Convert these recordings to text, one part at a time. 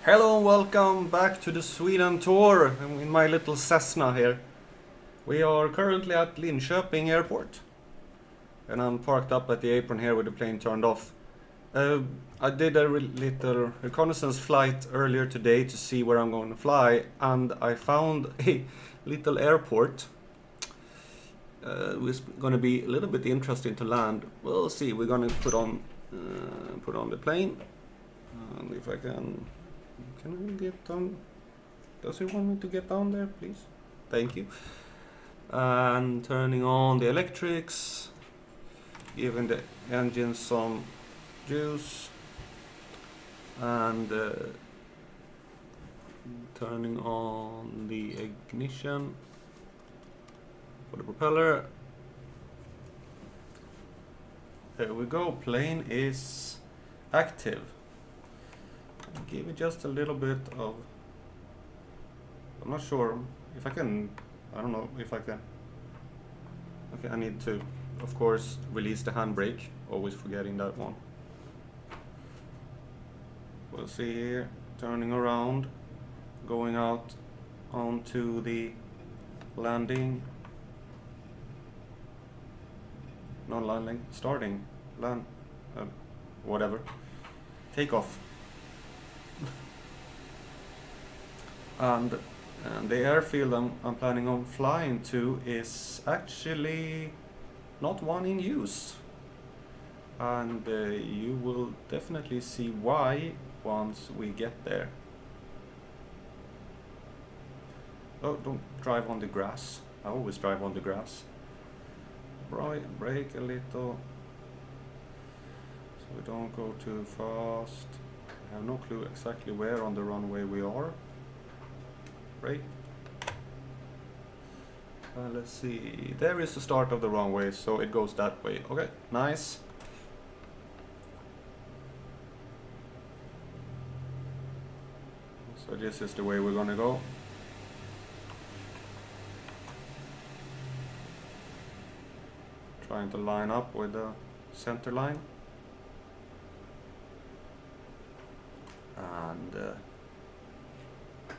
Hello and welcome back to the Sweden tour in my little Cessna here. We are currently at Linköping airport and I'm parked up at the apron here with the plane turned off. I did a little reconnaissance flight earlier today to see where I'm going to fly, and I found a little airport. It's going to be a little bit interesting to land. We'll see. We're going to put on the plane, and if I can I get down? Does he want me to get down there, please? Thank you. And turning on the electrics, giving the engine some juice, and turning on the ignition for the propeller. There we go, plane is active. Give it just a little bit of, I'm not sure if I can, I don't know if I can. Okay, I need to, of course, release the handbrake, always forgetting that one. We'll see here, turning around, going out onto the landing, not landing, starting, land, whatever, takeoff. And the airfield I'm planning on flying to is actually not one in use, and you will definitely see why once we get there. Oh, don't drive on the grass. I always drive on the grass. Right, brake a little so we don't go too fast. I have no clue exactly where on the runway we are. Brake. Let's see. There is the start of the runway, so it goes that way. Okay, nice. So this is the way we're gonna go. Trying to line up with the center line. And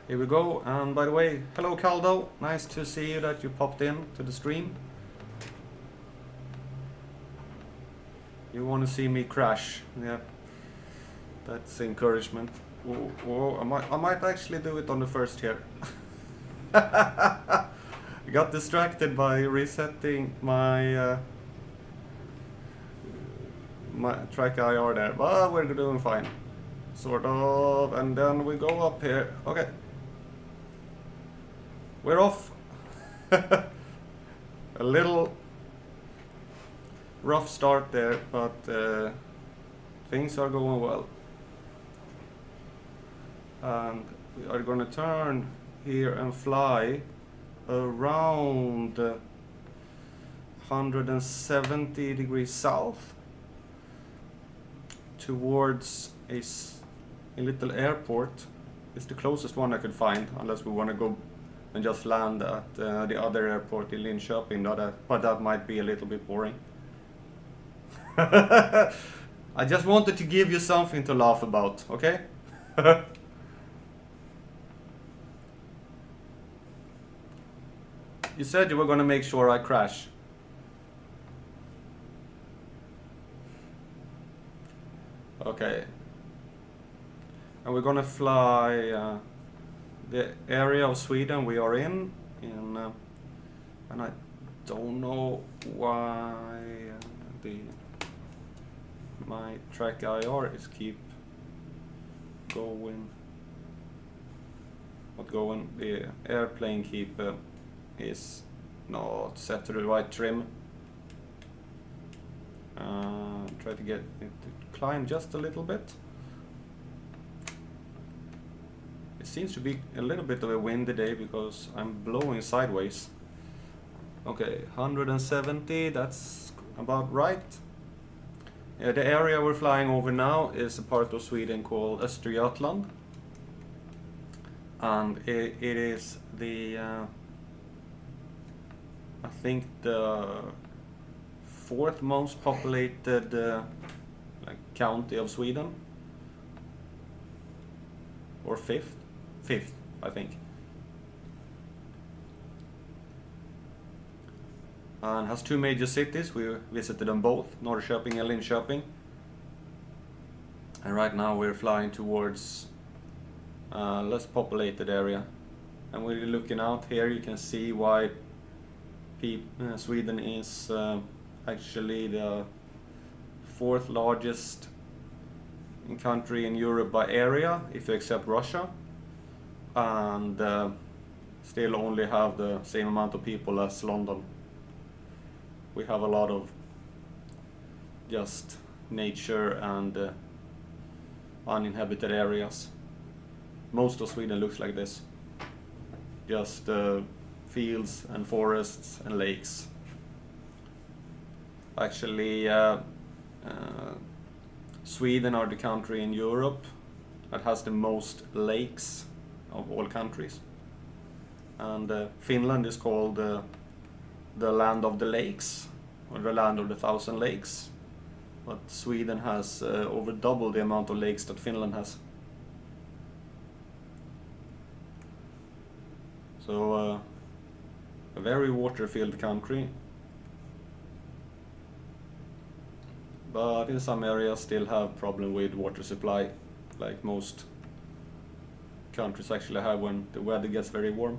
here we go. And by the way, hello Caldo, nice to see you that you popped in to the stream. You want to see me crash? Yeah, that's encouragement. Whoa, I might actually do it on the first here. I got distracted by resetting my my track IR there, but we're doing fine. Sort of, and then we go up here. Okay, we're off. A little rough start there, but things are going well. And we are going to turn here and fly around 170 degrees south towards a little airport. It's the closest one I could find, unless we want to go and just land at the other airport in Linköping, but that might be a little bit boring. I just wanted to give you something to laugh about, okay? You said you were going to make sure I crash. Okay. And we're gonna fly the area of Sweden we are in, and I don't know why my track IR is keep going. Not going. The airplane keep is not set to the right trim. Try to get it to climb just a little bit. It seems to be a little bit of a windy day because I'm blowing sideways. Okay, 170, that's about right. Yeah, the area we're flying over now is a part of Sweden called Östergötland. And it is the, I think the fourth most populated county of Sweden. or fifth, I think. And has 2 major cities. We visited them both, Norrköping and Linköping. And right now we're flying towards a less populated area. And we're looking out here, you can see why Sweden is actually the 4th largest country in Europe by area, if you accept Russia, and still only have the same amount of people as London. We have a lot of just nature and uninhabited areas. Most of Sweden looks like this, just fields and forests and lakes. Actually, Sweden are the country in Europe that has the most lakes of all countries, and Finland is called the land of the lakes, or the land of the 1,000 lakes, but Sweden has over double the amount of lakes that Finland has. So a very water-filled country, but in some areas still have problem with water supply, like most countries actually have when the weather gets very warm.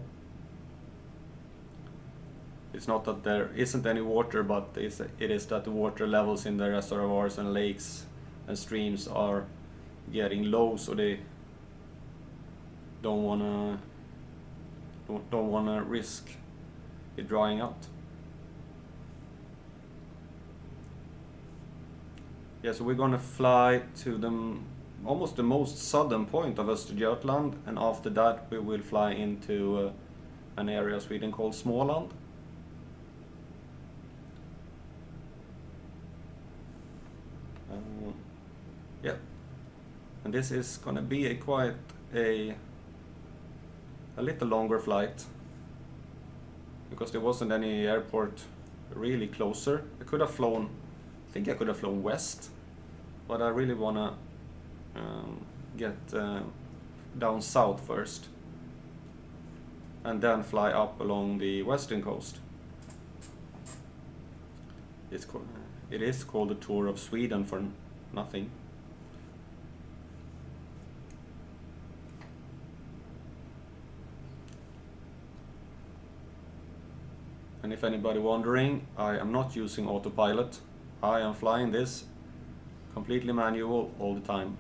It's not that there isn't any water, but it is that the water levels in the reservoirs and lakes and streams are getting low, so they don't wanna risk it drying out. Yeah, so we're gonna fly to almost the most southern point of Östergötland, and after that we will fly into an area of Sweden called Småland. Yeah, and this is gonna be quite a little longer flight, because there wasn't any airport really closer. I think I could have flown west, but I really wanna get down south first, and then fly up along the western coast. It is called a tour of Sweden for nothing. And if anybody wondering, I am not using autopilot. I am flying this completely manual all the time,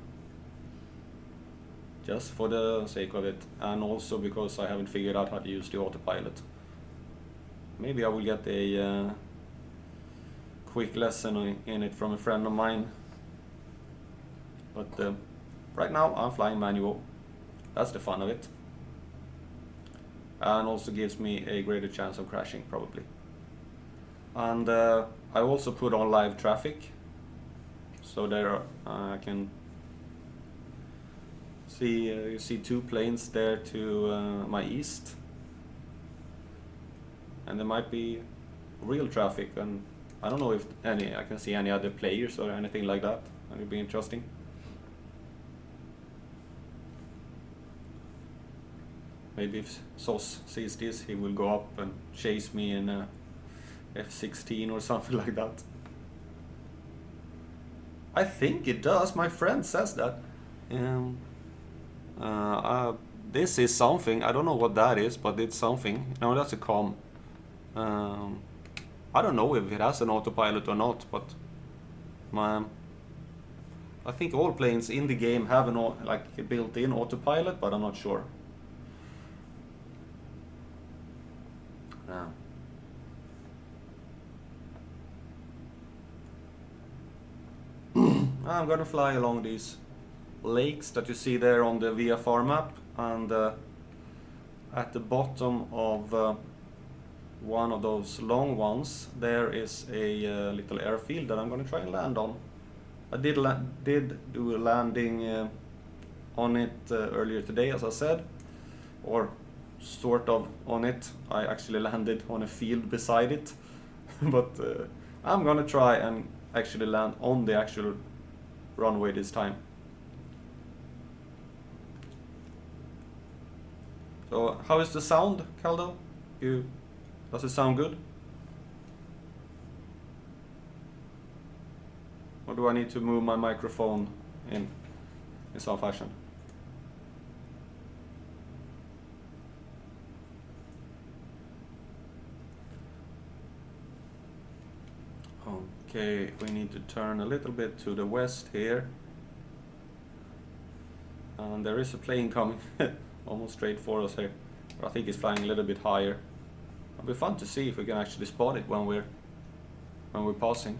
just for the sake of it, and also because I haven't figured out how to use the autopilot. Maybe I will get a quick lesson in it from a friend of mine, but right now I'm flying manual. That's the fun of it, and also gives me a greater chance of crashing probably. And I also put on live traffic, so there I can see you see 2 planes there to my east, and there might be real traffic, and I don't know if I can see any other players or anything like that. That would be interesting. Maybe if SOS sees this, he will go up and chase me in a F-16 or something like that. I think it does. My friend says that. This is something. I don't know what that is, but it's something. No, that's a comm. I don't know if it has an autopilot or not, but I think all planes in the game have a built-in autopilot, but I'm not sure. I'm gonna fly along these lakes that you see there on the VFR map, and at the bottom of one of those long ones there is a little airfield that I'm gonna try and land on. I did do a landing on it earlier today, as I said, or sort of on it. I actually landed on a field beside it, but I'm gonna try and actually land on the actual runway this time. So how is the sound, Caldo? Does it sound good? Or do I need to move my microphone in some fashion? Okay, we need to turn a little bit to the west here. And there is a plane coming almost straight for us here. But I think it's flying a little bit higher. It'll be fun to see if we can actually spot it when we're passing.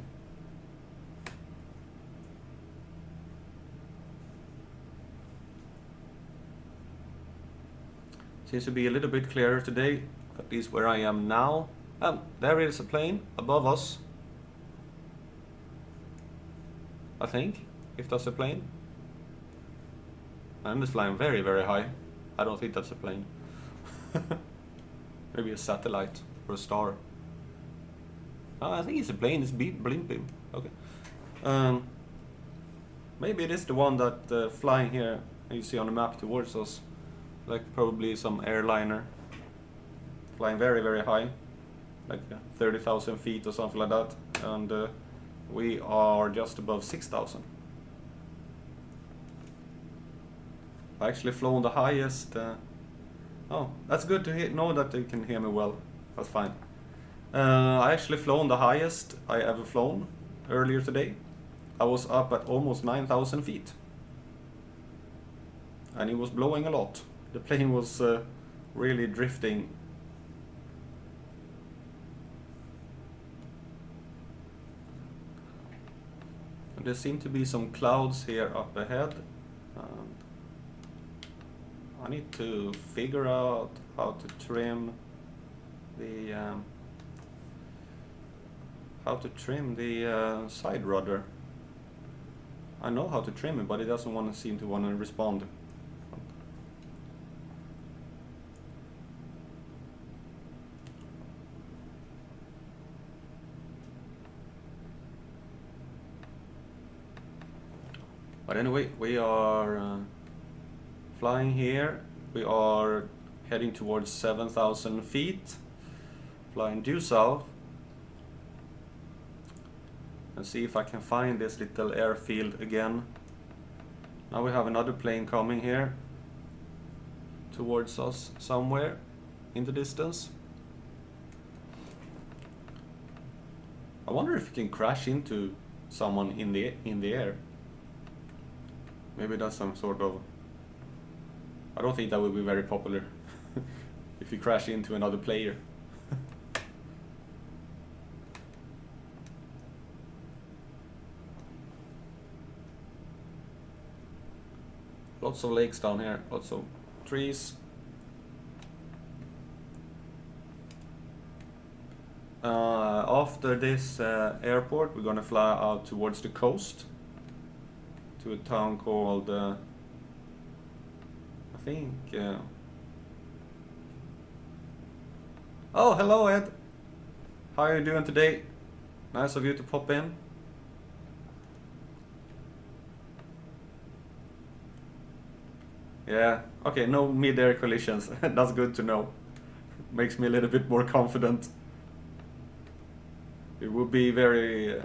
Seems to be a little bit clearer today, at least where I am now. There is a plane above us. I think, if that's a plane. And it's flying very, very high. I don't think that's a plane. Maybe a satellite or a star. I think it's a plane, it's blimping. Okay. Maybe it is the one that flying here, you see on the map towards us. Like probably some airliner. Flying very, very high. Like 30,000 feet or something like that. And we are just above 6,000. I actually flown the highest. Oh, that's good to know that you can hear me well. That's fine. I actually flown the highest I ever flown earlier today. I was up at almost 9,000 feet. And it was blowing a lot. The plane was really drifting. And there seem to be some clouds here up ahead. And I need to figure out how to trim the side rudder. I know how to trim it, but it doesn't seem to want to respond. But anyway, we are flying here. We are heading towards 7,000 feet, flying due south. And see if I can find this little airfield again. Now we have another plane coming here towards us somewhere in the distance. I wonder if you can crash into someone in the air. Maybe that's some sort of... I don't think that would be very popular if you crash into another player. Lots of lakes down here, lots of trees. After this airport, we're gonna fly out towards the coast to a town called I think oh, hello Ed, how are you doing today? Nice of you to pop in. Yeah, okay, no mid-air collisions. That's good to know. Makes me a little bit more confident. It would be very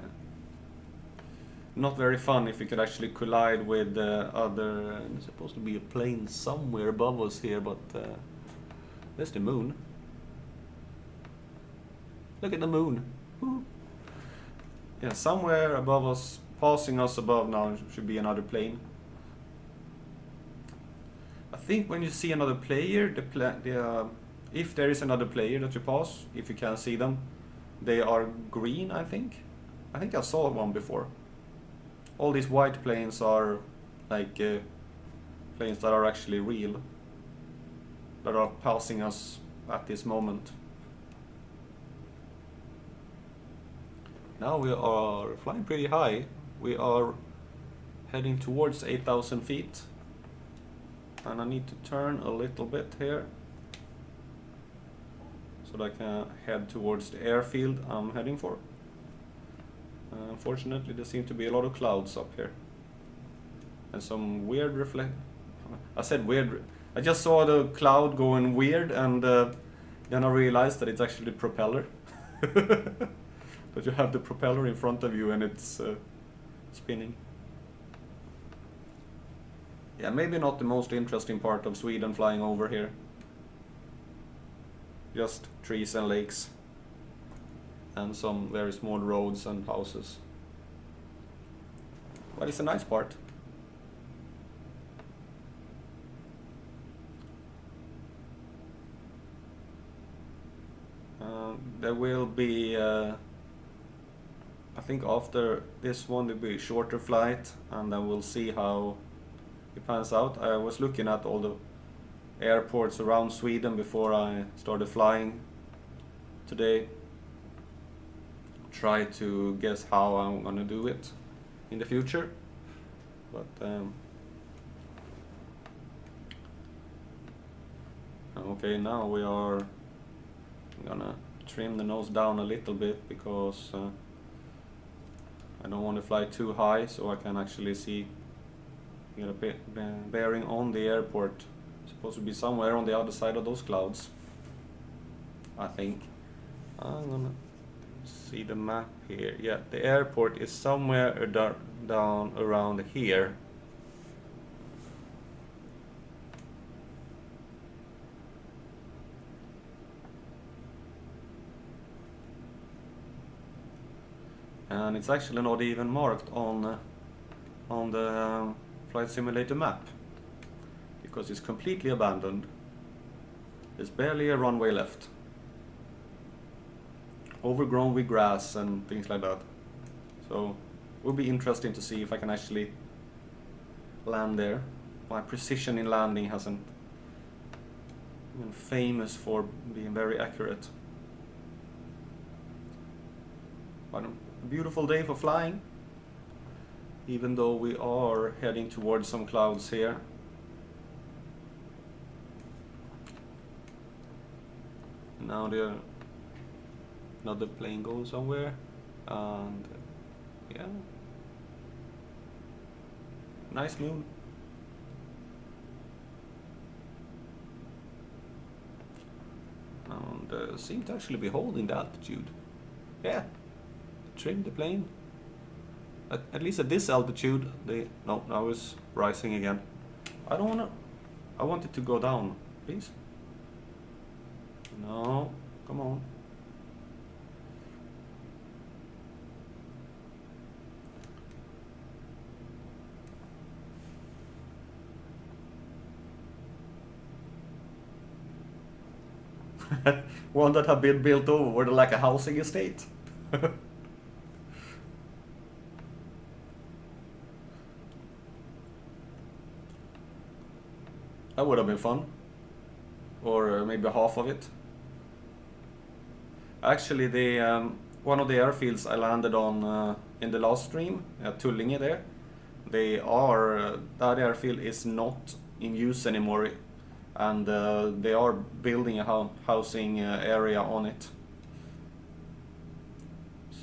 not very fun if we could actually collide with other... There's supposed to be a plane somewhere above us here, but there's the moon. Look at the moon. Woo. Yeah, somewhere above us, passing us above now, should be another plane. I think when you see another player, if there is another player that you pass, if you can see them, they are green, I think. I think I saw one before. All these white planes are like planes that are actually real, that are passing us at this moment. Now we are flying pretty high. We are heading towards 8,000 feet. And I need to turn a little bit here so that I can head towards the airfield I'm heading for. Unfortunately, there seem to be a lot of clouds up here. And some weird I said weird. I just saw the cloud going weird, and then I realized that it's actually the propeller. That you have the propeller in front of you and it's spinning. Yeah, maybe not the most interesting part of Sweden flying over here. Just trees and lakes. And some very small roads and houses. But it's a nice part. There will be, I think after this one there will be a shorter flight, and then we'll see how it pans out. I was looking at all the airports around Sweden before I started flying today. Try to guess how I'm gonna do it in the future. But okay, now we are gonna trim the nose down a little bit because I don't want to fly too high, so I can actually see, get a bearing on the airport. It's supposed to be somewhere on the other side of those clouds, I think. I'm gonna see the map here. Yeah, the airport is somewhere down around here. And it's actually not even marked on the flight simulator map, because it's completely abandoned. There's barely a runway left, overgrown with grass and things like that. So it will be interesting to see if I can actually land there. My precision in landing hasn't been famous for being very accurate. But a beautiful day for flying, even though we are heading towards some clouds here. Now another plane going somewhere, and yeah, nice moon. And seem to actually be holding the altitude. Yeah, trim the plane. At least at this altitude, no, now it's rising again. I don't wanna. I want it to go down, please. No, come on. One that have been built over like a housing estate. That would have been fun. Or maybe half of it. Actually, the one of the airfields I landed on in the last stream, at Tullinge there, that airfield is not in use anymore, and they are building a housing area on it.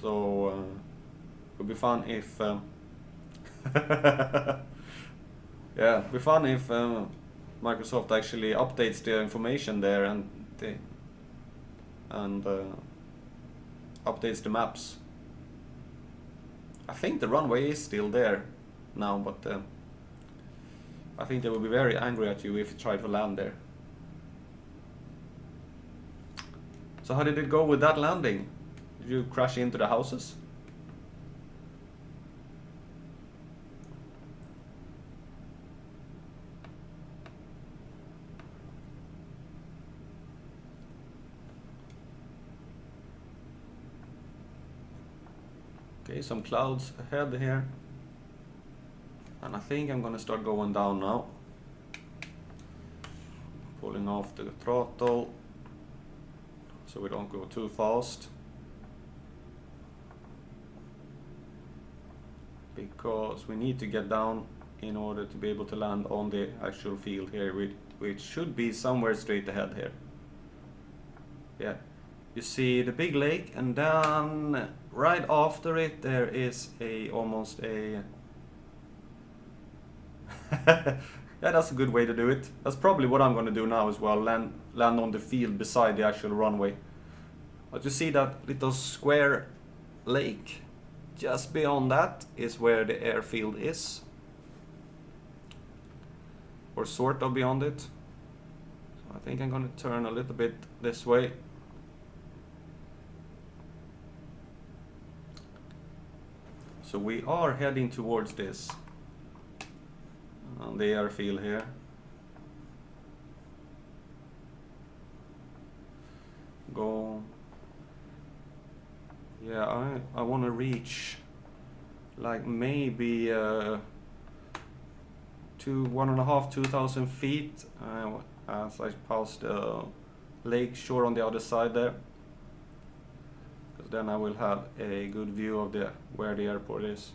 So it would be fun if yeah, it'd be fun if Microsoft actually updates the information there and updates the maps. I think the runway is still there now, but I think they will be very angry at you if you try to land there. So how did it go with that landing? Did you crash into the houses? Okay, some clouds ahead here. And I think I'm gonna start going down now. Pulling off the throttle so we don't go too fast. Because we need to get down in order to be able to land on the actual field here, which should be somewhere straight ahead here. Yeah. You see the big lake, and then right after it there is almost a Yeah, that's a good way to do it. That's probably what I'm gonna do now as well, land on the field beside the actual runway. But you see that little square lake? Just beyond that is where the airfield is. Or sort of beyond it. So I think I'm gonna turn a little bit this way. So we are heading towards this. On the airfield here. Go. Yeah, I want to reach like maybe 2,500 feet as I pass the lake shore on the other side there. Because then I will have a good view of where the airport is.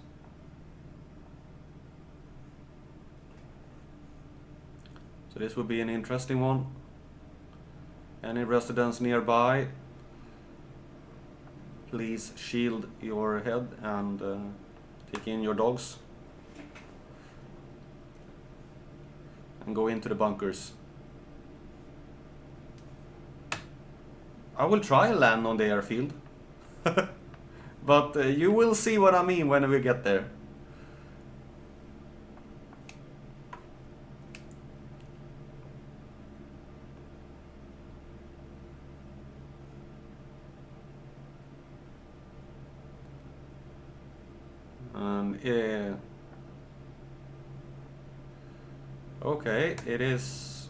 So this will be an interesting one. Any residents nearby, please shield your head and take in your dogs. And go into the bunkers. I will try and land on the airfield. But you will see what I mean when we get there. Okay, it is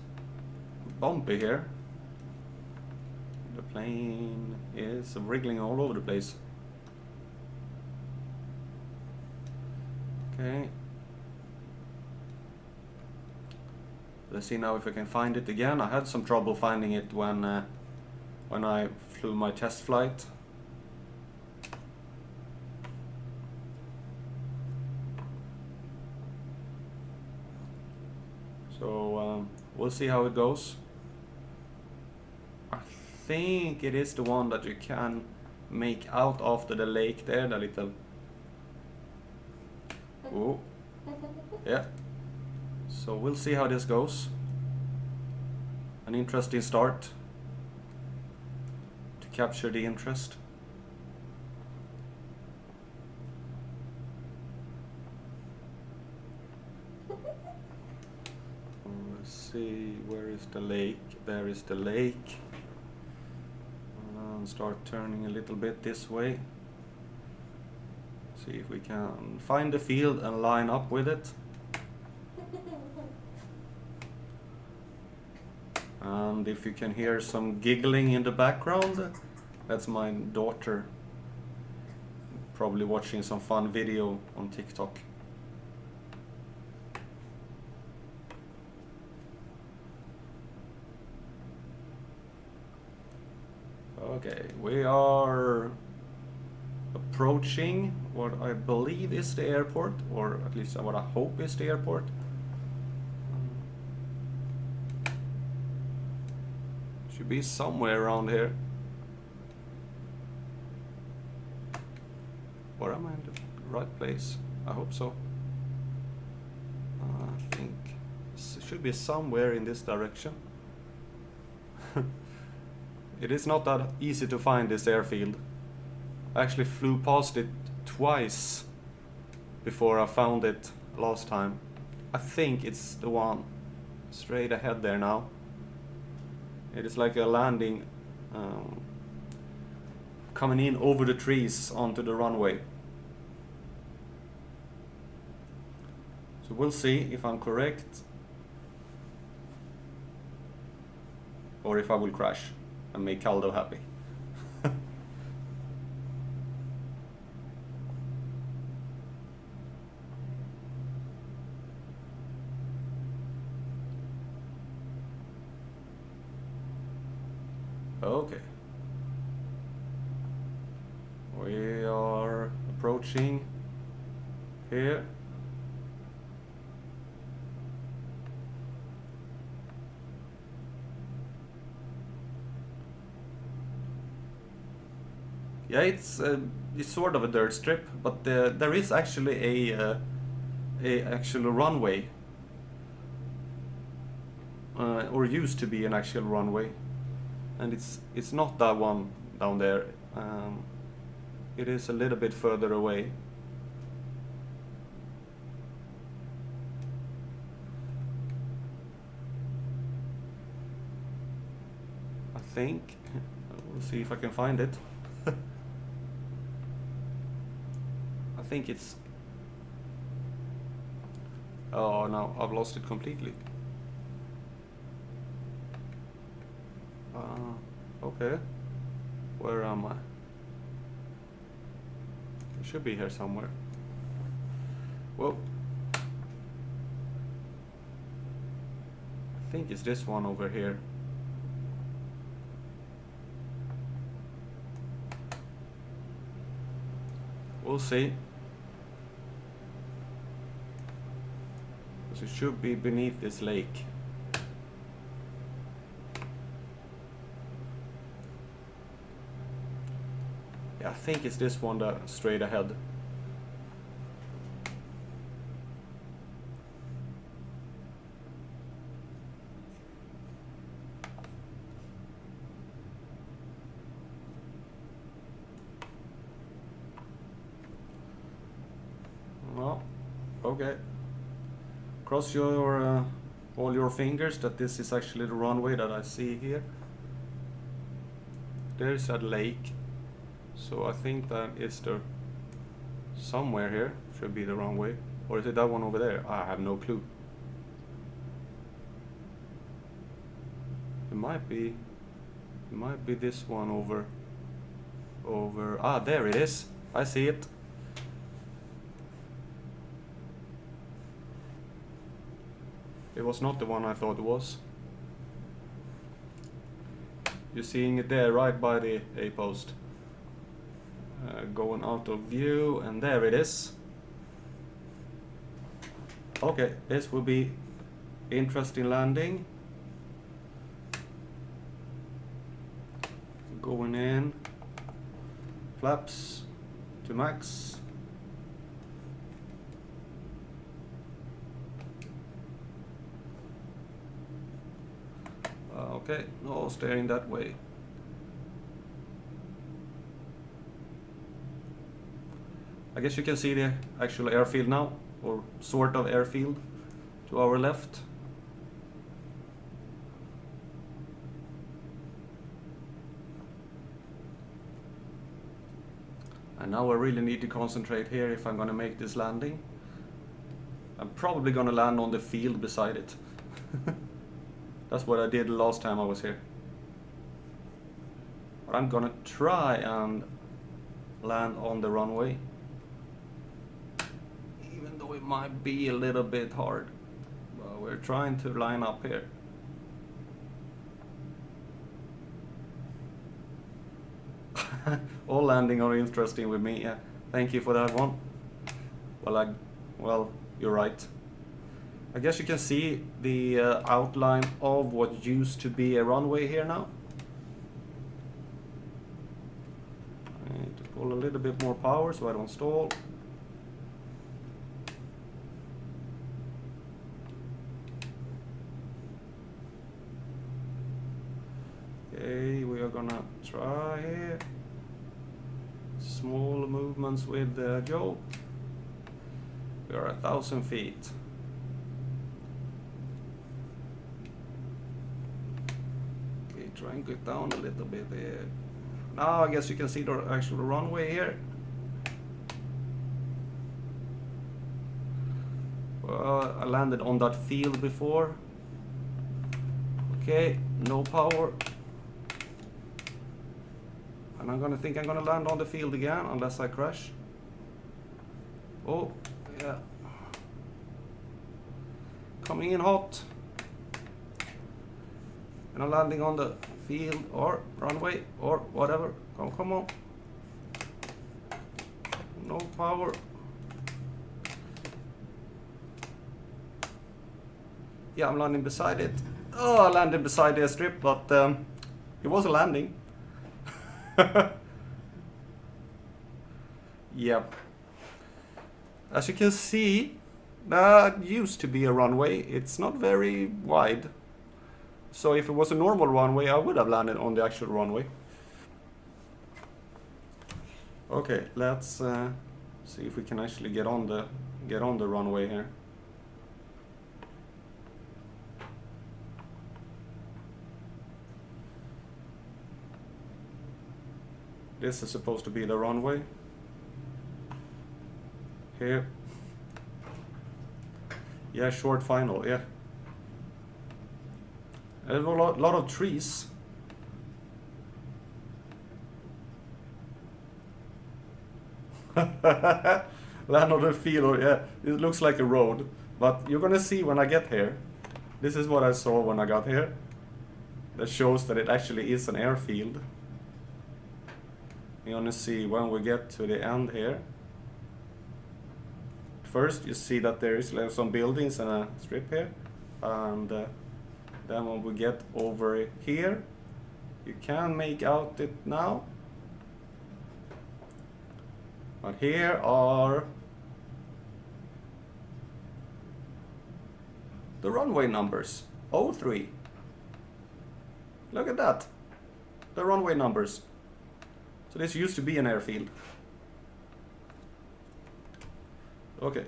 bumpy here. The plane is wriggling all over the place. Okay. Let's see now if I can find it again. I had some trouble finding it when I flew my test flight. So we'll see how it goes. I think it is the one that you can make out after the lake there, the little... Oh, yeah. So we'll see how this goes. An interesting start to capture the interest. Let's see, where is the lake? There is the lake. And start turning a little bit this way. See if we can find the field and line up with it. And if you can hear some giggling in the background, that's my daughter, probably watching some fun video on TikTok. Okay, we are approaching what I believe is the airport, or at least what I hope is the airport. Should be somewhere around here. Or am I in the right place? I hope so. I think it should be somewhere in this direction. It is not that easy to find this airfield. I actually flew past it twice before I found it last time. I think it's the one straight ahead there now. It is like a landing coming in over the trees onto the runway. So we'll see if I'm correct or if I will crash and make Caldo happy. Okay. We are approaching here. Yeah, it's sort of a dirt strip, but there is actually a actual runway or used to be an actual runway, and it's not that one down there. It is a little bit further away. I think. We'll see if I can find it. I think it's... Oh no, I've lost it completely. Okay. Where am I? It should be here somewhere. Whoa. I think it's this one over here. We'll see. Because it should be beneath this lake. Yeah, I think it's this one that straight ahead. Well, okay. Cross your all your fingers that this is actually the runway that I see here. There's a lake, so I think that it's the somewhere here should be the runway, or is it that one over there? I have no clue. It might be this one over. Ah, there it is. I see it. It was not the one I thought it was. You're seeing it there, right by the A-post. Going out of view, and there it is. Okay, this will be interesting landing. Going in. Flaps to max. Okay, no steering that way. I guess you can see the actual airfield now, or sort of airfield, to our left. And now I really need to concentrate here if I'm gonna make this landing. I'm probably gonna land on the field beside it. That's what I did last time I was here. But I'm gonna try and land on the runway. Even though it might be a little bit hard. But we're trying to line up here. All landing are interesting with me, yeah. Thank you for that one. Well, you're right. I guess you can see the outline of what used to be a runway here now. I need to pull a little bit more power so I don't stall. Okay, we are gonna try here. Small movements with Joe. We are 1,000 feet. Okay, try and get down a little bit there. Now I guess you can see the actual runway here. Well, I landed on that field before. Okay, no power. And I'm gonna land on the field again unless I crash. Oh, yeah. Coming in hot. And I'm landing on the field or runway or whatever. Come on. No power. Yeah, I'm landing beside it. Oh, I landed beside the airstrip, but it was a landing. Yep. As you can see, that used to be a runway. It's not very wide. So if it was a normal runway, I would have landed on the actual runway. Okay, let's see if we can actually get on the runway here. This is supposed to be the runway. Here. Yeah, short final, yeah. There's a lot of trees. Land on the field, yeah, it looks like a road. But you're gonna see when I get here. This is what I saw when I got here. That shows that it actually is an airfield. You're gonna see when we get to the end here. First, you see that there is like some buildings and a strip here. And then when we get over here, you can make out it now. But here are the runway numbers. 03. Look at that. The runway numbers. So this used to be an airfield. Okay.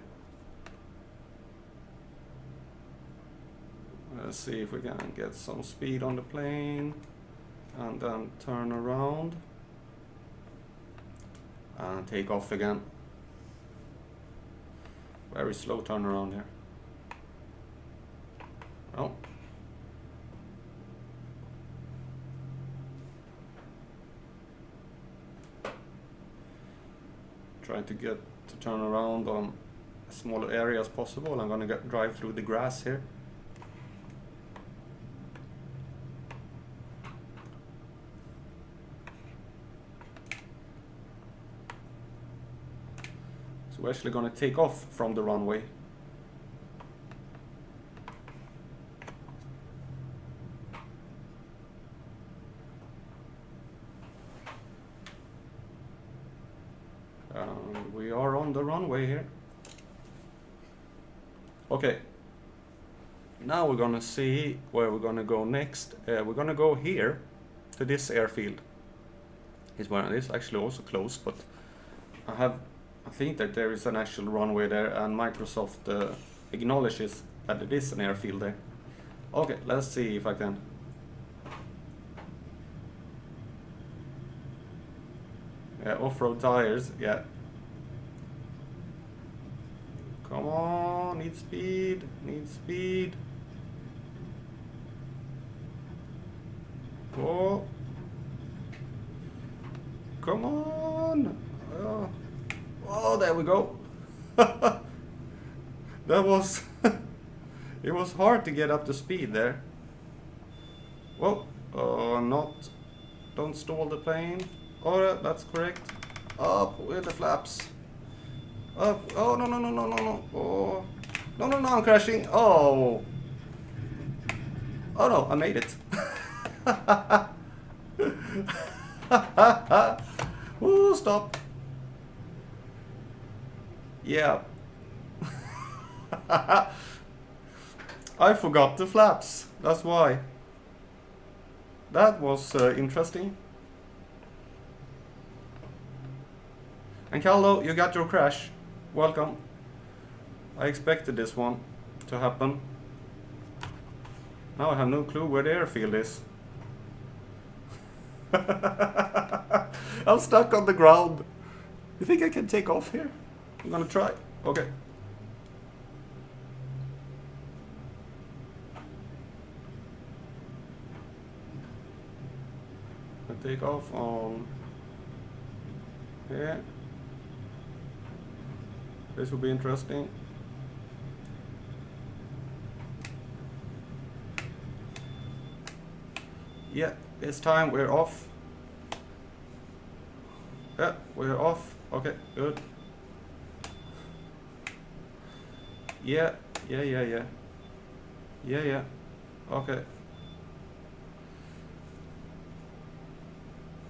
Let's see if we can get some speed on the plane and then turn around and take off again. Very slow turnaround here. Oh. Trying to get to turn around on as small area as possible. I'm gonna drive through the grass here. So we're actually gonna take off from the runway. And we are on the runway here. Okay. Now we're gonna see where we're gonna go next. We're gonna go here to this airfield. Is where it is actually also closed, but I think that there is an actual runway there, and Microsoft acknowledges that it is an airfield there. Okay, let's see if I can. Yeah, off-road tires, yeah. Come on, need speed, need speed. Oh. Come on. Oh, there we go. That was it was hard to get up to speed there. Whoa, don't stall the plane. Oh, that's correct. Up with the flaps. Up. Oh, no. Oh, no, I'm crashing. Oh. Oh no, I made it. Ooh, stop. Yeah. I forgot the flaps. That's why. That was interesting. And Caldo, you got your crash. Welcome. I expected this one to happen. Now I have no clue where the airfield is. I'm stuck on the ground. You think I can take off here? I'm gonna try. Okay. I take off on here. This will be interesting. Yeah, it's time. We're off. Yeah, we're off. Okay, good. Yeah. Okay.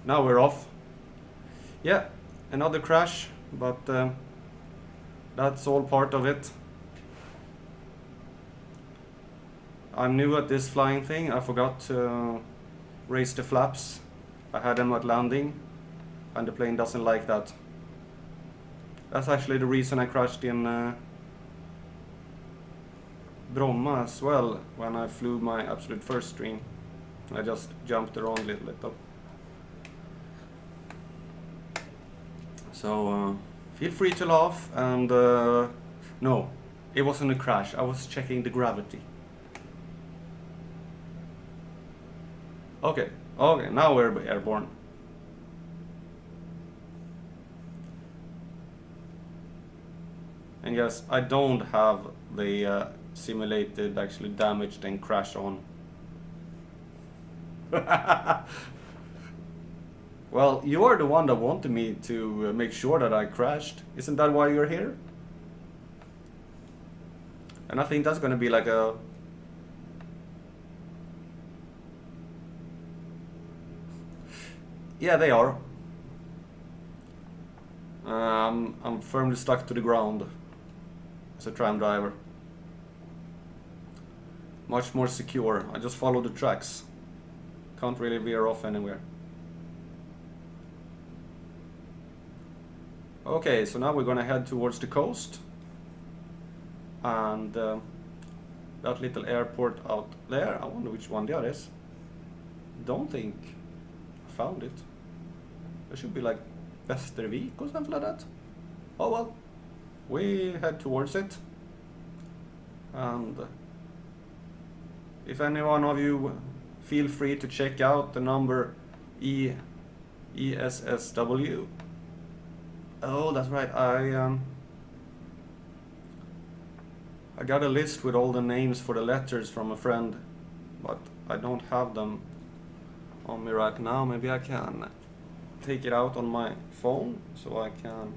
Now we're off. Yeah, another crash, but that's all part of it. I'm new at this flying thing. I forgot to raise the flaps. I had them at landing, and the plane doesn't like that. That's actually the reason I crashed in Bromma as well when I flew my absolute first stream. I just jumped around a little. So feel free to laugh, and no, it wasn't a crash. I was checking the gravity. Okay, now we're airborne. And yes, I don't have the simulated actually damaged and crash on. Well, you are the one that wanted me to make sure that I crashed. Isn't that why you're here? And I think that's gonna be like a... Yeah, they are. I'm firmly stuck to the ground as a tram driver. Much more secure. I just follow the tracks. Can't really veer off anywhere. Okay, so now we're gonna head towards the coast. And that little airport out there, I wonder which one that is. Don't think I found it. There should be like Västervik or something like that. Oh well, we head towards it. And if any one of you feel free to check out the number ESSW. Oh, that's right. I got a list with all the names for the letters from a friend, but I don't have them on me right now. Maybe I can take it out on my phone so I can...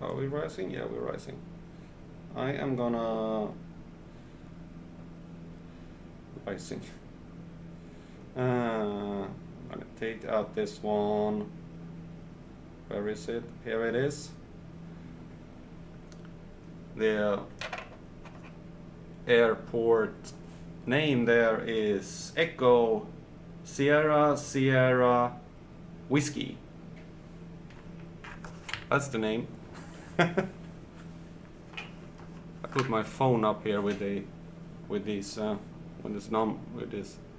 Are we rising? Yeah, we're rising. I am gonna... Rising. I'm gonna take out this one. Where is it? Here it is. The airport name there is Echo Sierra Whiskey. That's the name. I put my phone up here with these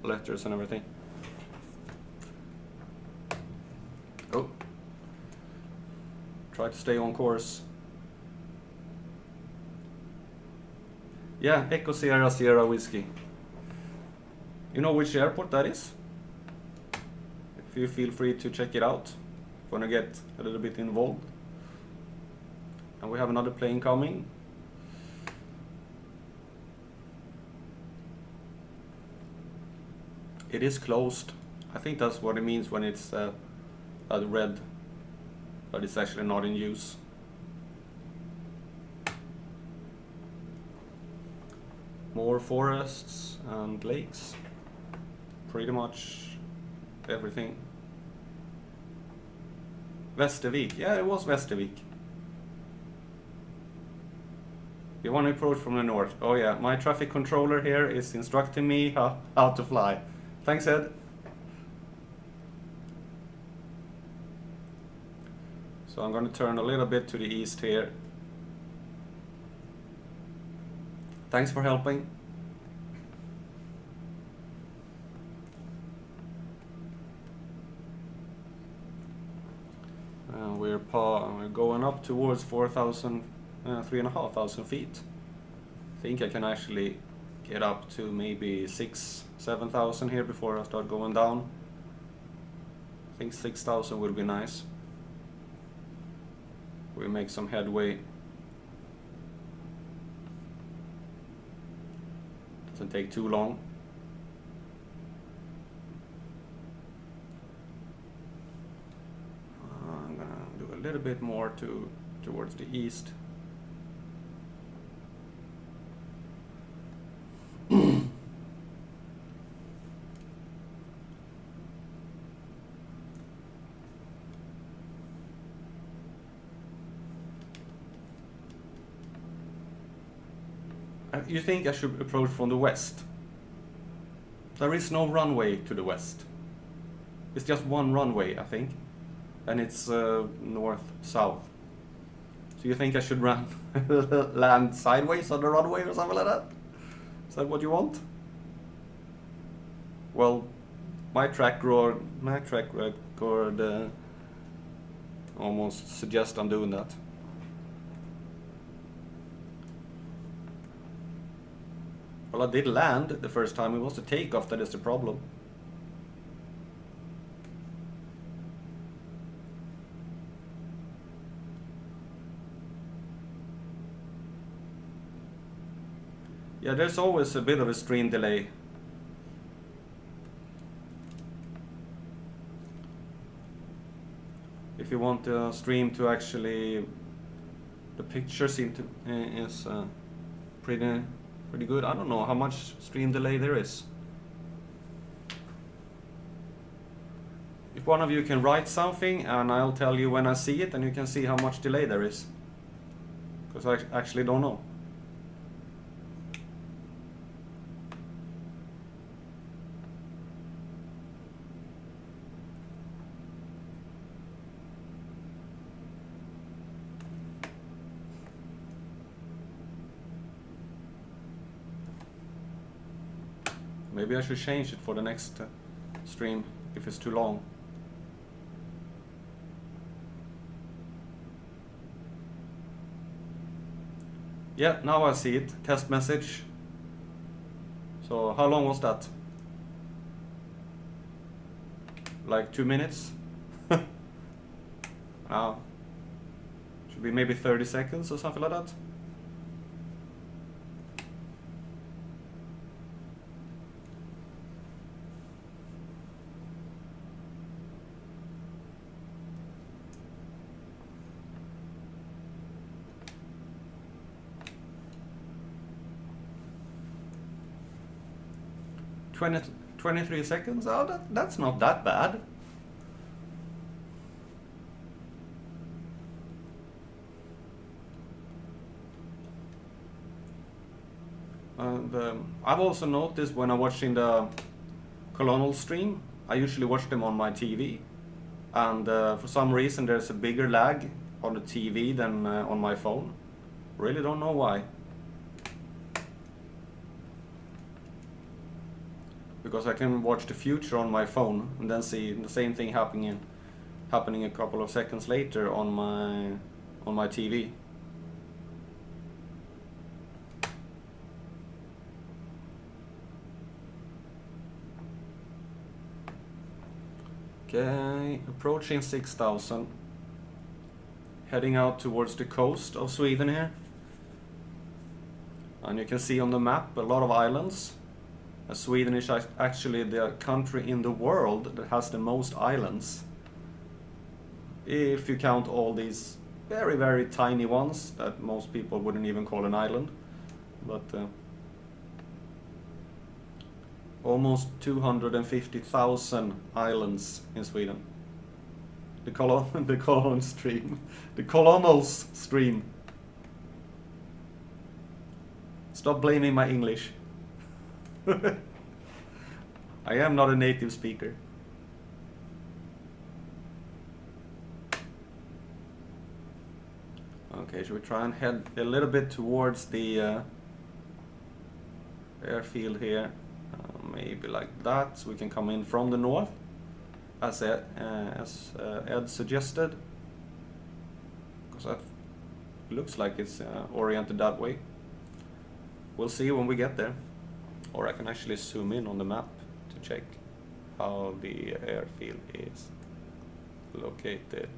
letters and everything. Oh, try to stay on course. Yeah, Echo Sierra Whiskey. You know which airport that is? If you feel free to check it out. Wanna get a little bit involved. And we have another plane coming. It is closed. I think that's what it means when it's red, but it's actually not in use. More forests and lakes. Pretty much everything. Västervik. Yeah, it was Västervik. You want to approach from the north. Oh yeah, my traffic controller here is instructing me how to fly. Thanks, Ed. So I'm going to turn a little bit to the east here. Thanks for helping. We're going up towards 4,000, 3,500 feet. I think I can actually get up to maybe 7,000 here before I start going down. I think 6,000 will be nice. We make some headway. Doesn't take too long. I'm gonna do a little bit more towards the east. You think I should approach from the west? There is no runway to the west. It's just one runway, I think. And it's north-south. So you think I should land sideways on the runway or something like that? Is that what you want? Well, my track record almost suggests I'm doing that. Well, I did land the first time. It was the takeoff that is the problem. Yeah, there's always a bit of a stream delay. If you want the stream to actually, the picture is pretty good. I don't know how much stream delay there is. If one of you can write something and I'll tell you when I see it, and you can see how much delay there is. Because I actually don't know. Maybe I should change it for the next stream if it's too long. Yeah, now I see it. Test message. So how long was that? Like 2 minutes? Now should be maybe 30 seconds or something like that. 23 seconds? Oh, that's not that bad. And I've also noticed when I'm watching the Colonel stream, I usually watch them on my TV. And for some reason there's a bigger lag on the TV than on my phone. Really don't know why. Because I can watch the future on my phone and then see the same thing happening a couple of seconds later on my TV. Okay, approaching 6,000. Heading out towards the coast of Sweden here. And you can see on the map a lot of islands. Sweden is actually the country in the world that has the most islands. If you count all these very, very tiny ones that most people wouldn't even call an island. But almost 250,000 islands in Sweden. The colonel's stream. Stop blaming my English. I am not a native speaker. Okay, should we try and head a little bit towards the airfield here? Maybe like that, so we can come in from the north, as Ed suggested. Because that looks like it's oriented that way. We'll see when we get there. Or I can actually zoom in on the map to check how the airfield is located.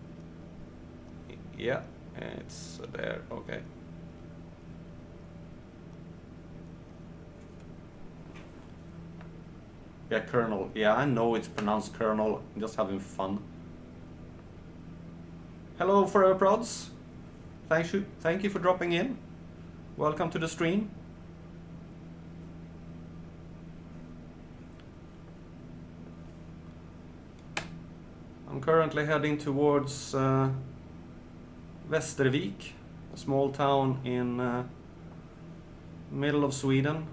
Yeah, it's there, okay. Yeah, Colonel. Yeah, I know it's pronounced Colonel. I'm just having fun. Hello, Forever Prods. Thank you for dropping in. Welcome to the stream. I'm currently heading towards Västervik, a small town in middle of Sweden.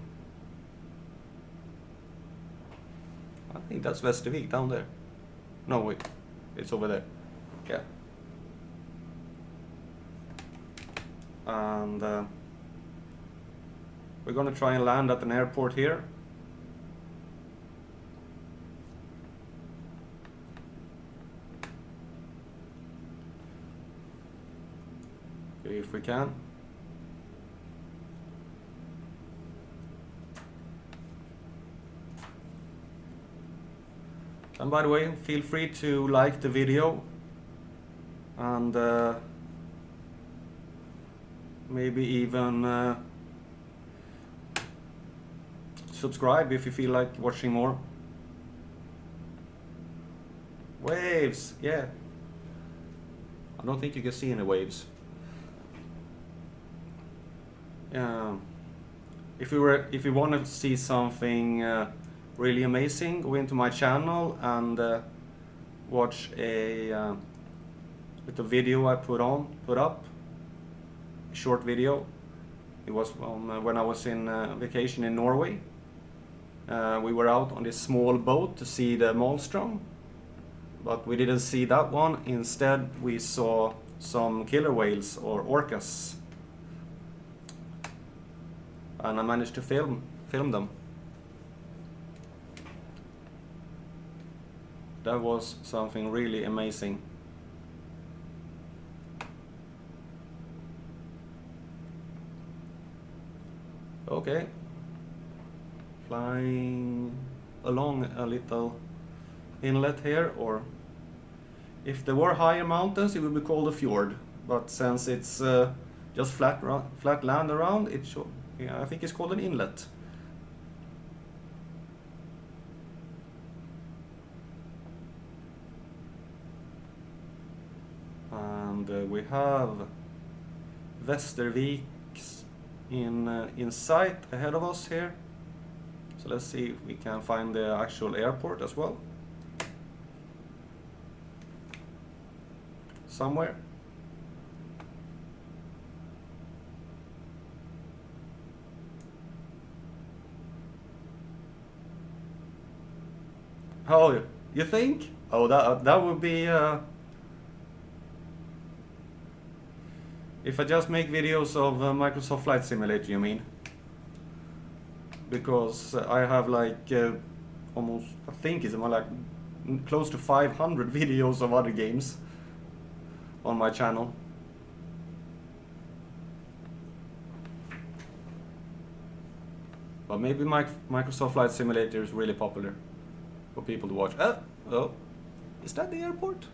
I think that's Västervik down there. No, wait, it's over there. Yeah. And we're gonna try and land at an airport here. If we can. And by the way, feel free to like the video and maybe even subscribe if you feel like watching more. Waves, yeah. I don't think you can see any waves. If you want to see something really amazing, go into my channel and watch a little video I put up, a short video. It was when I was in vacation in Norway. We were out on this small boat to see the Maelstrom, but we didn't see that one. Instead, we saw some killer whales or orcas, and I managed to film them. That was something really amazing. Okay, flying along a little inlet here, or if there were higher mountains, it would be called a fjord. But since it's just flat land around, yeah, I think it's called an inlet. And we have Västervik in sight ahead of us here. So let's see if we can find the actual airport as well. Somewhere. Oh, you think? Oh, that would be if I just make videos of Microsoft Flight Simulator, you mean? Because I have like almost, I think it's like close to 500 videos of other games on my channel. But maybe Microsoft Flight Simulator is really popular for people to watch. Oh, is that the airport?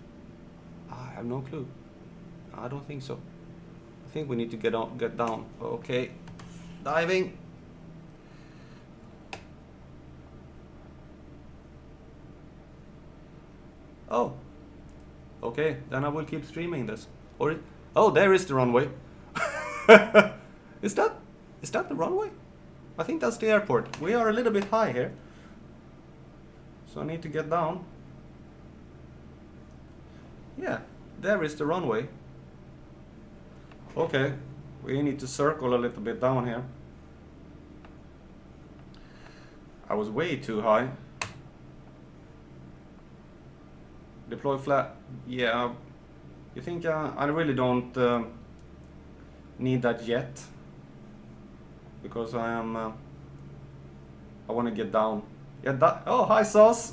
I have no clue. I don't think so. I think we need to get down. Okay, diving. Oh, okay. Then I will keep streaming this. Oh, there is the runway. Is that the runway? I think that's the airport. We are a little bit high here, so I need to get down. Yeah, there is the runway. Okay, we need to circle a little bit down here. I was way too high. Deploy flat. Yeah, you think I really don't need that yet, because I want to get down. Yeah, oh, hi Sauce.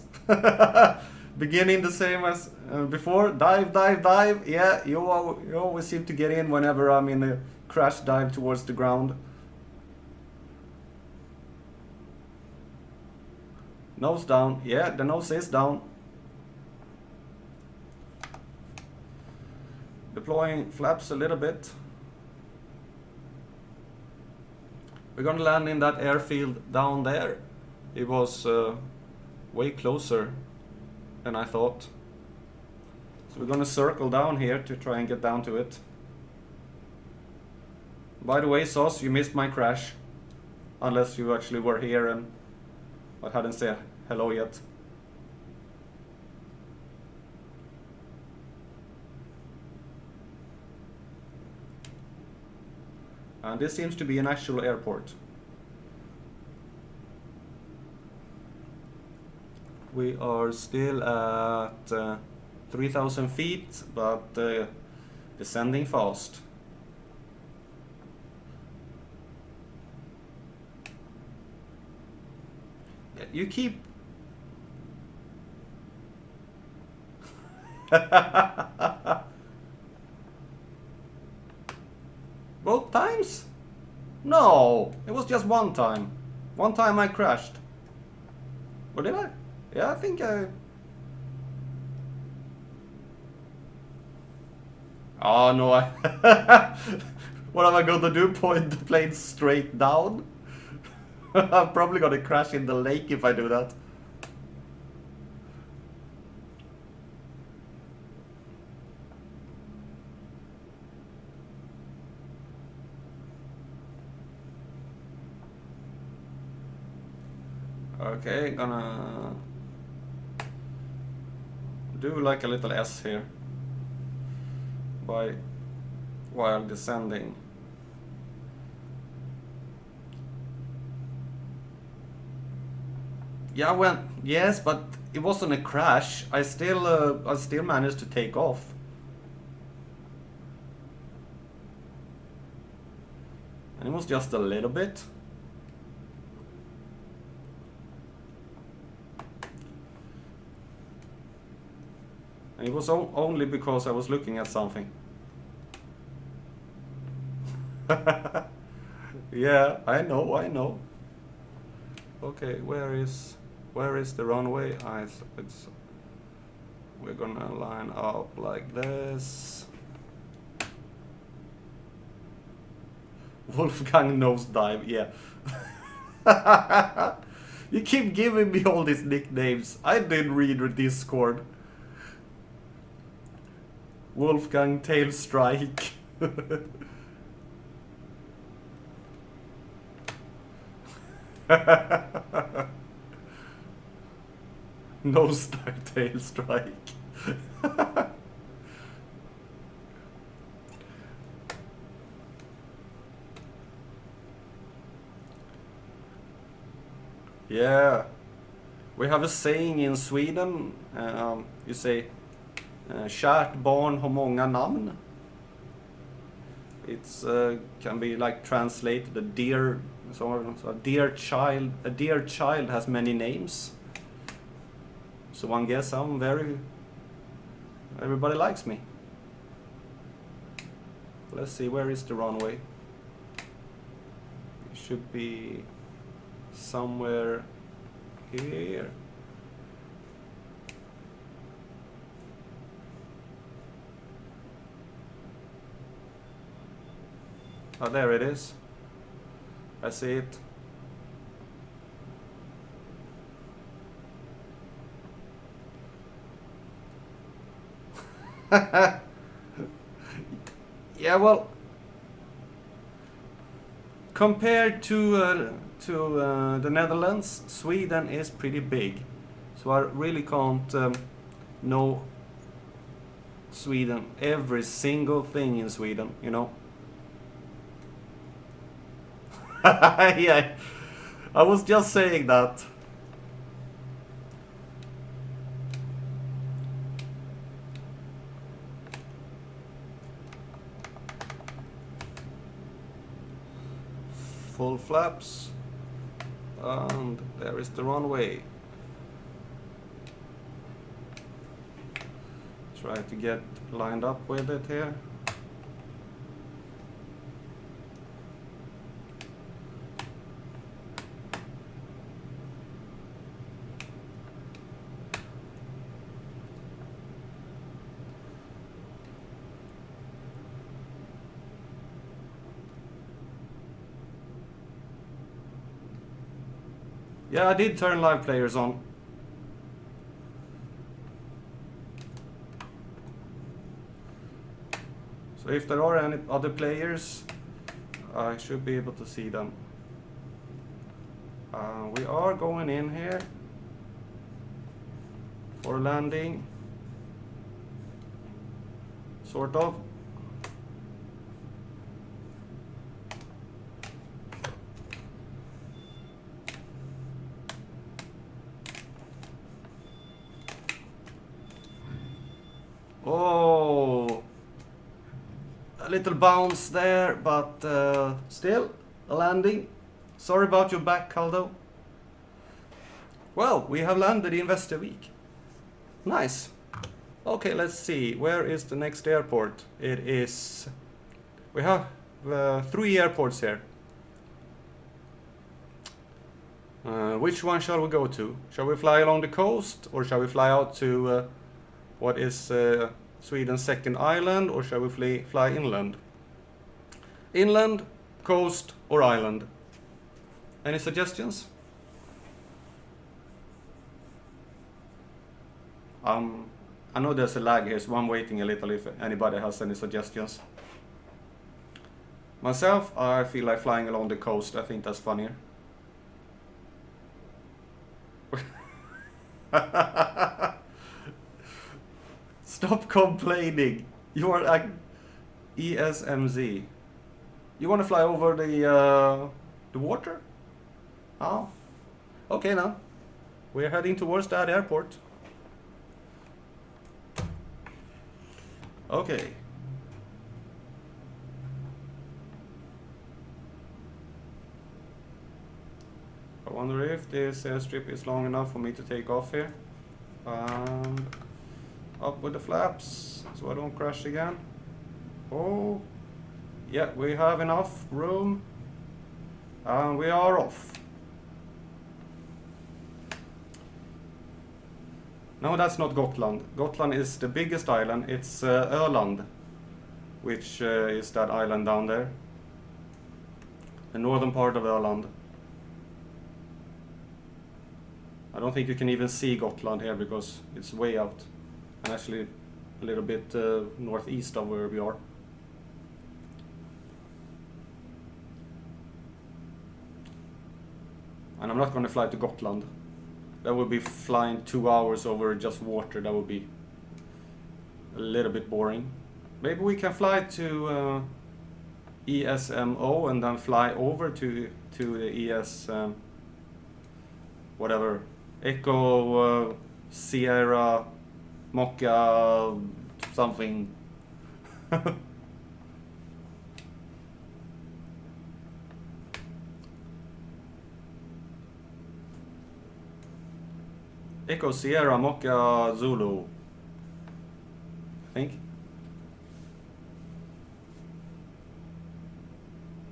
Beginning the same as before. Dive, dive, dive. Yeah, you always seem to get in whenever I'm in a crash dive towards the ground. Nose down. Yeah, the nose is down. Deploying flaps a little bit. We're gonna land in that airfield down there. It was way closer than I thought. So we're gonna circle down here to try and get down to it. By the way, Sauce, you missed my crash. Unless you actually were here and I hadn't said hello yet. And this seems to be an actual airport. We are still at 3,000 feet, but descending fast. Yeah, you keep... Both times? No, it was just one time. One time I crashed. Or did I? Yeah, I think I... Oh no, I... What am I gonna do? Point the plane straight down? I'm probably gonna crash in the lake if I do that. Okay, gonna do like a little S here while descending. Yeah, well, yes, but it wasn't a crash. I still managed to take off. And it was just a little bit. And it was only because I was looking at something. Yeah, I know. Okay, where is the runway? We're gonna line up like this. Wolfgang nosedive, yeah. You keep giving me all these nicknames. I didn't read your Discord. Wolfgang tail strike. Nosedive tail strike. Yeah, we have a saying in Sweden. You say, "Kärt barn har många namn." It's can be like translated a dear child has many names. So one guess everybody likes me. Let's see, where is the runway? It should be somewhere here. Oh, there it is. I see it. Yeah, well, compared to the Netherlands, Sweden is pretty big, so I really can't know Sweden, every single thing in Sweden, you know. Yeah, I was just saying that. Full flaps, and there is the runway. Try to get lined up with it here. Yeah, I did turn live players on. So if there are any other players, I should be able to see them. We are going in here for landing, sort of. little bounce there, but still a landing. Sorry about your back, Caldo. Well, we have landed in Västervik. Nice. Okay, let's see. Where is the next airport? It is... We have 3 airports here. Which one shall we go to? Shall we fly along the coast, or shall we fly out to what is Sweden's second island, or shall we fly inland? Inland, coast, or island? Any suggestions? I know there's a lag here, so I'm waiting a little if anybody has any suggestions. Myself, I feel like flying along the coast. I think that's funnier. Stop complaining. You are like ESMZ. You want to fly over the water? Oh, okay now. We're heading towards that airport. Okay. I wonder if this airstrip is long enough for me to take off here. Up with the flaps so I don't crash again. Oh, yeah, we have enough room. And we are off. No, that's not Gotland. Gotland is the biggest island. It's Öland, which is that island down there. The northern part of Öland. I don't think you can even see Gotland here because it's way out. And actually a little bit northeast of where we are. And I'm not going to fly to Gotland. That would be flying 2 hours over just water. That would be a little bit boring. Maybe we can fly to ESMO and then fly over to the ES whatever, Echo Sierra Mocha something. Echo Sierra Mocha Zulu, I think.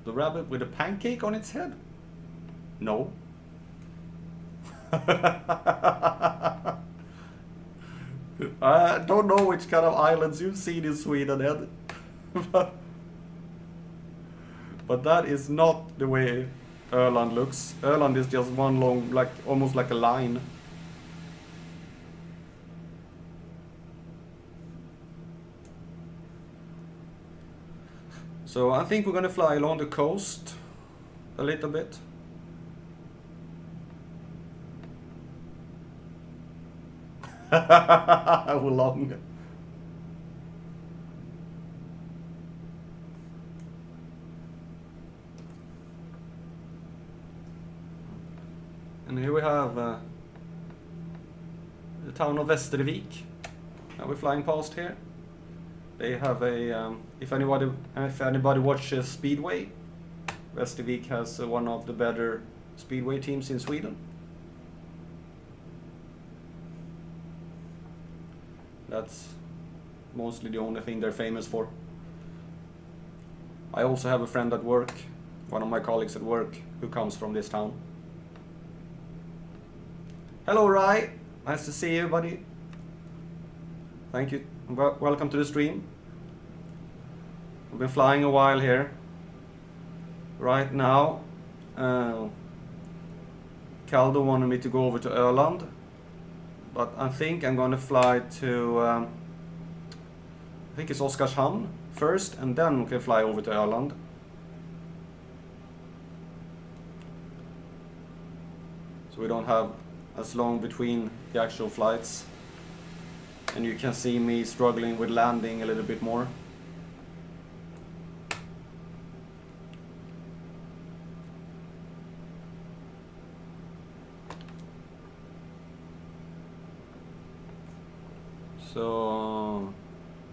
The rabbit with a pancake on its head? No. I don't know which kind of islands you've seen in Sweden, Ed. But that is not the way Öland looks. Öland is just one long, like almost like a line. So I think we're going to fly along the coast a little bit. How long? And here we have the town of Västervik. Now we're flying past here. They have a, if anybody watches Speedway, Västervik has one of the better Speedway teams in Sweden. That's mostly the only thing they're famous for. I also have a friend at work, one of my colleagues at work, who comes from this town. Hello, Rai. Nice to see you, buddy. Thank you. Welcome to the stream. We've been flying a while here. Right now, Caldo wanted me to go over to Öland, but I think I'm gonna fly to, I think it's Oskarshamn first, and then we can fly over to Öland. So we don't have as long between the actual flights. And you can see me struggling with landing a little bit more. So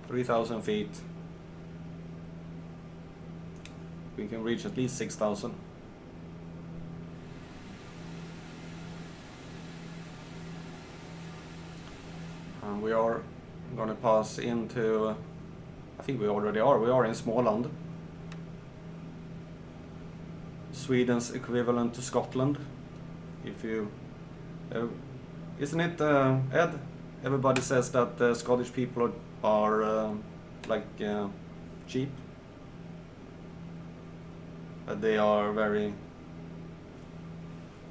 3,000 feet. we can reach at least 6,000. And we are gonna pass into, I think we already are, we are in Småland. Sweden's equivalent to Scotland. If you, isn't it, Ed? Everybody says that Scottish people are like cheap. That they are very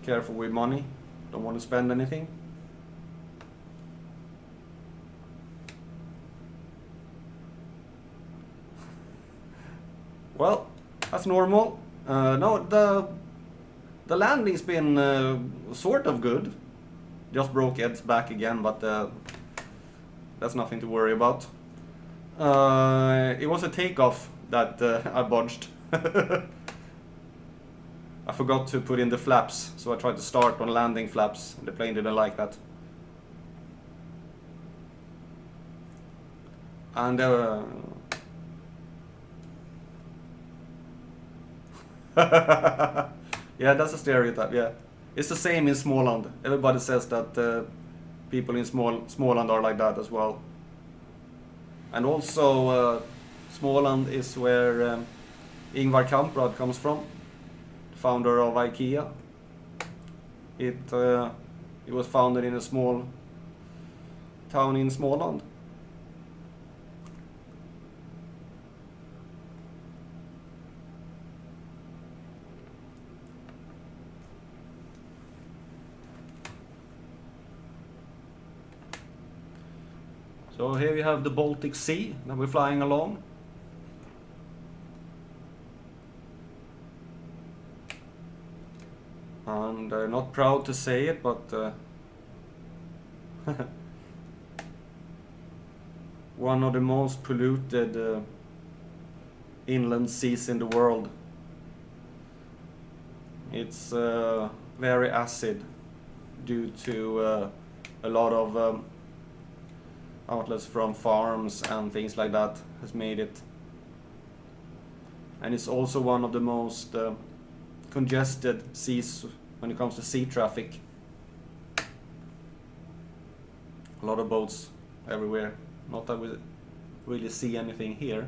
careful with money, don't want to spend anything. Well, that's normal. No, the landing's been sort of good. Just broke Ed's back again, but that's nothing to worry about. It was a takeoff that I bodged. I forgot to put in the flaps, so I tried to start on landing flaps. The plane didn't like that. And yeah, that's a stereotype, yeah. It's the same in Småland. Everybody says that people in Småland are like that as well. And also, Småland is where Ingvar Kamprad comes from, founder of IKEA. It was founded in a small town in Småland. So here we have the Baltic Sea that we're flying along. And not proud to say it, but one of the most polluted inland seas in the world. It's very acid due to a lot of outlets from farms and things like that has made it. And it's also one of the most congested seas when it comes to sea traffic. A lot of boats everywhere. Not that we really see anything here.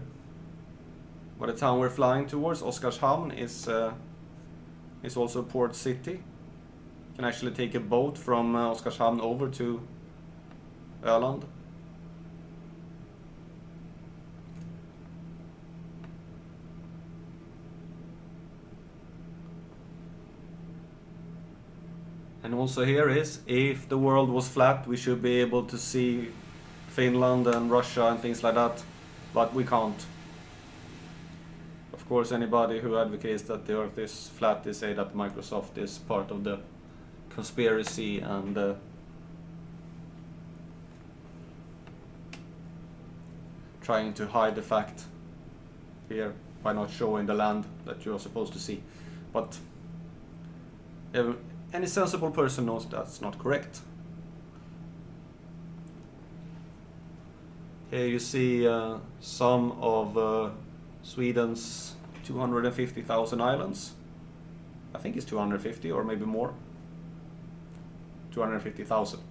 But the town we're flying towards, Oskarshamn, is also a port city. You can actually take a boat from Oskarshamn over to Öland. And also here is, if the world was flat, we should be able to see Finland and Russia and things like that, but we can't. Of course, anybody who advocates that the earth is flat, they say that Microsoft is part of the conspiracy and trying to hide the fact here by not showing the land that you're supposed to see. But any sensible person knows that's not correct. Here you see some of Sweden's 250,000 islands. I think it's 250 or maybe more. 250,000.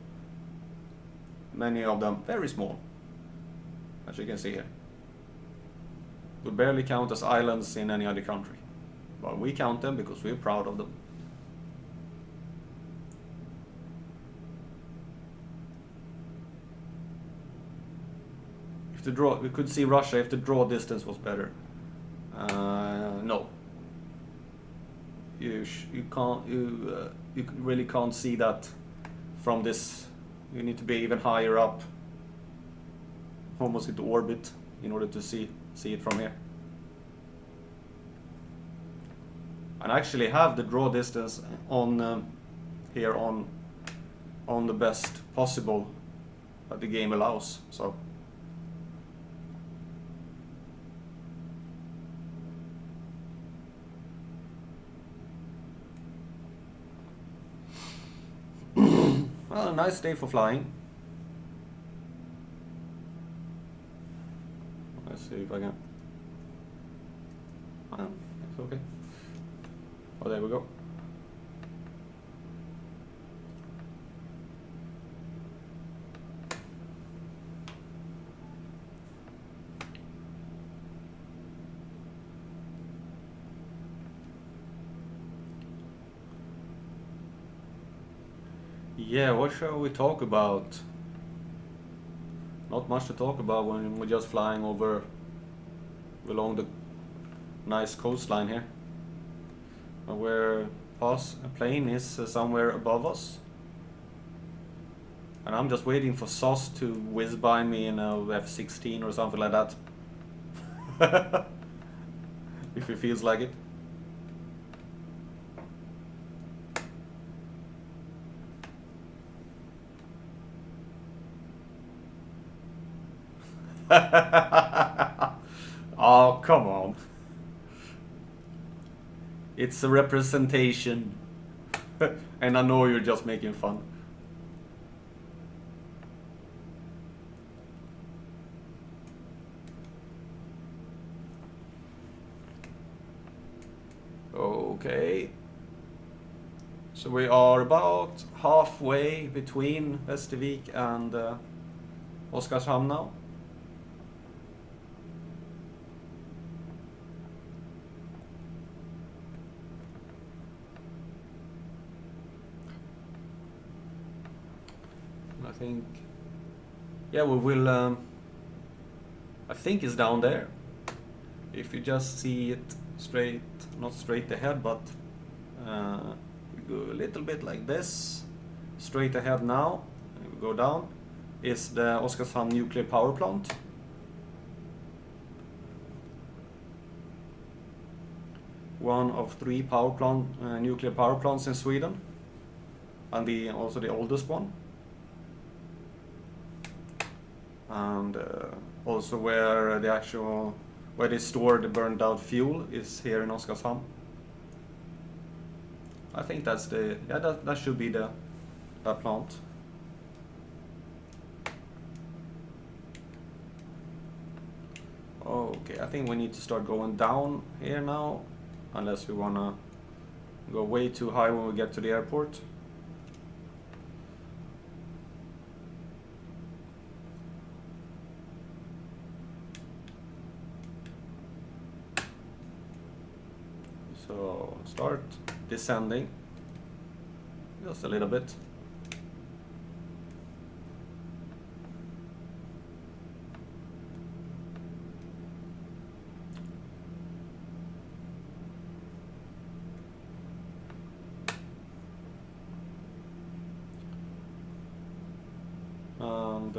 Many of them very small, as you can see here. We barely count as islands in any other country, but we count them because we're proud of them. If the draw, we could see Russia if the draw distance was better. No. You really can't see that from this. You need to be even higher up, almost into orbit, in order to see it from here. And I actually have the draw distance on here on the best possible that the game allows. So. Well, a nice day for flying. Let's see if I can. Well, if Okay. Oh, there we go. Yeah, what shall we talk about? Not much to talk about when we're just flying over along the nice coastline here. Where a plane is somewhere above us. And I'm just waiting for Sauce to whiz by me in a F-16 or something like that. If he feels like it. Oh, come on. It's a representation. And I know you're just making fun. Okay. So we are about halfway between Västervik and Oskarshamn now. I think, yeah, we will, I think it's down there. If you just see it straight, not straight ahead, but we go a little bit like this, straight ahead now, and we go down, is the Oskarshamn nuclear power plant. One of 3 nuclear power plants in Sweden, and also the oldest one. And also where they store the burned out fuel is here in Oskarshamn. I think that's that should be that plant. Okay, I think we need to start going down here now, unless we wanna go way too high when we get to the airport. So start descending just a little bit. And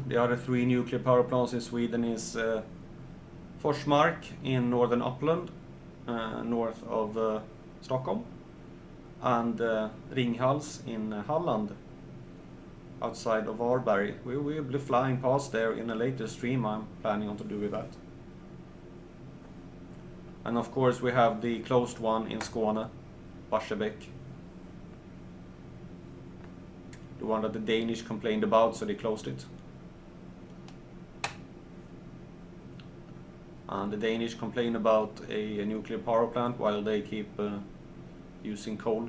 the other 3 nuclear power plants in Sweden is Forsmark in northern Uppland, north of Stockholm, and Ringhals in Halland, outside of Varberg. We will be flying past there in a later stream. I'm planning on to do with that. And of course we have the closed one in Skåne, Barsebäck. The one that the Danish complained about, so they closed it. And the Danish complain about a nuclear power plant while they keep using coal.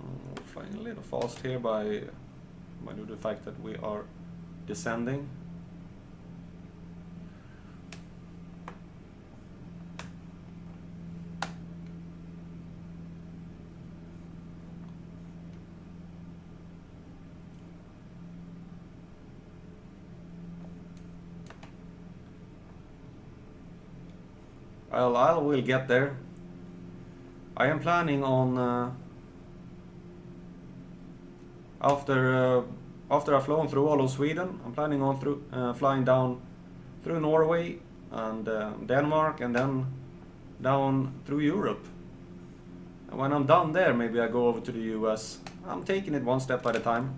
We're flying a little fast here by due to the fact that we are descending. Well, I will get there. I am planning on after I've flown through all of Sweden, I'm planning on flying down through Norway and Denmark, and then down through Europe. And when I'm done there, maybe I go over to the US. I'm taking it one step at a time.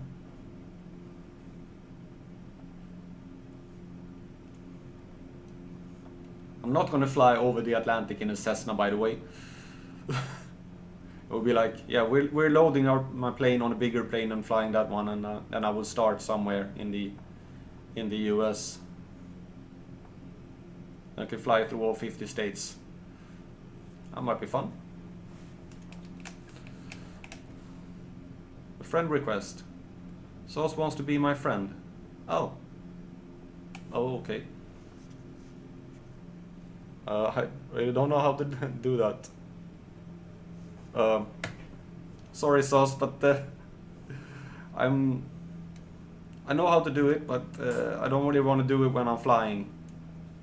I'm not gonna fly over the Atlantic in a Cessna, by the way. It will be like, yeah, we're loading my plane on a bigger plane and flying that one, and then I will start somewhere in the in the US. I can fly through all 50 states. That might be fun. A friend request. Sauce wants to be my friend. Oh. Oh, okay. I really don't know how to do that. Sorry, Sauce, but I know how to do it, but I don't really want to do it when I'm flying.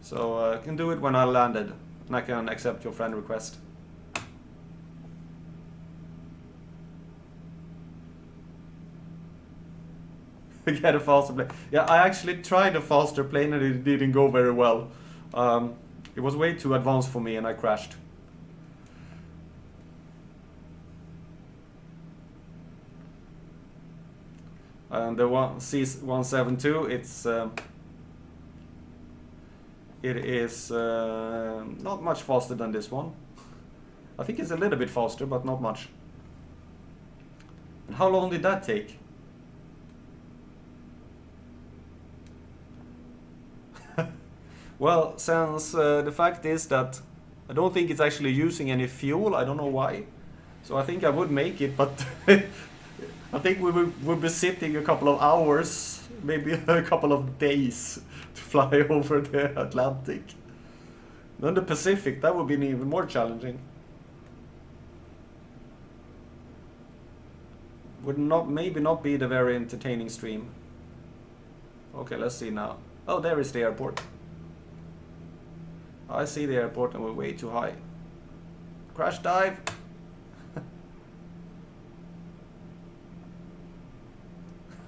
So I can do it when I landed, and I can accept your friend request. Get a faster plane. Yeah, I actually tried a faster plane and it didn't go very well. It was way too advanced for me and I crashed. And the C172, it is not much faster than this one. I think it's a little bit faster, but not much. And how long did that take? Well, since the fact is that I don't think it's actually using any fuel, I don't know why. So I think I would make it, but I think we would be sitting a couple of hours, maybe a couple of days to fly over the Atlantic. Then the Pacific, that would be even more challenging. Would maybe not be the very entertaining stream. Okay, let's see now. Oh, there is the airport. I see the airport and we're way too high. Crash dive!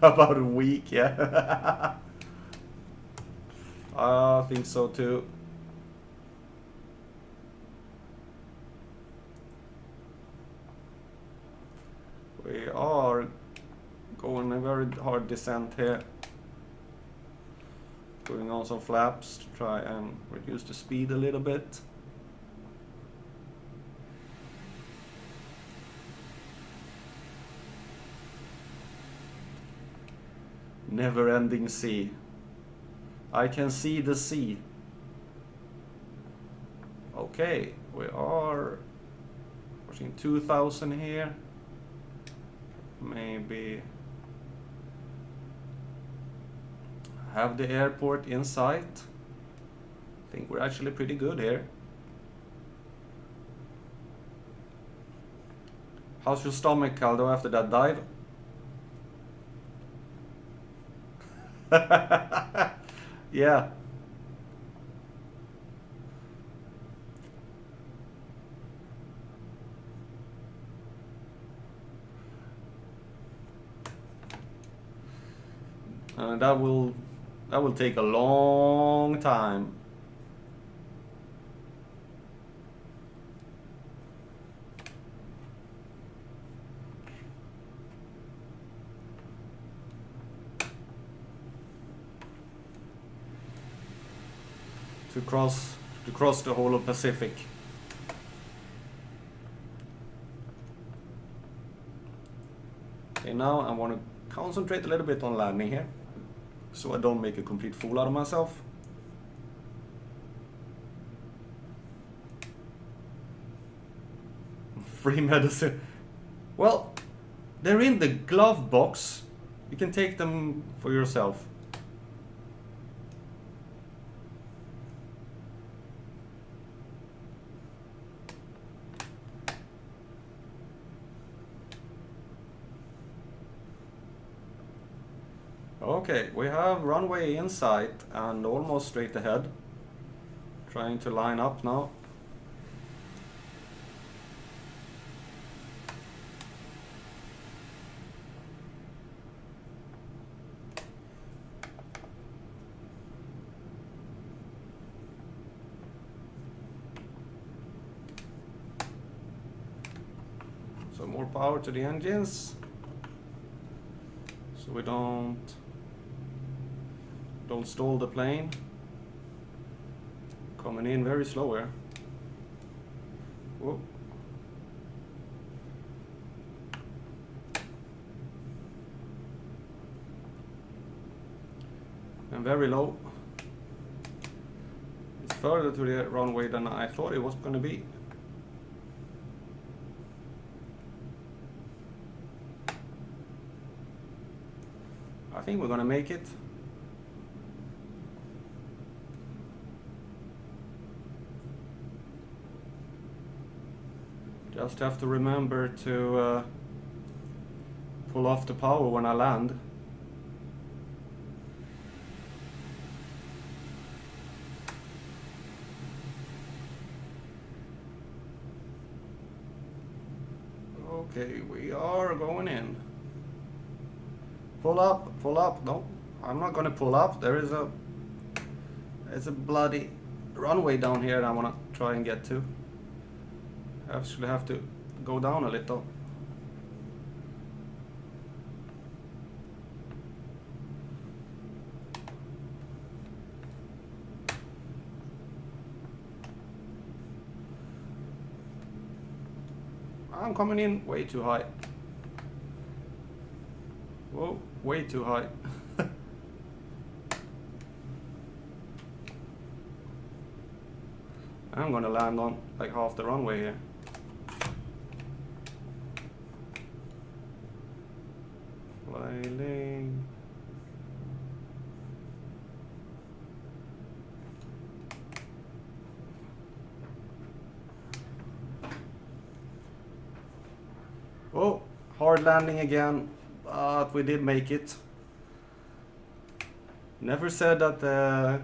About a week, yeah. I think so too. We are going a very hard descent here. Putting on some flaps to try and reduce the speed a little bit. Never-ending sea. I can see the sea. Okay, we are pushing 2000 here. Maybe have the airport in sight. I think we're actually pretty good here. How's your stomach, Caldo, after that dive? Yeah. That will take a long time. To cross the whole of Pacific. Okay, now I want to concentrate a little bit on landing here, so I don't make a complete fool out of myself. Free medicine. Well, they're in the glove box. You can take them for yourself. Okay, we have runway in sight and almost straight ahead. Trying to line up now. So more power to the engines, so we don't stall the plane. Coming in very slow here. Whoa. and very low. It's further to the runway than I thought it was going to be. I think we're going to make it. Just have to remember to pull off the power when I land. Okay, we are going in. Pull up, pull up. No, I'm not gonna pull up. There's a bloody runway down here that I wanna try and get to. I actually have to go down a little. I'm coming in way too high. Whoa, way too high. I'm gonna land on like half the runway here. Flying. Oh, hard landing again, but we did make it. Never said that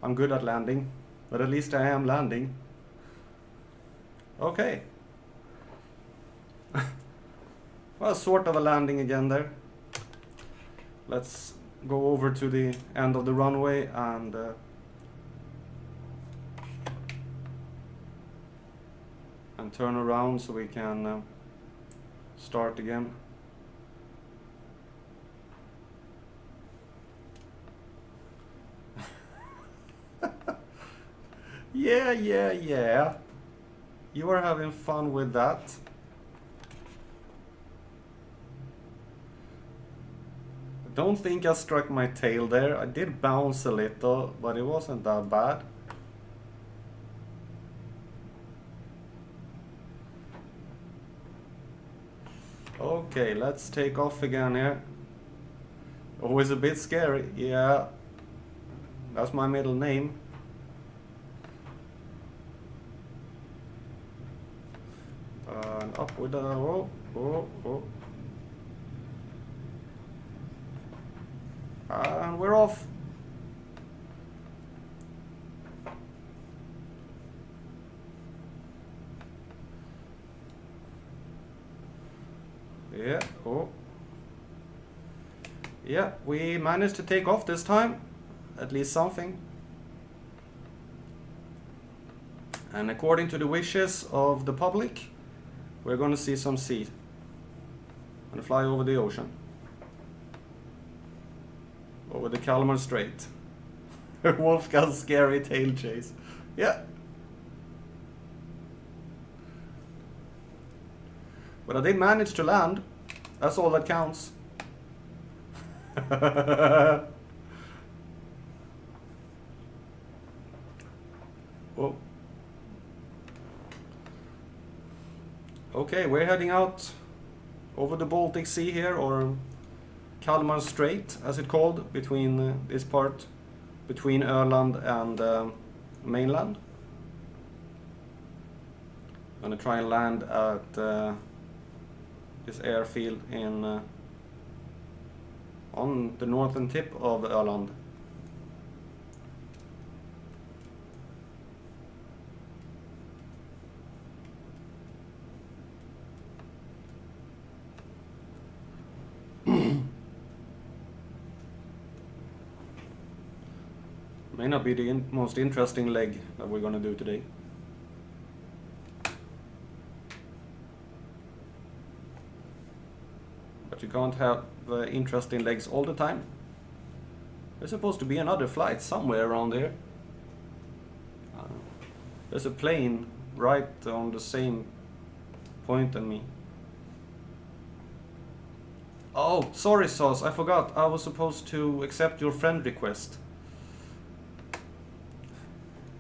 I'm good at landing, but at least I am landing. Okay. Well, sort of a landing again there. Let's go over to the end of the runway and turn around so we can start again. Yeah. You are having fun with that. I don't think I struck my tail there. I did bounce a little, but it wasn't that bad. Okay, let's take off again here. Always a bit scary, yeah. That's my middle name. And up with the... oh. And we're off. Yeah, oh. Yeah, we managed to take off this time. At least something. And according to the wishes of the public, we're going to see some sea and fly over the ocean. Over the Kalmar Strait. Wolfgan's scary tail chase. Yeah. But I did manage to land. That's all that counts. Whoa. Okay, we're heading out over the Baltic Sea here, or Kalmar Strait, as it's called, between this part, between Öland and mainland. I'm gonna try and land at this airfield in on the northern tip of Öland. May not be the most interesting leg that we're gonna do today. But you can't have interesting legs all the time. There's supposed to be another flight somewhere around here. There's a plane right on the same point than me. Oh, sorry, Sauce. I forgot. I was supposed to accept your friend request.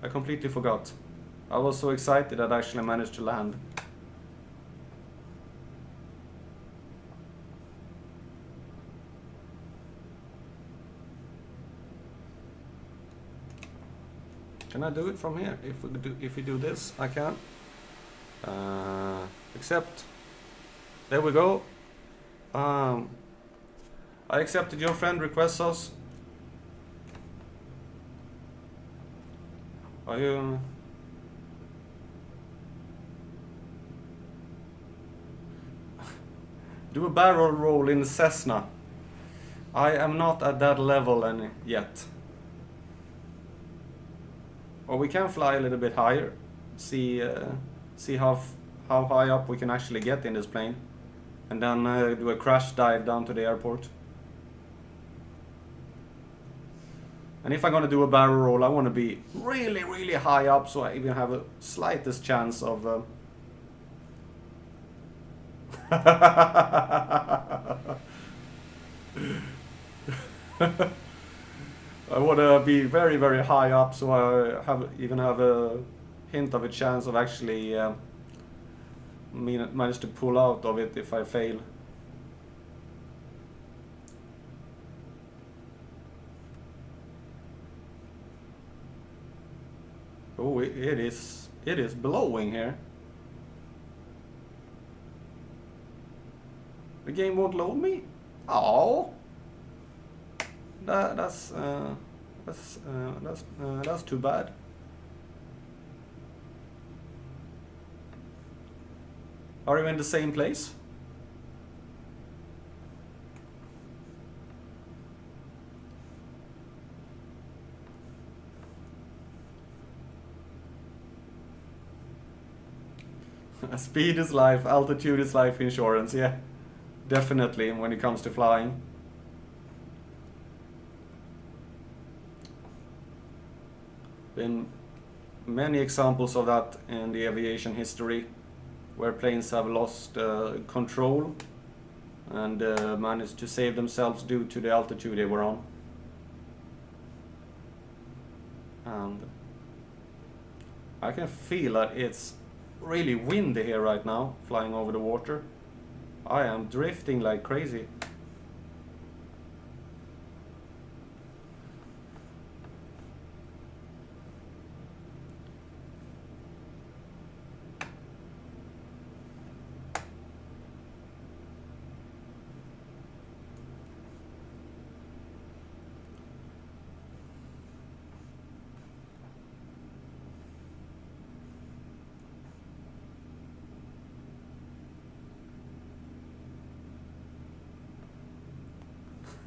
I completely forgot. I was so excited that I actually managed to land. Can I do it from here? If we do this, I can. Accept. There we go. I accepted your friend request, Sauce. Are you... Do a barrel roll in Cessna. I am not at that level yet. Or we can fly a little bit higher. See how high up we can actually get in this plane. And then do a crash dive down to the airport. And if I'm gonna do a barrel roll, I want to be really, really high up, so I even have a slightest chance of... I want to be very, very high up, so I even have a hint of a chance of actually manage to pull out of it if I fail. Oh, it is blowing here. The game won't load me? Oh, that's too bad. Are you in the same place? Speed is life, altitude is life insurance, yeah. Definitely when it comes to flying. Been many examples of that in the aviation history, where planes have lost control and managed to save themselves due to the altitude they were on. And I can feel that it's really windy here right now, flying over the water. I am drifting like crazy.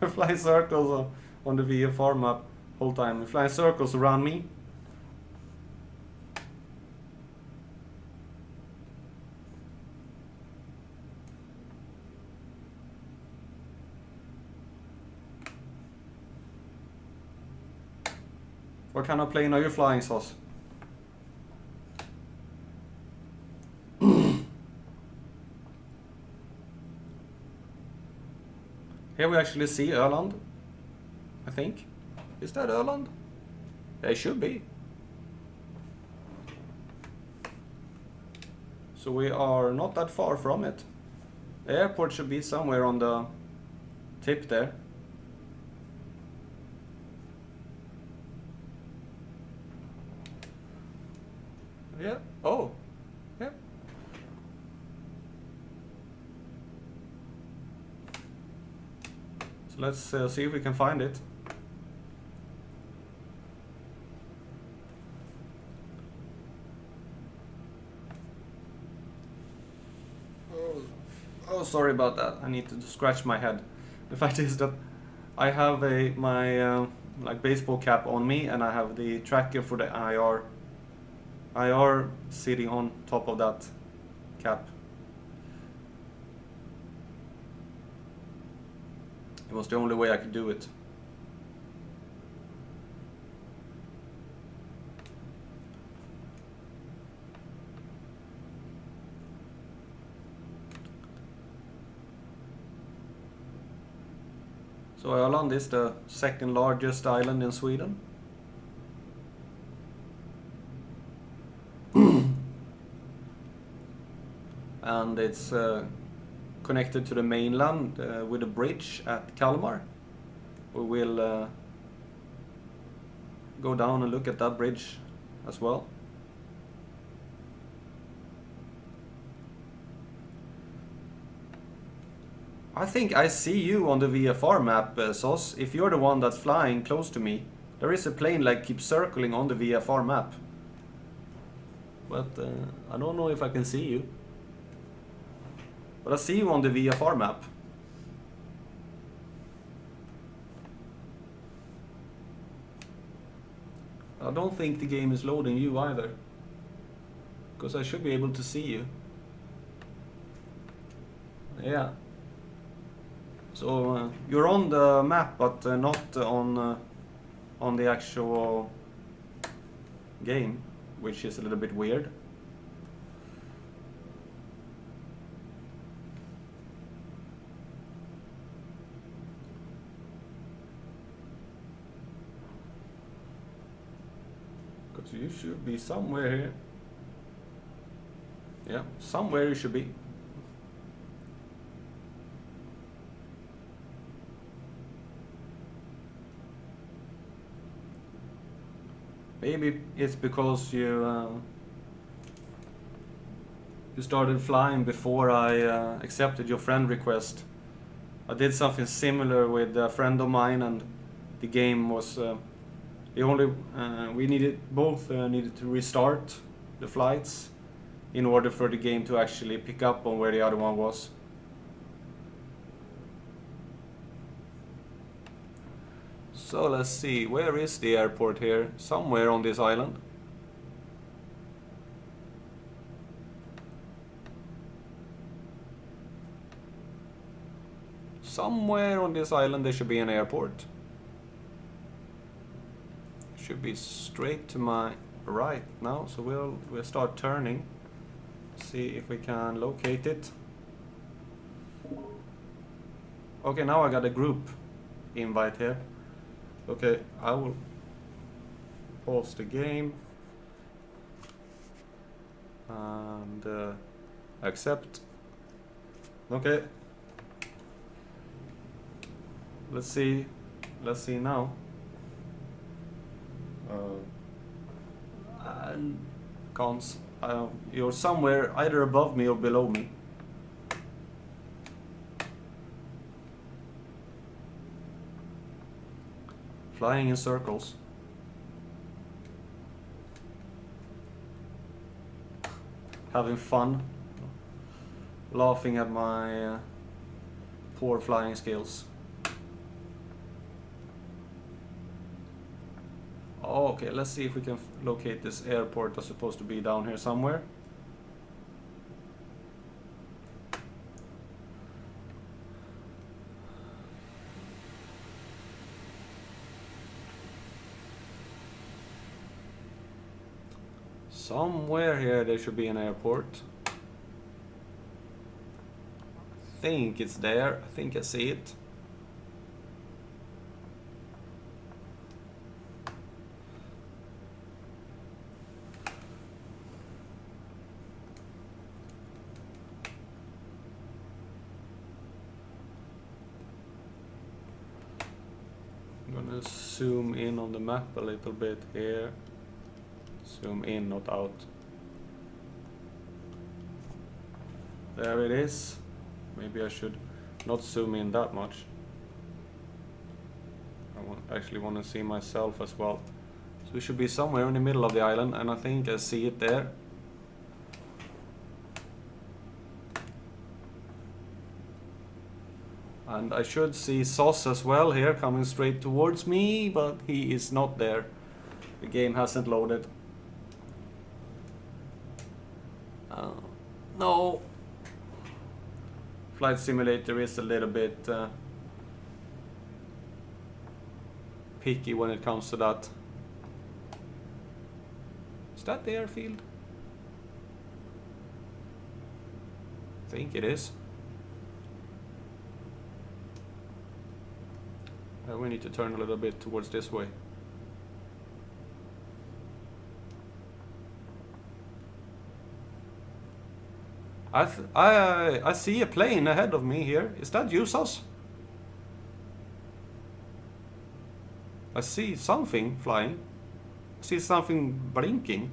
Fly circles on the VFR map whole time. Fly circles around me. What kind of plane are you flying, Sauce? Here we actually see Öland, I think. Is that Öland? They should be. So we are not that far from it. The airport should be somewhere on the tip there. Yeah. Oh. Yeah. So let's see if we can find it. Oh, sorry about that. I need to scratch my head. The fact is that I have my like baseball cap on me, and I have the tracker for the IR sitting on top of that cap. It was the only way I could do it. So Öland is the second largest island in Sweden. And it's connected to the mainland with a bridge at Kalmar. We will go down and look at that bridge as well. I think I see you on the VFR map, Sos. If you're the one that's flying close to me, there is a plane like keeps circling on the VFR map. But I don't know if I can see you. But I see you on the VFR map. I don't think the game is loading you either. Because I should be able to see you. Yeah. So you're on the map, but not on the actual game, which is a little bit weird. Because you should be somewhere here. Yeah, somewhere you should be. Maybe it's because you started flying before I accepted your friend request. I did something similar with a friend of mine, and the game was the only we needed to restart the flights in order for the game to actually pick up on where the other one was. So let's see, where is the airport here? Somewhere on this island. Somewhere on this island there should be an airport. Should be straight to my right now, so we'll start turning. See if we can locate it. Okay, now I got a group invite here. Okay, I will pause the game and accept. Okay. Let's see now. And cons. You're somewhere either above me or below me. Flying in circles. Having fun. Laughing at my poor flying skills. Okay, let's see if we can locate this airport that's supposed to be down here somewhere. Somewhere here there should be an airport. I think it's there. I think I see it. I'm gonna zoom in on the map a little bit here. Zoom in, not out. There it is. Maybe I should not zoom in that much. I actually want to see myself as well. So we should be somewhere in the middle of the island, and I think I see it there. And I should see Sauce as well here coming straight towards me, but he is not there. The game hasn't loaded. No. Flight Simulator is a little bit picky when it comes to that. Is that the airfield? I think it is. We need to turn a little bit towards this way. I see a plane ahead of me here. Is that USAS? I see something flying. I see something blinking.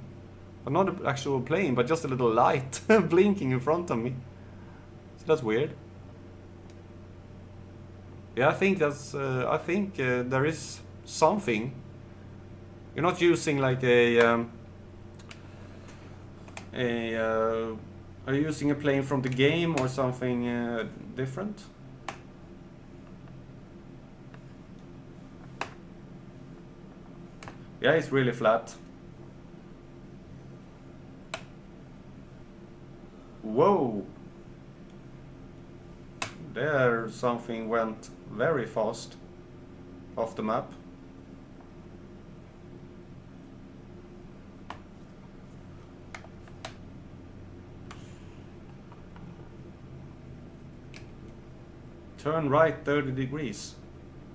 But not an actual plane, but just a little light blinking in front of me. So that's weird. Yeah, I think that's. I think there is something. You're not using like a. Are you using a plane from the game or something different? Yeah, it's really flat. Whoa! There something went very fast off the map. Turn right 30 degrees.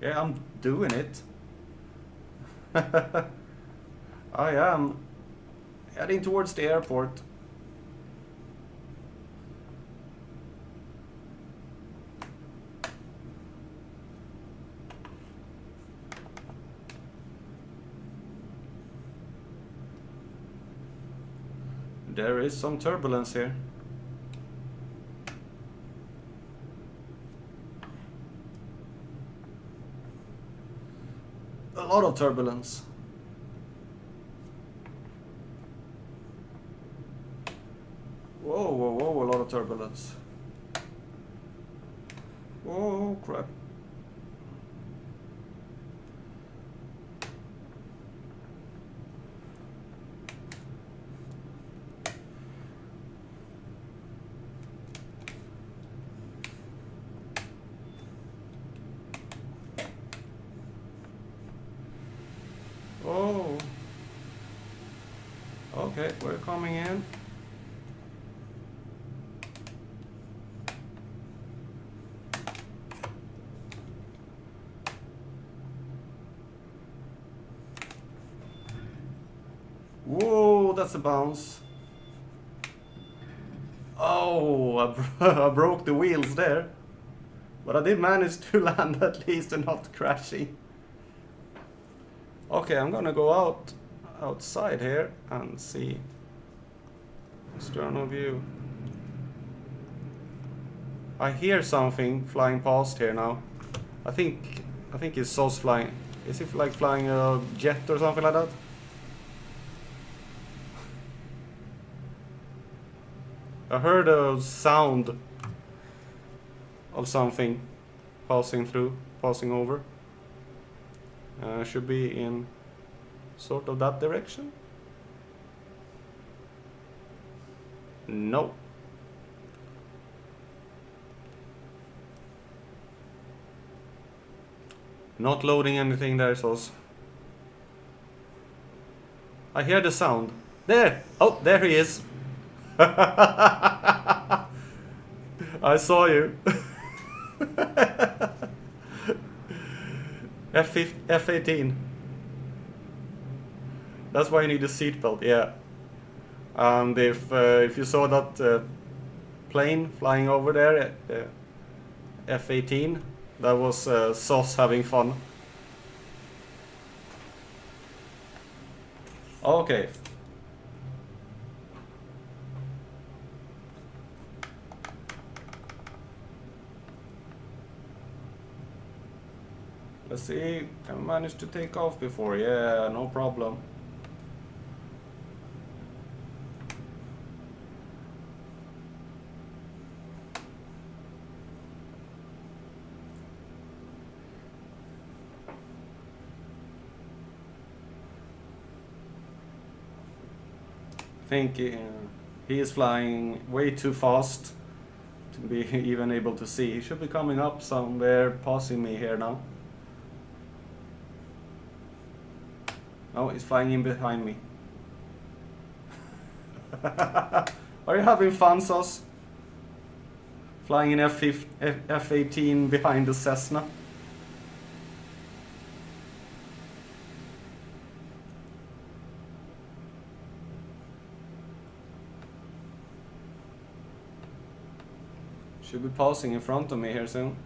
Yeah, I'm doing it. I am heading towards the airport. There is some turbulence here. A lot of turbulence. Whoa, whoa, whoa, a lot of turbulence. Oh, crap. Oh. Okay, we're coming in. Whoa, that's a bounce. Oh, I broke the wheels there. But I did manage to land at least and not crashing. Okay, I'm gonna go outside here and see external view. I hear something flying past here now. I think it's SOS flying. Is it like flying a jet or something like that? I heard a sound of something passing over. Should be in sort of that direction. No. Not loading anything there, so I hear the sound. There! Oh, there he is. I saw you. F18. That's why you need a seatbelt, yeah. And if you saw that plane flying over there, F18, that was SOS having fun. Okay. Let's see, can I manage to take off before? Yeah, no problem. I think he is flying way too fast to be even able to see. He should be coming up somewhere, passing me here now. Oh, he's flying in behind me. Are you having fun, SOS? Flying in F18 behind the Cessna? Should be passing in front of me here soon.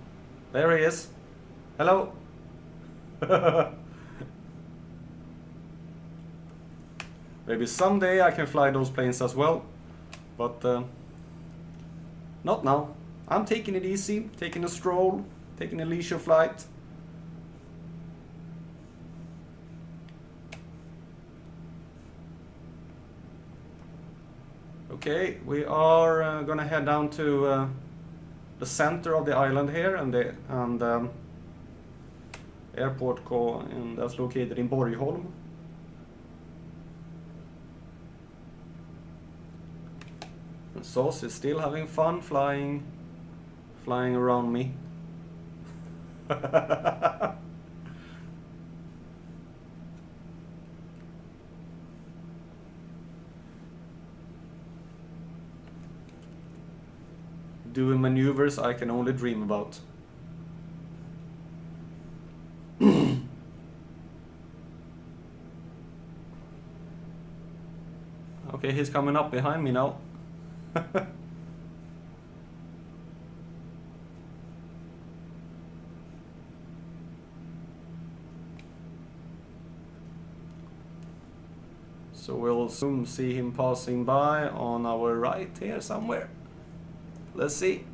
There he is. Hello. Maybe someday I can fly those planes as well, but not now. I'm taking it easy, taking a stroll, taking a leisure flight. Okay, we are gonna head down to the center of the island here, and the airport and that's located in Borgholm. And Sauce is still having fun flying around me. Doing maneuvers I can only dream about. Okay, he's coming up behind me now. So we'll soon see him passing by on our right here somewhere. Let's see.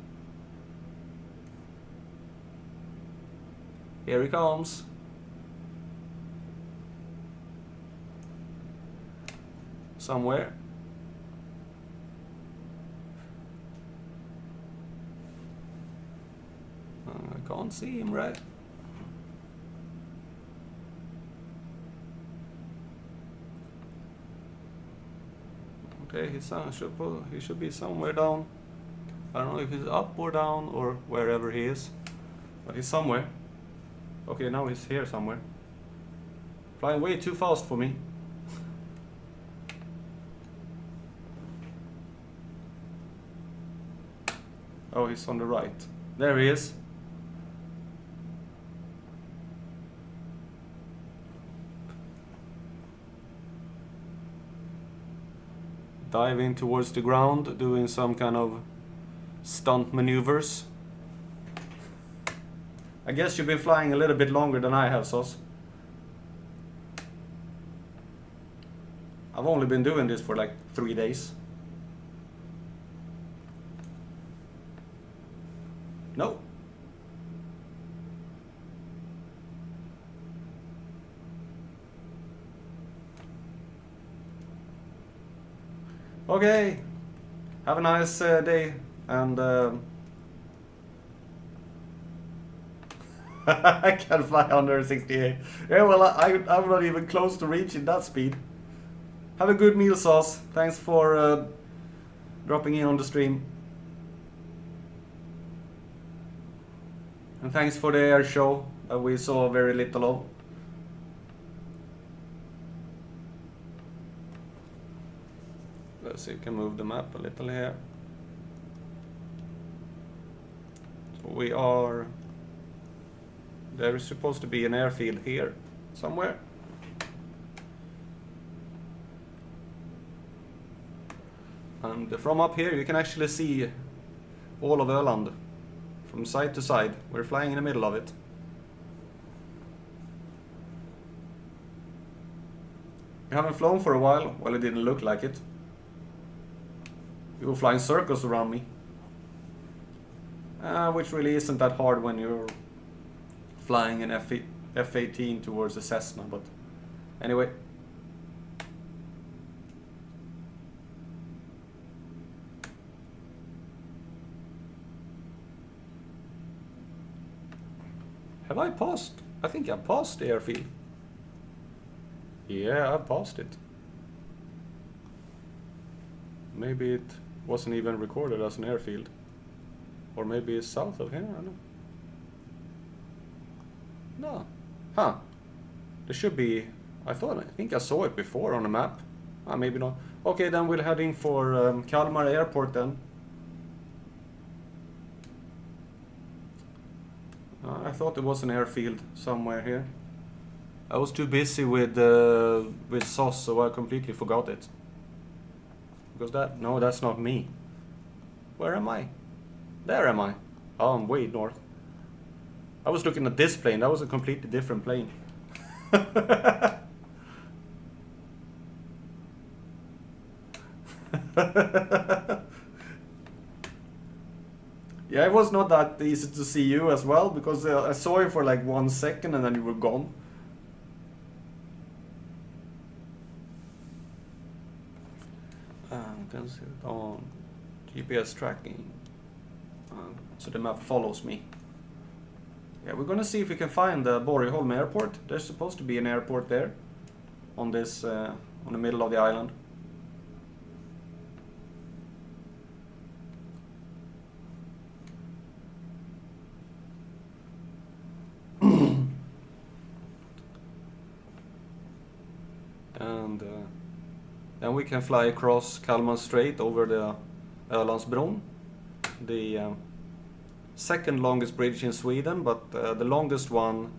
Here he comes. Somewhere. I can't see him, right? Okay, he should be somewhere down. I don't know if he's up or down or wherever he is, but he's somewhere. Okay, now he's here somewhere. Flying way too fast for me. Oh, he's on the right. There he is. Diving towards the ground, doing some kind of stunt maneuvers. I guess you've been flying a little bit longer than I have, Sauce. I've only been doing this for like 3 days. No. Okay. Have a nice day, and I can fly under 68. Yeah, well, I'm not even close to reaching that speed. Have a good meal, Sauce. Thanks for dropping in on the stream. And thanks for the air show that we saw very little of. Let's see, you can move the map a little here. So we are... There is supposed to be an airfield here, somewhere. And from up here you can actually see all of Öland. From side to side. We're flying in the middle of it. We haven't flown for a while. Well, it didn't look like it. You were flying circles around me. Which really isn't that hard when you're flying an F-18 towards a Cessna, but anyway. Have I passed? I think I passed the airfield. Yeah, I passed it. Maybe it wasn't even recorded as an airfield. Or maybe it's south of here, I don't know. No. Huh. There should be... I think I saw it before on the map. Maybe not. Okay, then we're heading for Kalmar Airport then. I thought there was an airfield somewhere here. I was too busy with SOS, so I completely forgot it. Because no, that's not me. Where am I? There am I. Oh, I'm way north. I was looking at this plane. That was a completely different plane. Yeah, it was not that easy to see you as well, because I saw you for like 1 second and then you were gone. Can see it on GPS tracking. So the map follows me. Yeah, we're gonna see if we can find the Borgholm airport. There's supposed to be an airport there, on this, on the middle of the island. And then we can fly across Kalmar Strait over the Ölandsbron, the second longest bridge in Sweden, but the longest one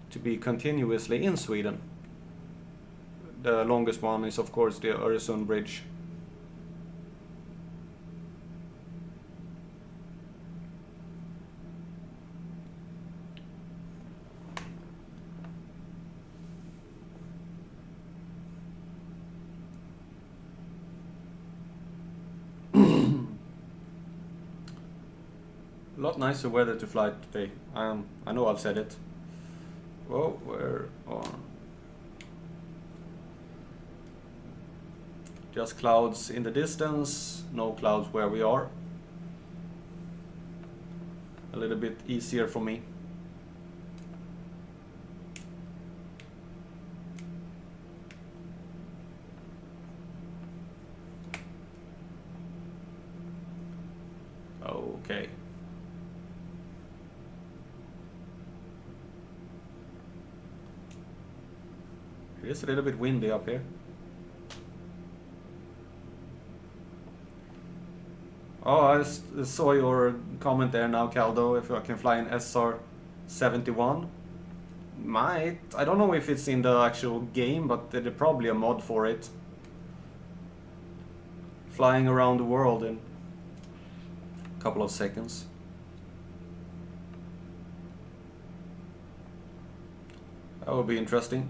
to be continuously in Sweden. The longest one is of course the Öresund Bridge. A lot nicer weather to fly today. I know I've said it. Whoa, we're on. Just clouds in the distance, no clouds where we are. A little bit easier for me. Okay. It is a little bit windy up here. Oh, I saw your comment there now, Caldo, if I can fly an SR-71. Might. I don't know if it's in the actual game, but there's probably a mod for it. Flying around the world in a couple of seconds. That would be interesting.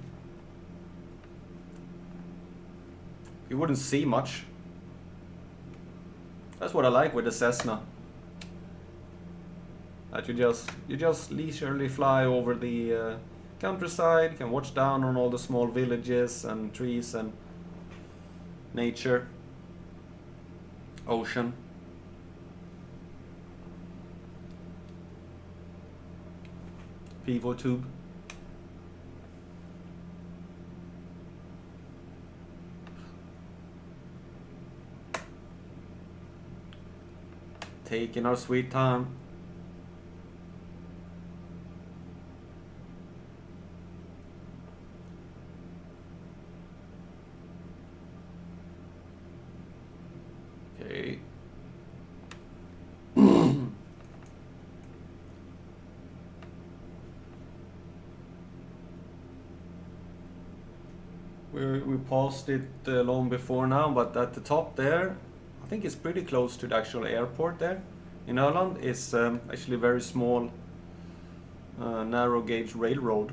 You wouldn't see much. That's what I like with the Cessna. That you just leisurely fly over the countryside, can watch down on all the small villages and trees and nature, ocean. Pivo tube. Taking our sweet time. Okay. We passed it long before now, but at the top there, I think it's pretty close to the actual airport there. In Öland is actually a very small narrow gauge railroad.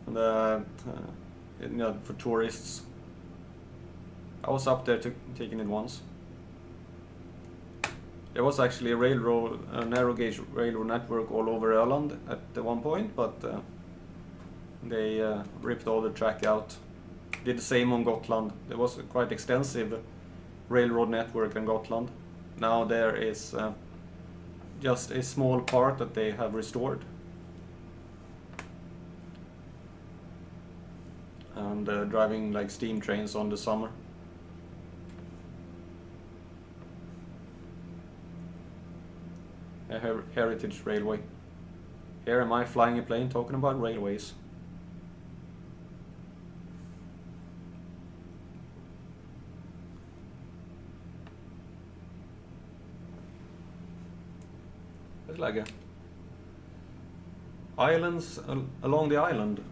And you know, for tourists. I was up there taking it once. There was actually a railroad, a narrow gauge railroad network all over Öland at one point, but they ripped all the track out. Did the same on Gotland. There was a quite extensive railroad network in Gotland. Now there is just a small part that they have restored. And driving like steam trains on the summer. A heritage railway. Here am I flying a plane talking about railways. It's like a islands along the island.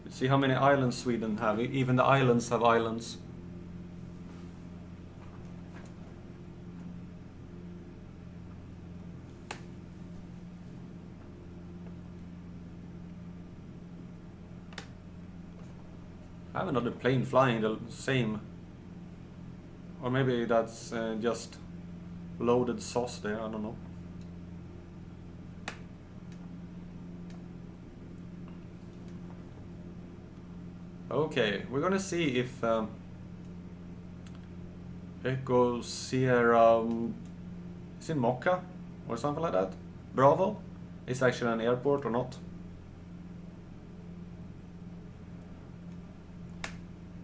With See how many islands Sweden have. Even the islands have islands. I have another plane flying the same. Or maybe that's just loaded sauce there, I don't know. Okay, we're gonna see if Echo Sierra is in Mocha or something like that. Bravo is actually an airport or not.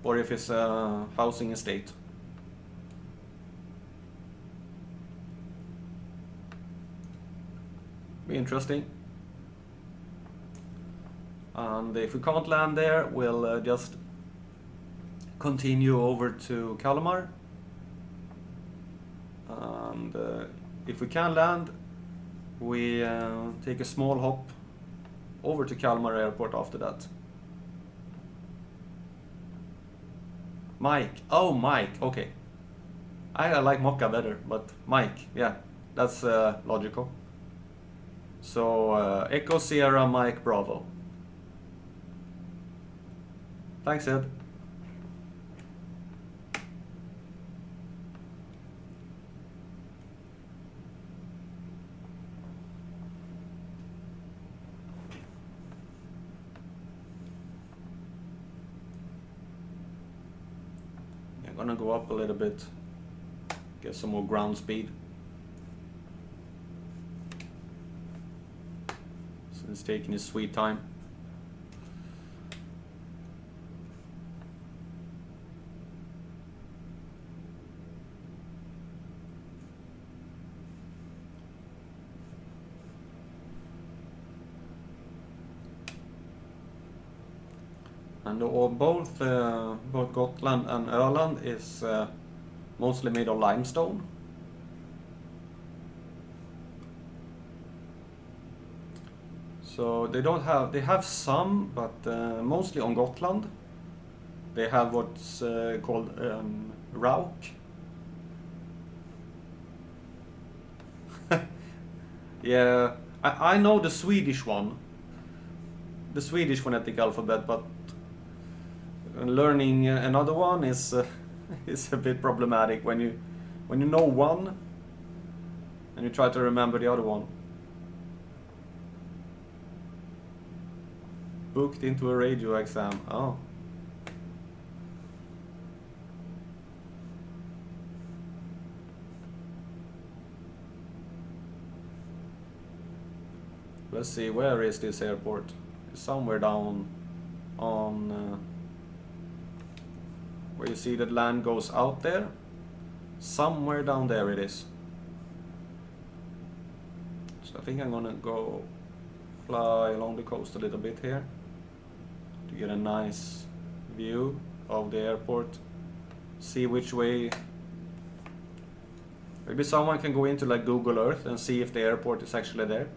Or if it's a housing estate. Be interesting. And if we can't land there, we'll just continue over to Kalmar. And if we can land, we take a small hop over to Kalmar Airport after that. Mike. Oh, Mike. Okay. I like Mocha better, but Mike. Yeah, that's logical. So, Echo Sierra Mike Bravo. Thanks, Ed. I'm gonna go up a little bit, get some more ground speed. So it's taking its sweet time. And both Gotland and Öland is mostly made of limestone. So they have some, but mostly on Gotland. They have what's called rauk. Yeah, I know the Swedish one. The Swedish phonetic alphabet, but learning another one is is a bit problematic when you know one and you try to remember the other one. Booked into a radio exam. Oh. Let's see, where is this airport? It's somewhere down on where you see that land goes out there. Somewhere down there it is. So I think I'm gonna go fly along the coast a little bit here to get a nice view of the airport. See which way. Maybe someone can go into like Google Earth and see if the airport is actually there.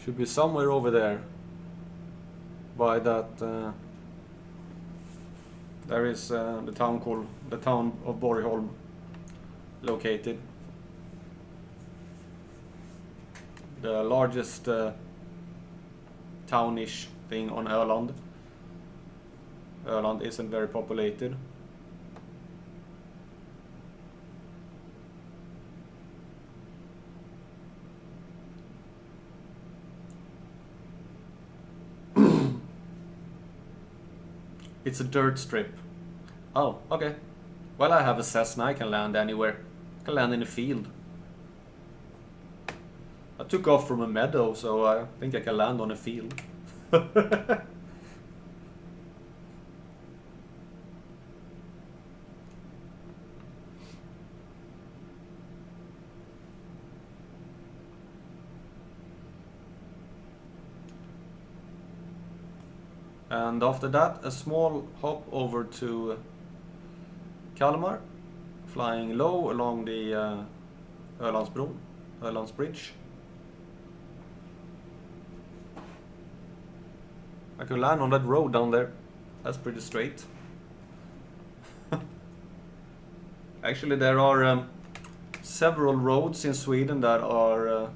Should be somewhere over there. By that, there is the town of Borgholm located. The largest townish thing on Öland. Öland isn't very populated. It's a dirt strip. Oh, okay. Well, I have a Cessna, I can land anywhere. I can land in a field. I took off from a meadow, so I think I can land on a field. And after that, a small hop over to Kalmar, flying low along the Ölands Bridge. I could land on that road down there. That's pretty straight. Actually, there are several roads in Sweden that are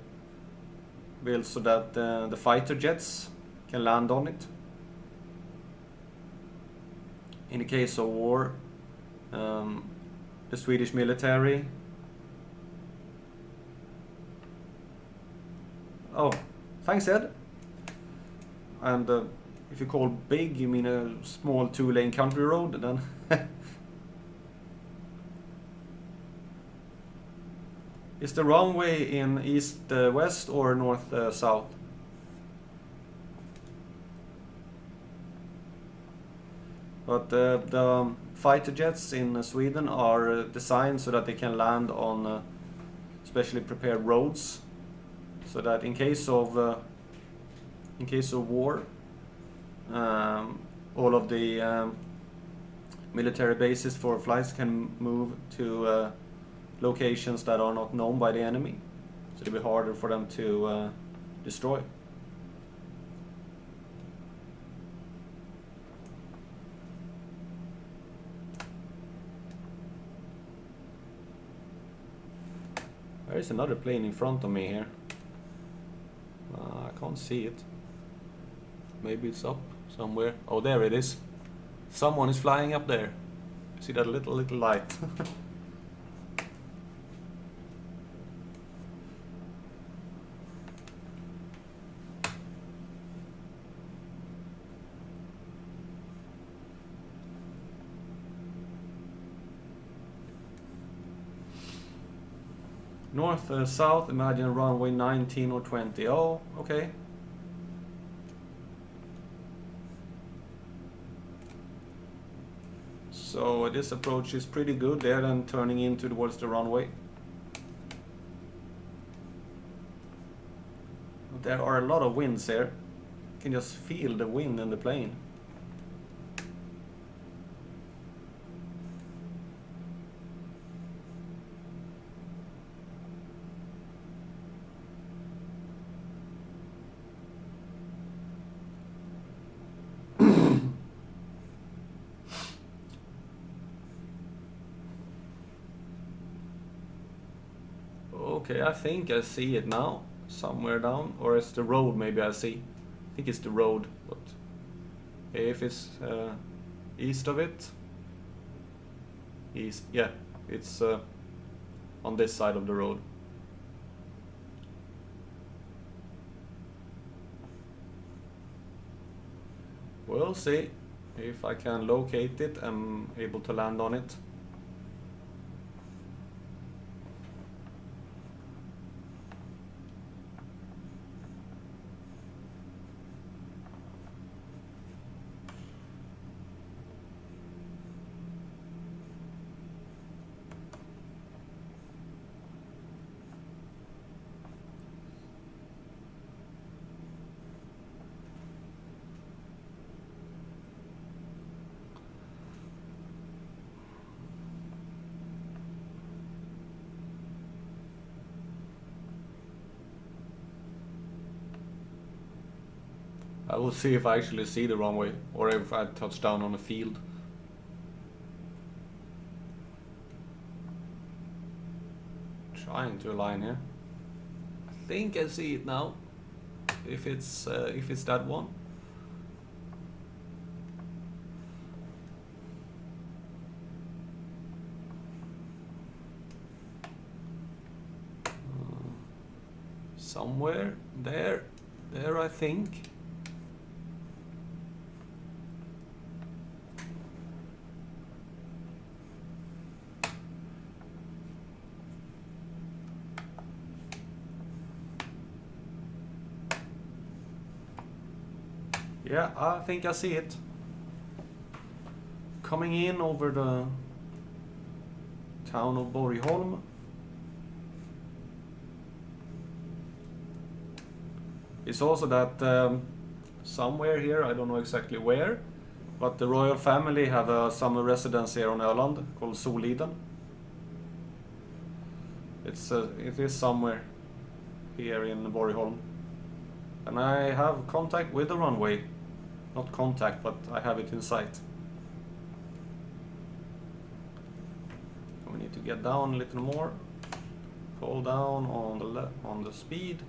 built so that the fighter jets can land on it. In the case of war, the Swedish military. Oh, thanks, Ed. And if you call big, you mean a small 2-lane country road, then. Is the runway in east-west or north-south? But the fighter jets in Sweden are designed so that they can land on specially prepared roads, so that in case of war, all of the military bases for flights can move to locations that are not known by the enemy, so it'll be harder for them to destroy. There is another plane in front of me here. I can't see it. Maybe it's up somewhere. Oh, there it is. Someone is flying up there. See that little light? North, south, imagine runway 19 or 20. Oh, okay. So this approach is pretty good there, then turning in towards the runway. There are a lot of winds here. You can just feel the wind in the plane. Okay, I think I see it now, somewhere down, or it's the road maybe I see. I think it's the road, but if it's east of it, east, yeah, it's on this side of the road. We'll see if I can locate it. I'm able to land on it. I will see if I actually see the runway, or if I touch down on a field. Trying to align here. I think I see it now. If it's that one. Somewhere there I think. Yeah, I think I see it. Coming in over the town of Borgholm. It's also that somewhere here. I don't know exactly where, but the royal family have a summer residence here on Öland called Soliden. It is somewhere here in Borgholm, and I have contact with the runway. Not contact, but I have it in sight. We need to get down a little more. Pull down on the speed.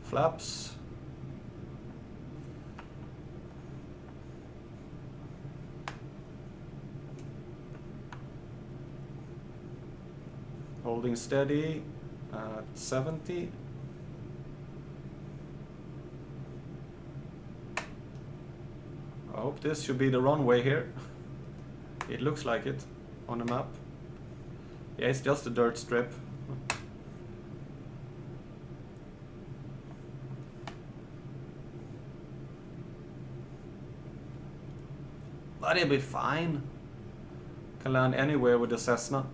Flaps. Holding steady at 70. I hope this should be the runway here. It looks like it on the map. Yeah, it's just a dirt strip. But it'll be fine. Can land anywhere with the Cessna.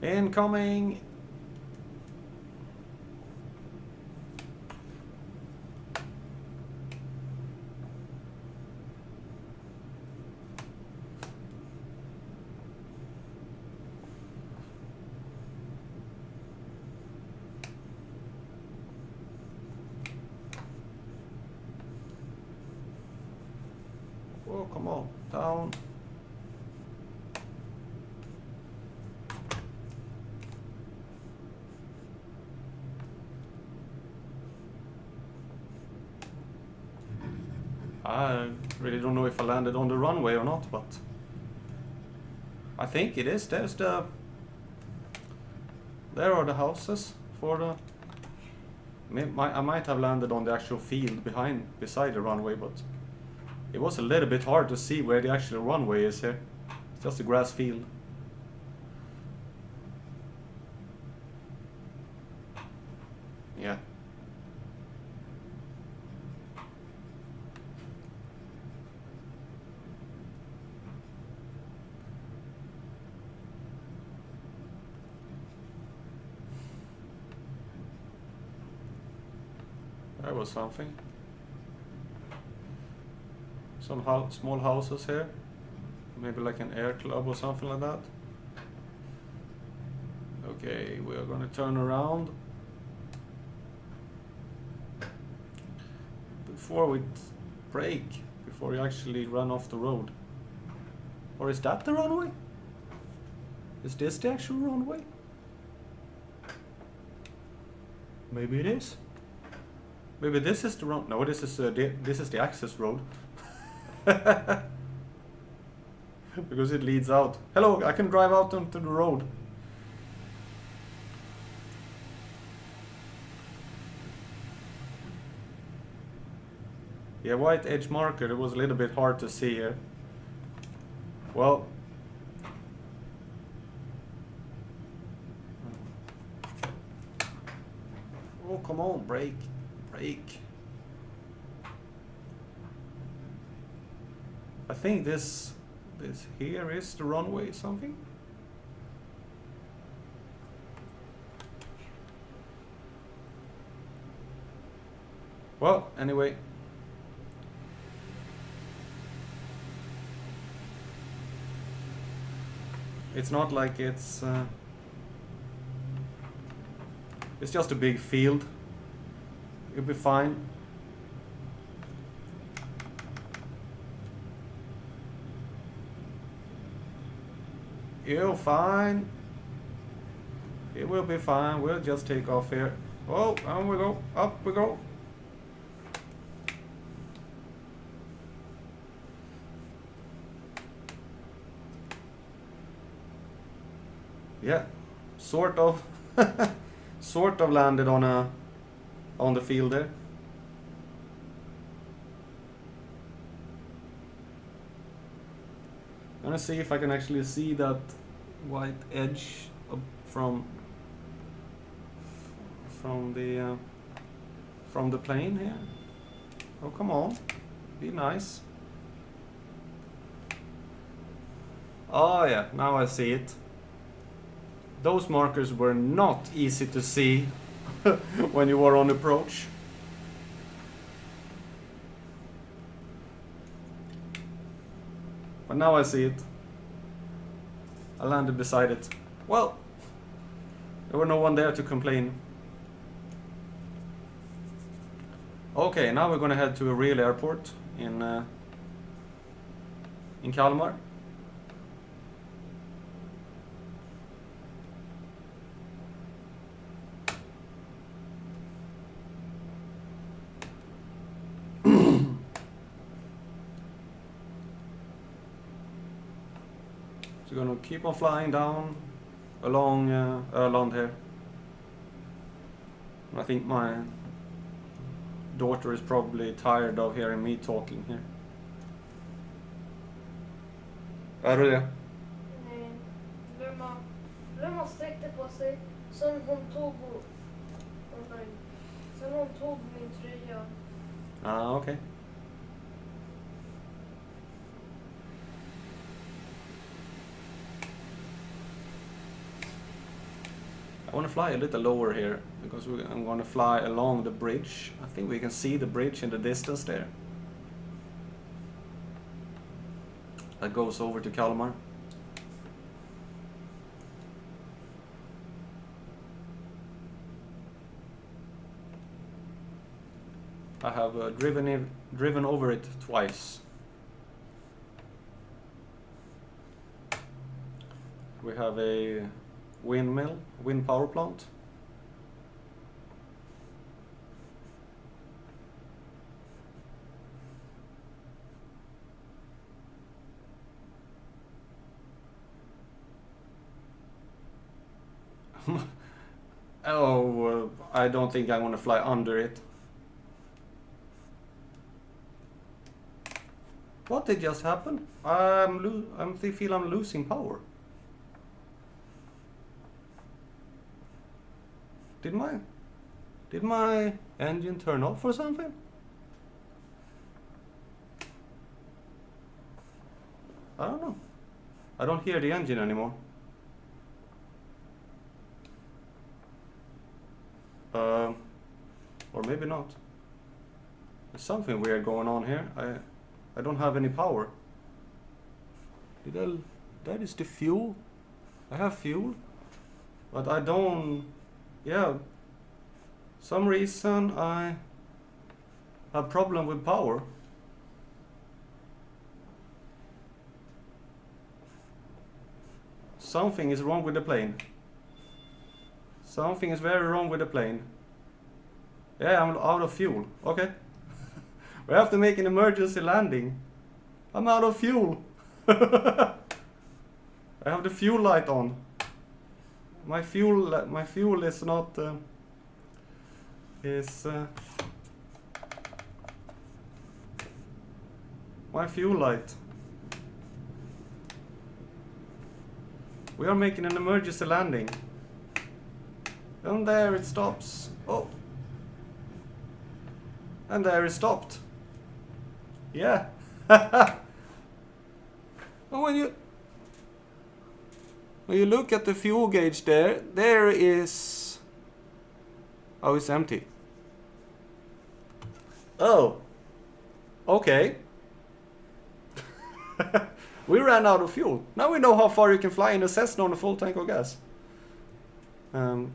Incoming! Oh, come on, down. I really don't know if I landed on the runway or not, but I think it is. There are the houses for the. I might have landed on the actual field beside the runway, but it was a little bit hard to see where the actual runway is here. It's just a grass field. Yeah. There was something. Some small houses here. Maybe like an air club or something like that. Okay, we are gonna turn around. Before we brake, before you actually run off the road. Or is that the runway? Is this the actual runway? Maybe it is. Maybe this is the road. No, this is the access road. Because it leads out. Hello, I can drive out onto the road. Yeah, white edge marker. It was a little bit hard to see here. Well. Oh, come on, brake. Brake. I think this here is the runway something. Well, anyway. It's not like it's just a big field. It'll be fine. You're fine. It will be fine. We'll just take off here. Oh, down we go. Up we go. Yeah, sort of. Sort of landed on the field there. I'm gonna see if I can actually see that white edge from the plane here. Oh, come on, be nice. Oh yeah, now I see it. those markers were not easy to see when you were on approach. But now I see it. I landed beside it. Well, there were no one there to complain. Okay, now we're gonna head to a real airport in Kalmar. So we're gonna keep on flying down along Öland here. I think my daughter is probably tired of hearing me talking here. Är du det? Nej, Glöm har sträckte på sig. Sen hon tog min tröja. Ah, okay. I want to fly a little lower here because I'm going to fly along the bridge. I think we can see the bridge in the distance there. That goes over to Kalmar. I have driven over it twice. We have a wind power plant. Oh, I don't think I want to fly under it. What did just happen? I feel I'm losing power. Did my engine turn off or something? I don't know. I don't hear the engine anymore. Or maybe not. There's something weird going on here. I don't have any power. That is the fuel. I have fuel, but I don't. Yeah. Some reason I have problem with power. Something is wrong with the plane. Something is very wrong with the plane. Yeah, I'm out of fuel. Okay. We have to make an emergency landing. I'm out of fuel. I have the fuel light on. My fuel is not my fuel light. We are making an emergency landing. And there it stops. Oh. And there it stopped. Yeah. And when you look at the fuel gauge there is... Oh, it's empty. Oh. Okay. We ran out of fuel. Now we know how far you can fly in a Cessna on a full tank of gas. Can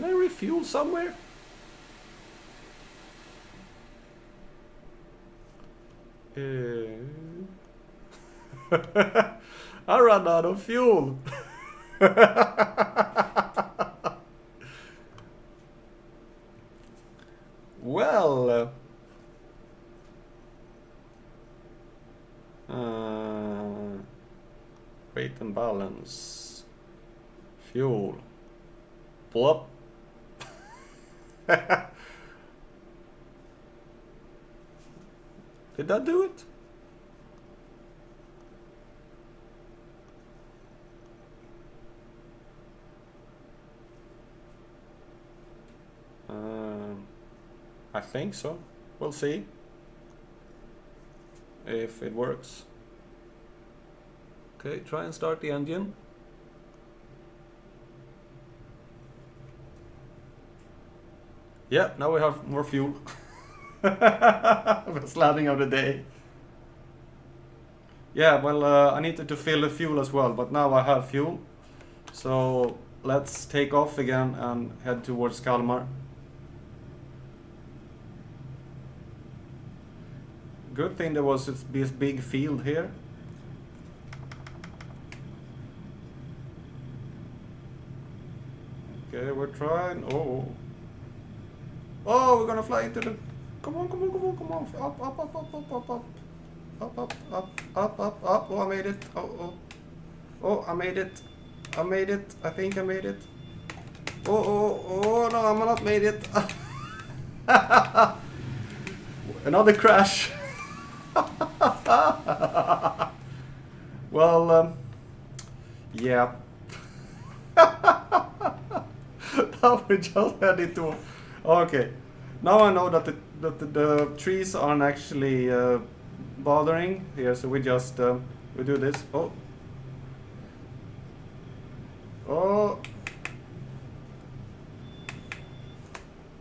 I refuel somewhere? I ran out of fuel. Well, weight and balance, fuel, plop. Did that do it? I think so. We'll see if it works. Okay, try and start the engine. Yeah, now we have more fuel. Best landing of the day. Yeah, well, I needed to fill the fuel as well, but now I have fuel. So let's take off again and head towards Kalmar. Good thing there was this big field here. Okay, we're trying. Oh. Oh, we're gonna fly into the... Come on, come on, come on, come on. Up, up, up, up, up, up, up. Up, up, up, up, up, up. Oh, I made it. Oh, oh. Oh, I made it. I made it. I think I made it. Oh, oh, oh, no, I'm not made it. Another crash. Well, yeah. Now we just headed to... Okay. Now I know that the trees aren't actually bothering here, so we just we do this. Oh. Oh.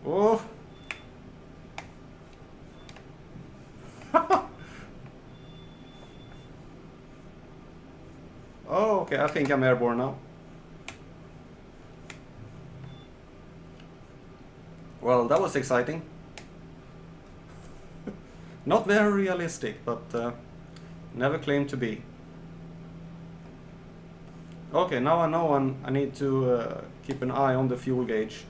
Oh. Oh, okay, I think I'm airborne now. Well, that was exciting. Not very realistic, but never claimed to be. Okay, now I know I need to keep an eye on the fuel gauge.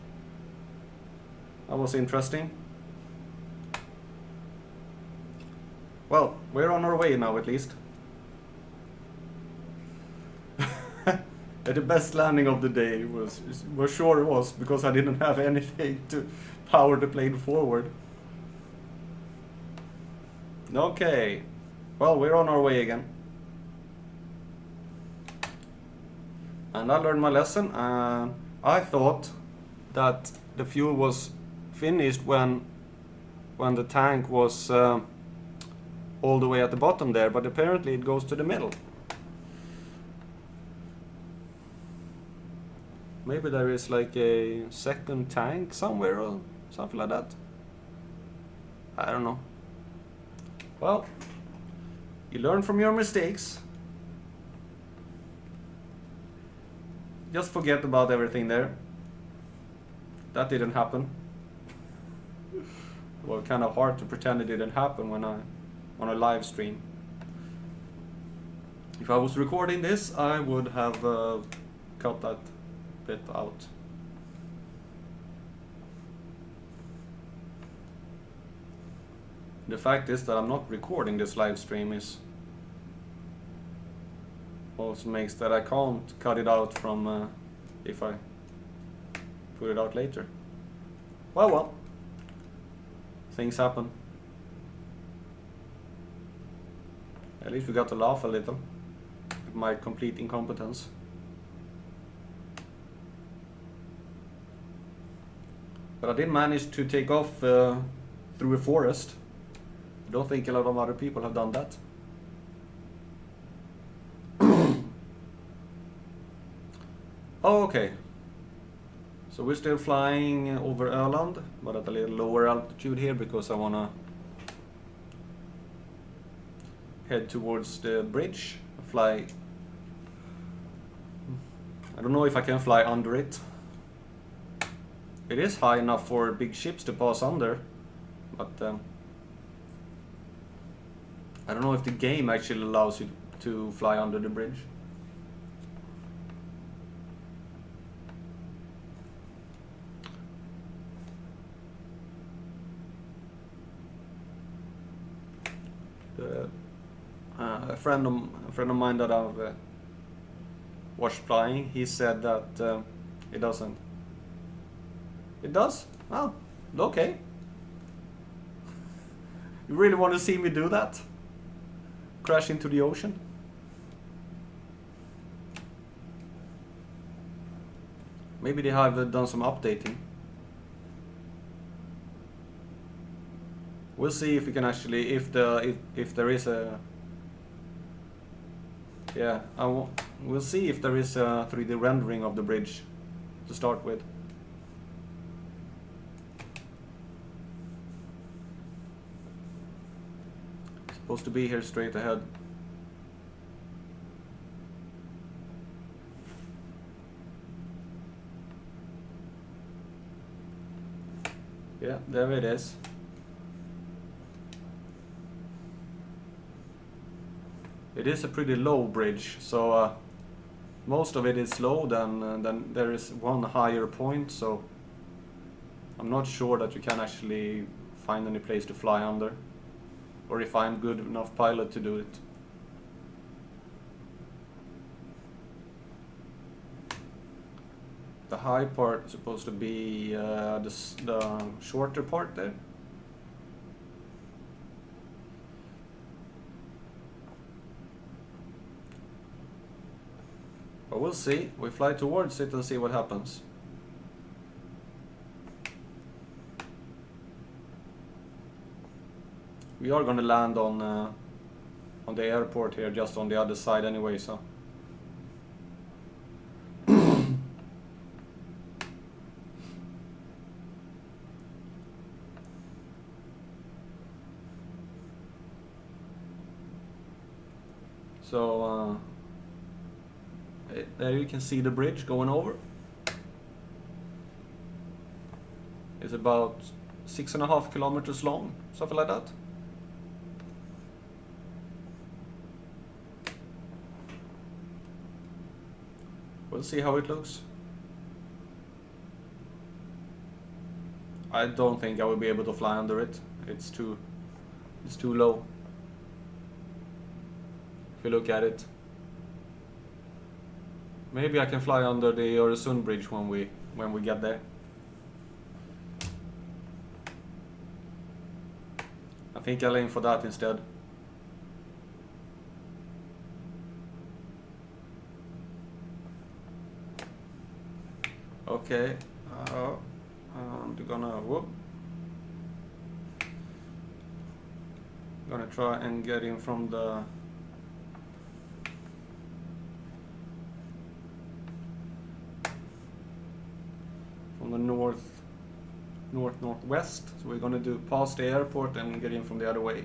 That was interesting. Well, we're on our way now at least. The best landing of the day was sure it was, because I didn't have anything to power the plane forward. Okay, well, we're on our way again. And I learned my lesson. I thought that the fuel was finished when the tank was all the way at the bottom there, but apparently it goes to the middle. Maybe there is like a second tank somewhere or something like that. I don't know. Well, you learn from your mistakes. Just forget about everything there. That didn't happen. Well, kind of hard to pretend it didn't happen when on a live stream. If I was recording this, I would have cut that bit out. The fact is that I'm not recording this live stream is also makes that I can't cut it out from if I put it out later. Well, things happen. At least we got to laugh a little at my complete incompetence. But I did manage to take off through a forest. I don't think a lot of other people have done that. Oh, okay. So we're still flying over Öland, but at a little lower altitude here because I wanna head towards the bridge. Fly. I don't know if I can fly under it. It is high enough for big ships to pass under, but I don't know if the game actually allows you to fly under the bridge. A friend of mine that I've watched flying, he said that it doesn't. It does? Oh, okay. You really want to see me do that? Crash into the ocean? Maybe they have done some updating. We'll see if we can actually, if there is a Yeah, we'll see if there is a 3D rendering of the bridge to start with. Supposed to be here straight ahead. Yeah, there it is. It is a pretty low bridge, so most of it is low, then there is one higher point, so I'm not sure that you can actually find any place to fly under, or if I'm good enough pilot to do it. The high part is supposed to be the shorter part there. But we'll see. We fly towards it and see what happens. We are gonna land on the airport here, just on the other side anyway, so. So there you can see the bridge going over. It's about 6.5 kilometers long, something like that. We'll see how it looks. I don't think I will be able to fly under it. It's too low. If you look at it. Maybe I can fly under the Öresund bridge when we get there. I think I'll aim for that instead. Okay, I'm gonna try and get in from the northwest. So we're gonna do past the airport and get in from the other way.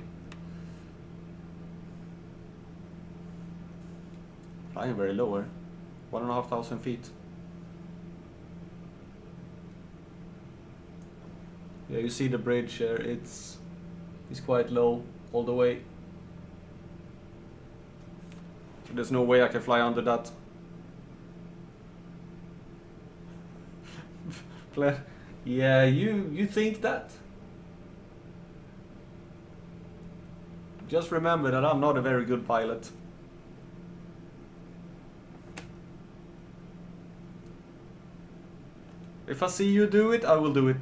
Flying very lower, 1,500 feet. Yeah, you see the bridge here. It's quite low all the way. So there's no way I can fly under that. Yeah, you think that? Just remember that I'm not a very good pilot. If I see you do it, I will do it.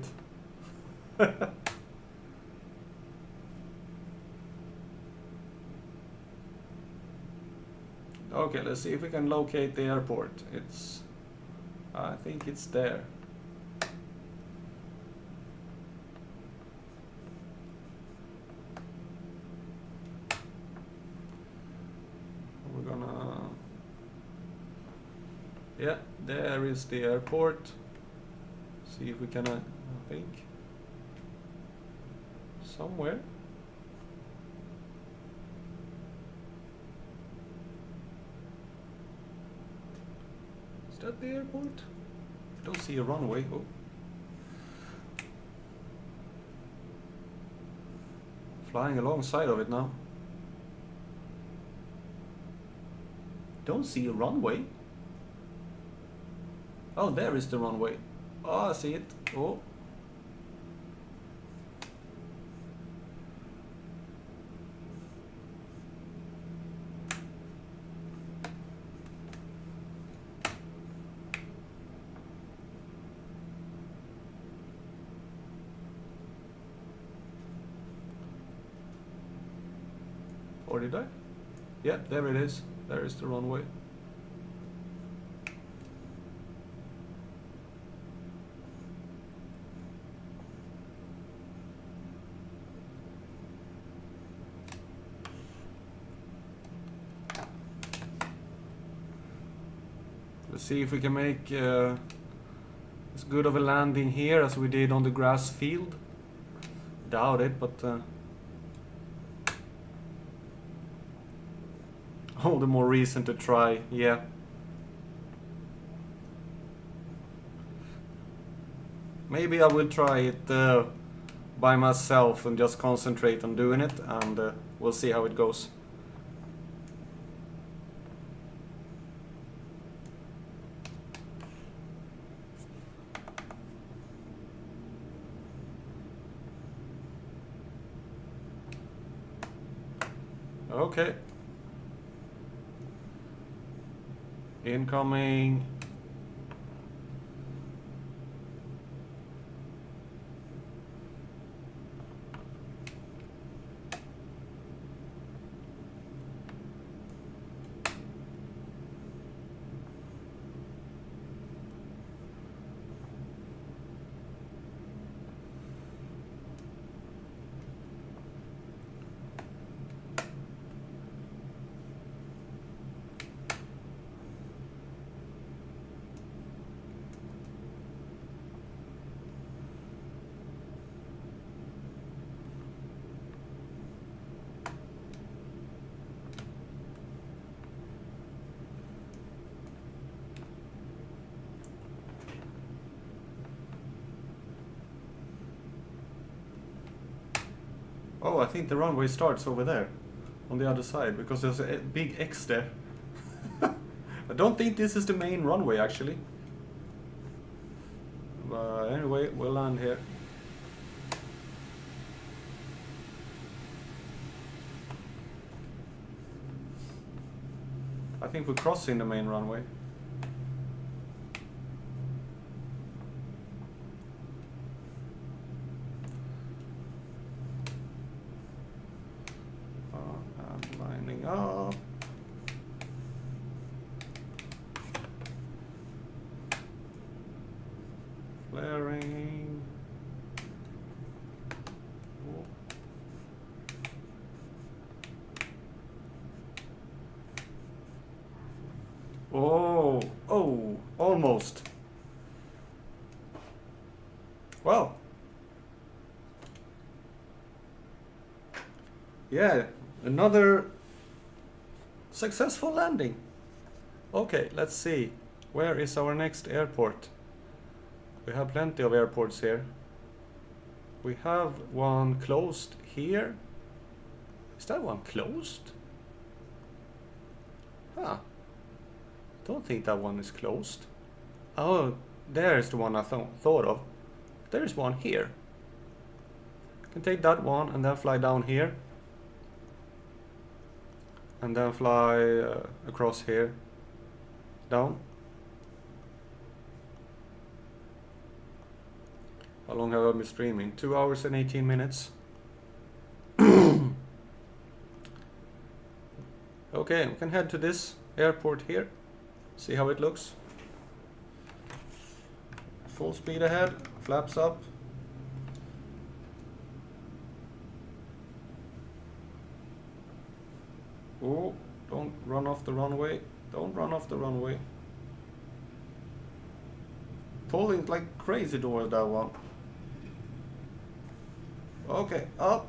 Okay, let's see if we can locate the airport. I think it's there. We're gonna... Yeah, there is the airport. See if we can, I think, somewhere. Is that the airport? I don't see a runway. Oh. Flying alongside of it now. Don't see a runway. Oh, there is the runway. Oh, I see it. Oh. Or did I? Yeah, there it is. There is the runway. Let's see if we can make as good of a landing here as we did on the grass field. Doubt it, but all the more reason to try, yeah. Maybe I will try it by myself and just concentrate on doing it, and we'll see how it goes. Okay. Incoming. Oh, I think the runway starts over there, on the other side, because there's a big X there. I don't think this is the main runway, actually. But anyway, we'll land here. I think we're crossing the main runway. And lining up. Flaring. Oh, oh, almost. Well. Yeah, another successful landing. Okay, let's see. Where is our next airport? We have plenty of airports here. We have one closed here. Is that one closed? Huh. Don't think that one is closed. Oh, there's the one I thought of. There's one here. Can take that one and then fly down here. And then fly across here. Down. How long have I been streaming? 2 hours and 18 minutes. Okay, we can head to this airport here. See how it looks. Full speed ahead, flaps up. Oh, don't run off the runway. Don't run off the runway. Pulling like crazy towards that one. Okay, up.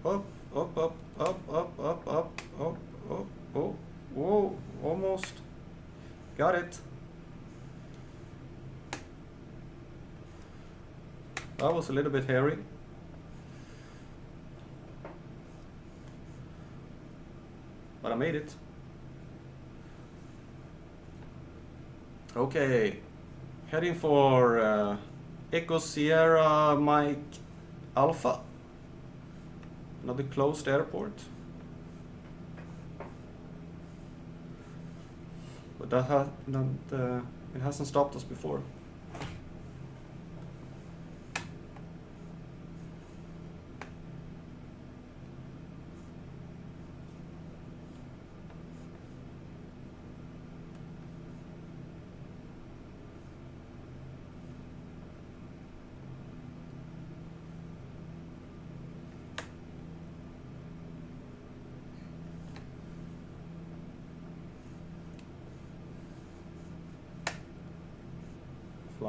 Up, up, up, up, up, up, up, up, up, oh, whoa, almost. Got it. That was a little bit hairy. But I made it. Okay. Heading for Echo Sierra Mike Alpha. Another closed airport. But it hasn't stopped us before.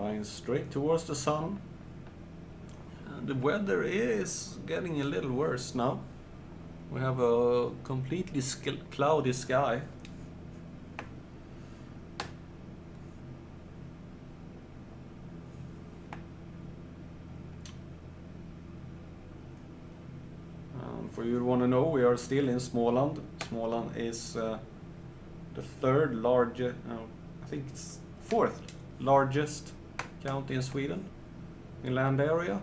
Flying straight towards the sun. And the weather is getting a little worse now. We have a completely cloudy sky. For you who want to know, we are still in Småland. Småland is the third largest, I think it's fourth largest county in Sweden in land area.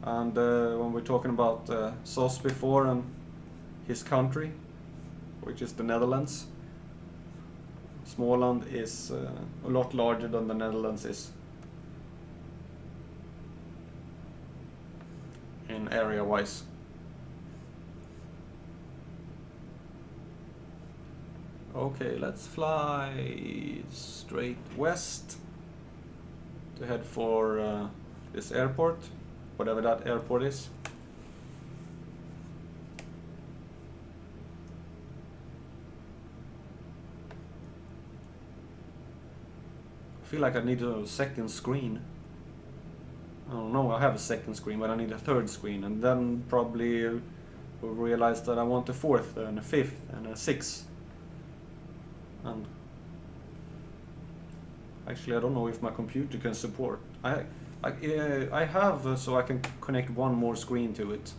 And when we're talking about SOS before and his country, which is the Netherlands, Småland is a lot larger than the Netherlands is in area-wise. Okay, let's fly straight west to head for this airport, whatever that airport is. I feel like I need a second screen. I don't know, I have a second screen, but I need a third screen, and then probably we'll realize that I want a fourth and a fifth and a sixth. And actually, I don't know if my computer can support. I have so I can connect one more screen to it.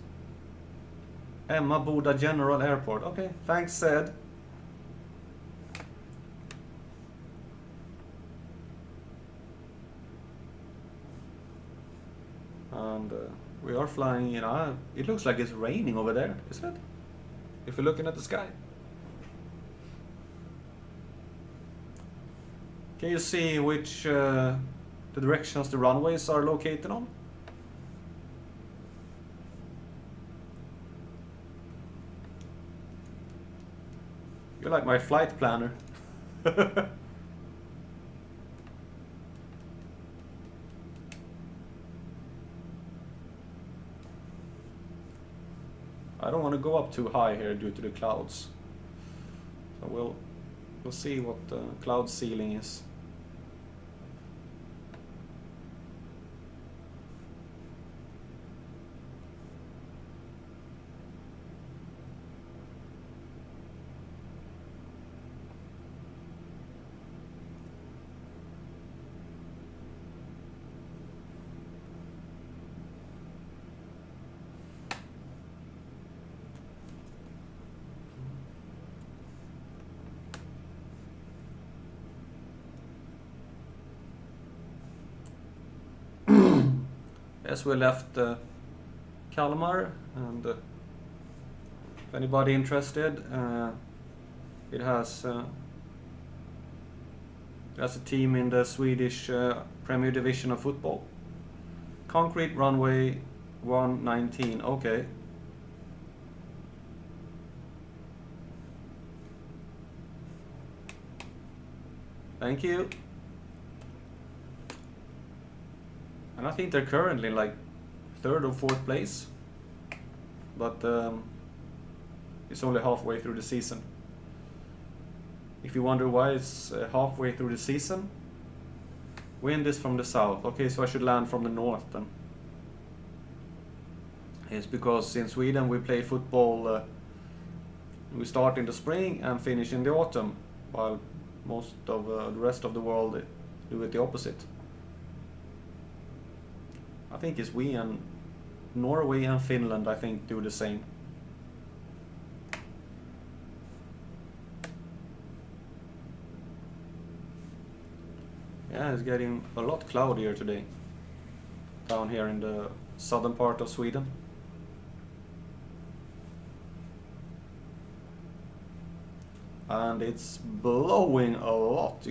Emmaboda General Airport. Okay, thanks, Ed. And we are flying, it looks like it's raining over there, isn't it? If you're looking at the sky. Can you see which the directions the runways are located on? You're like my flight planner. I don't want to go up too high here due to the clouds. So we'll see what the cloud ceiling is. Yes, we left Kalmar, and if anybody interested, it has a team in the Swedish Premier Division of football. Concrete runway 119. Okay. Thank you. And I think they're currently like 3rd or 4th place, but it's only halfway through the season. If you wonder why it's halfway through the season, wind is from the south. Okay, so I should land from the north then. It's because in Sweden we play football, we start in the spring and finish in the autumn, while most of the rest of the world do it the opposite. I think it's we and Norway and Finland, I think, do the same. Yeah, it's getting a lot cloudier today down here in the southern part of Sweden. And it's blowing a lot.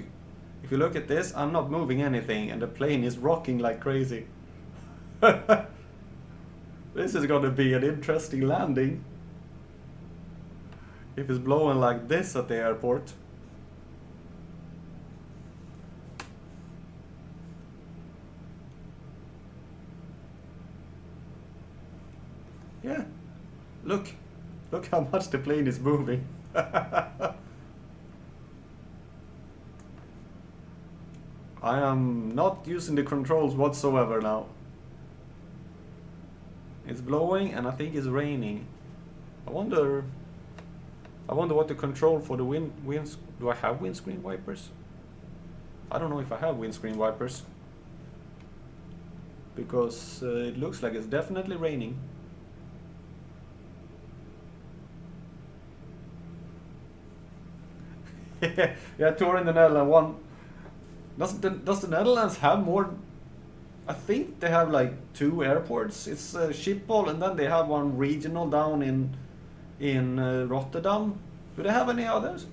If you look at this, I'm not moving anything and the plane is rocking like crazy. This is going to be an interesting landing if it's blowing like this at the airport. Yeah, look how much the plane is moving. I am not using the controls whatsoever now. It's blowing and I think it's raining. I wonder what the control for the winds. Do I have windscreen wipers? I don't know if I have windscreen wipers. Because it looks like it's definitely raining. Yeah, tour in the Netherlands. One. Does the Netherlands have more? I think they have like 2 airports. It's Schiphol, and then they have one regional down in Rotterdam. Do they have any others?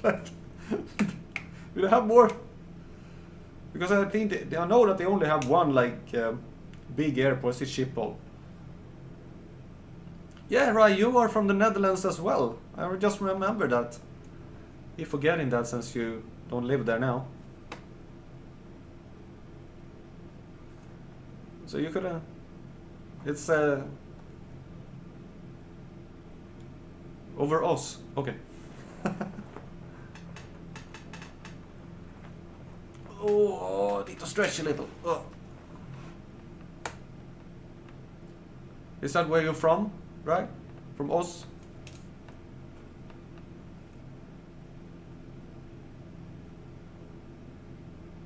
Like, do they have more? Because I think I know that they only have one like big airport. It's Schiphol. Yeah, right. You are from the Netherlands as well. I just remember that. You're forgetting that since you don't live there now. So you could. It's over us. Okay. Oh, need to stretch a little. Oh. Is that where you're from? Right? From Oz?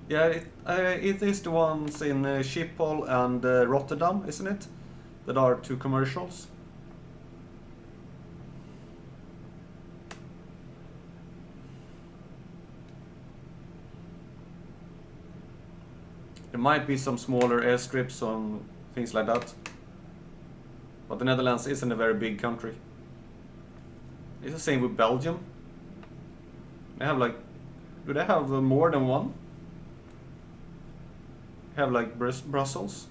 Yeah, it is the ones in Schiphol and Rotterdam, isn't it? That are 2 commercials. There might be some smaller airstrips on things like that. But the Netherlands isn't a very big country. It's the same with Belgium. They have like... Do they have more than one? Have like Brussels?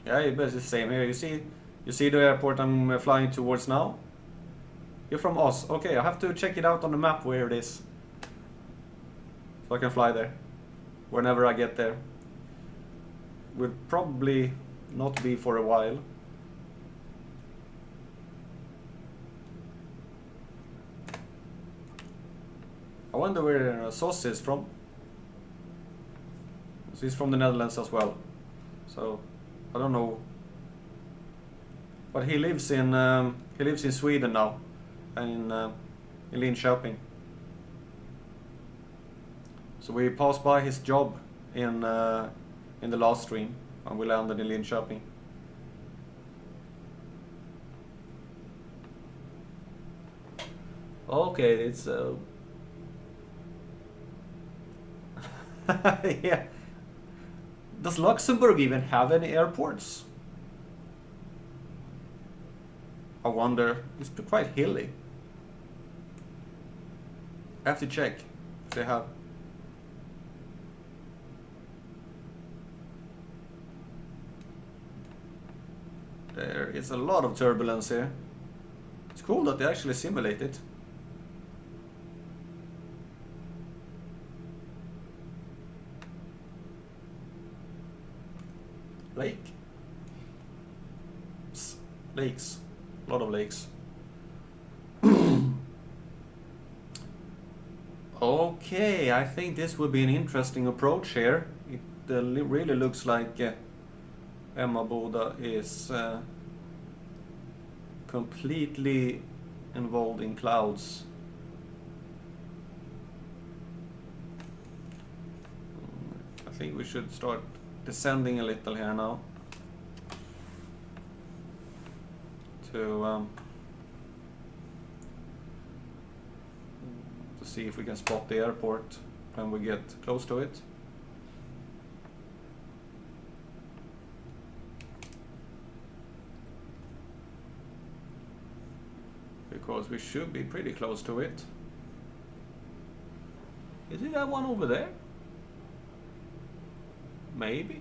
Yeah, it's the same here. You see the airport I'm flying towards now? You're from Oz. Okay, I have to check it out on the map where it is. So I can fly there. Whenever I get there. Will probably not be for a while. I wonder where Sos is from. So he's from the Netherlands as well. So I don't know. But he lives in Sweden now. And in Linköping. So we passed by his job in the last stream, and we landed in Linköping. Okay, it's yeah. Does Luxembourg even have any airports? I wonder. It's quite hilly. I have to check if they have. There is a lot of turbulence here. It's cool that they actually simulate it. Lake. Lakes. A lot of lakes. Okay, I think this will be an interesting approach here. It really looks like Emmaboda is completely involved in clouds. I think we should start descending a little here now to see if we can spot the airport when we get close to it. Because we should be pretty close to it. Is it that one over there? Maybe.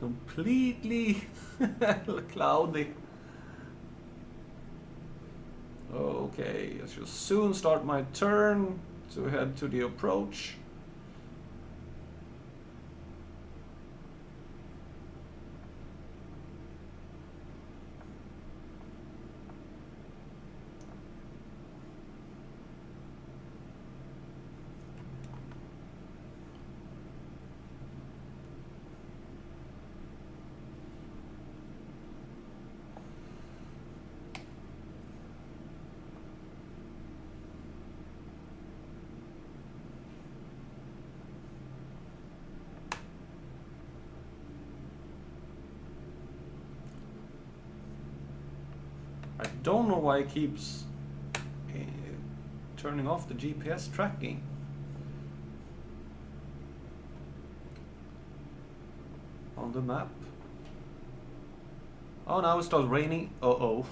completely cloudy. Okay, I should soon start my turn to head to the approach. I don't know why it keeps turning off the GPS tracking. On the map. Oh, now it starts raining. Uh-oh.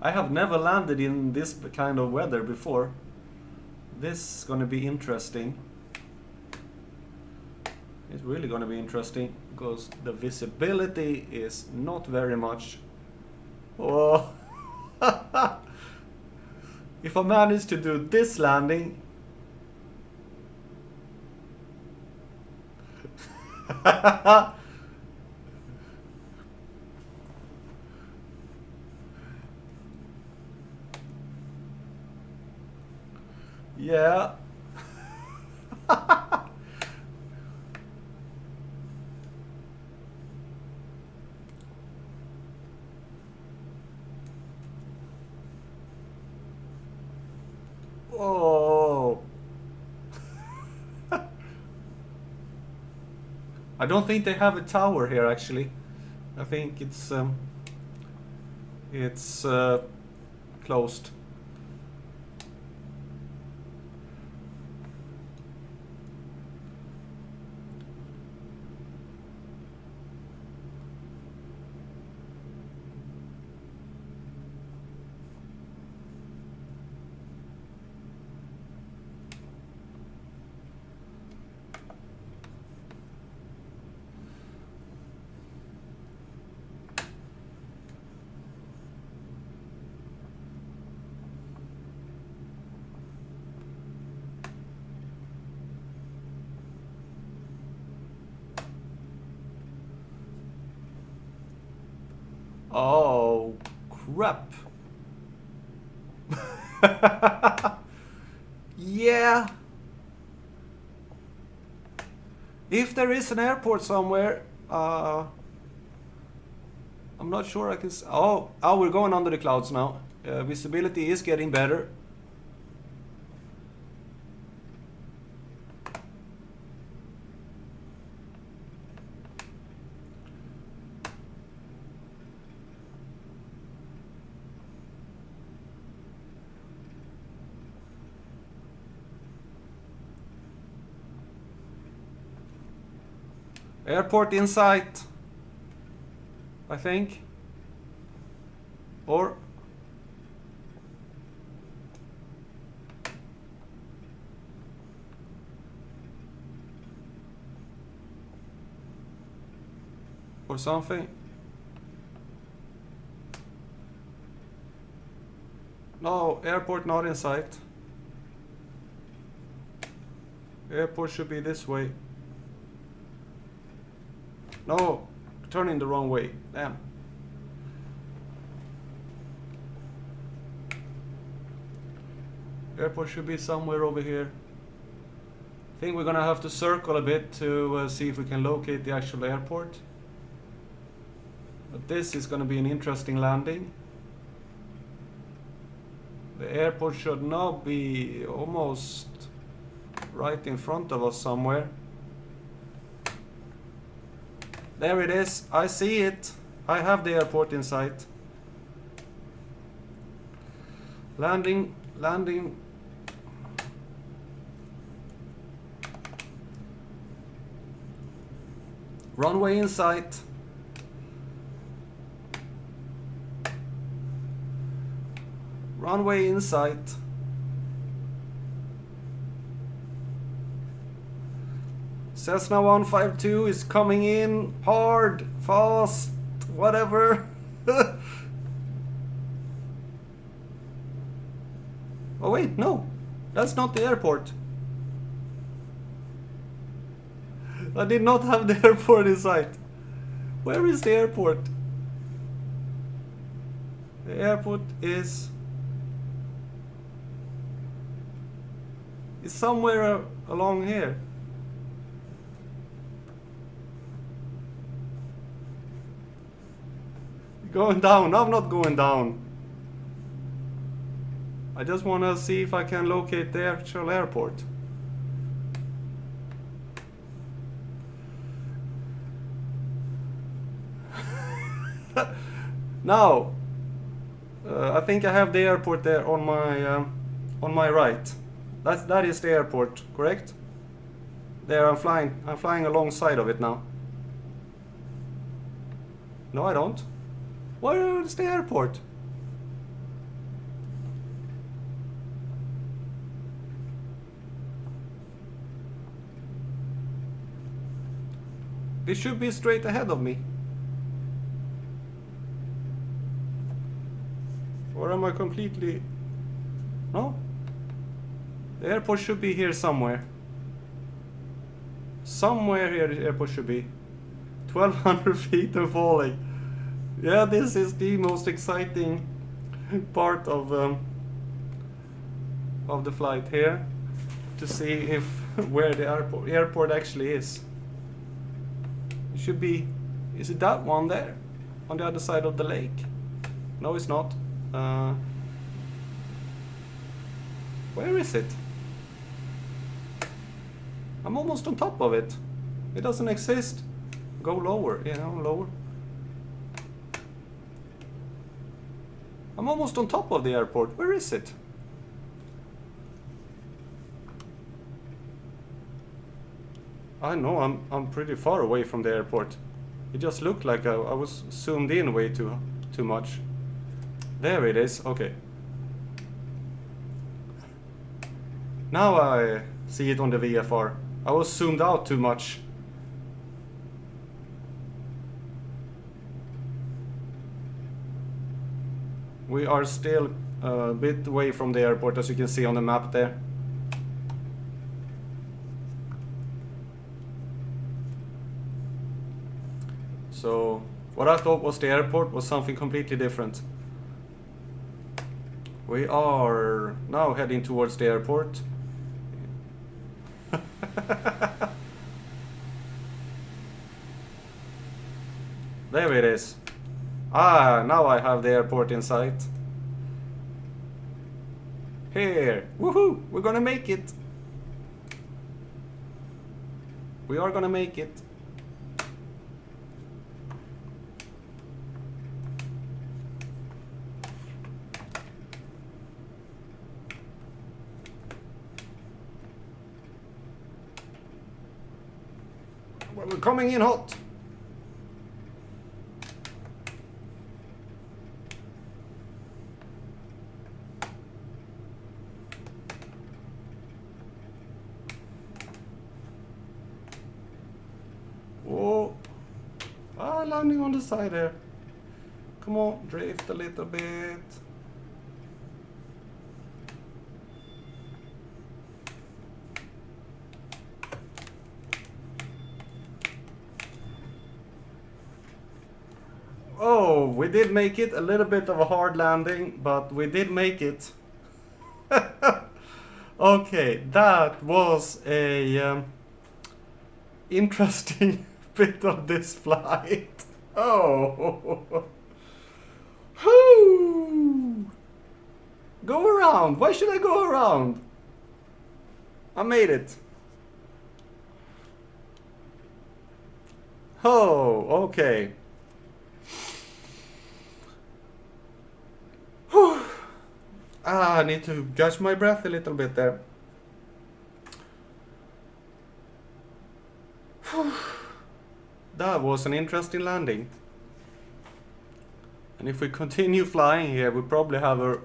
I have never landed in this kind of weather before. This is gonna be interesting. It's really gonna be interesting because the visibility is not very much. Oh. If I manage to do this landing. Yeah. Oh. I don't think they have a tower here actually. I think it's closed. Oh, crap. Yeah. If there is an airport somewhere, I'm not sure I can... Oh, we're going under the clouds now. Visibility is getting better. Airport in sight, I think. Or something. No, airport not in sight. Airport should be this way. No, turning the wrong way. Damn. Airport should be somewhere over here. I think we're gonna have to circle a bit to see if we can locate the actual airport. But this is gonna be an interesting landing. The airport should now be almost right in front of us somewhere. There it is. I see it. I have the airport in sight. Landing. Runway in sight. Runway in sight. Cessna 152 is coming in hard, fast, whatever. Oh wait, no, that's not the airport. I did not have the airport in sight. Where is the airport? The airport is somewhere along here. Going down. I'm not going down. I just want to see if I can locate the actual airport. Now, I think I have the airport there on my right. That is the airport, correct? There, I'm flying alongside of it now. No, I don't. Where is the airport? It should be straight ahead of me. Or am I completely... No? The airport should be here somewhere. Somewhere here the airport should be. 1200 feet and falling. Yeah, this is the most exciting part of the flight here. To see if where the airport actually is. It should be... Is it that one there? On the other side of the lake? No, it's not. Where is it? I'm almost on top of it. It doesn't exist. Go lower, lower. I'm almost on top of the airport. Where is it? I know I'm pretty far away from the airport. It just looked like I was zoomed in way too much. There it is. Okay. Now I see it on the VFR. I was zoomed out too much. We are still a bit away from the airport, as you can see on the map there. So what I thought was the airport was something completely different. We are now heading towards the airport. There it is. Ah, now I have the airport in sight. Here. Woohoo! We're gonna make it. We are gonna make it. Well, we're coming in hot. Oh, landing on the side there. Come on, drift a little bit. Oh, we did make it. A little bit of a hard landing, but we did make it. Okay, that was a interesting bit of this flight. Oh, whoo! Go around. Why should I go around? I made it. Oh, okay. Whew. I need to judge my breath a little bit there. Whew. That was an interesting landing. And if we continue flying here, we probably have a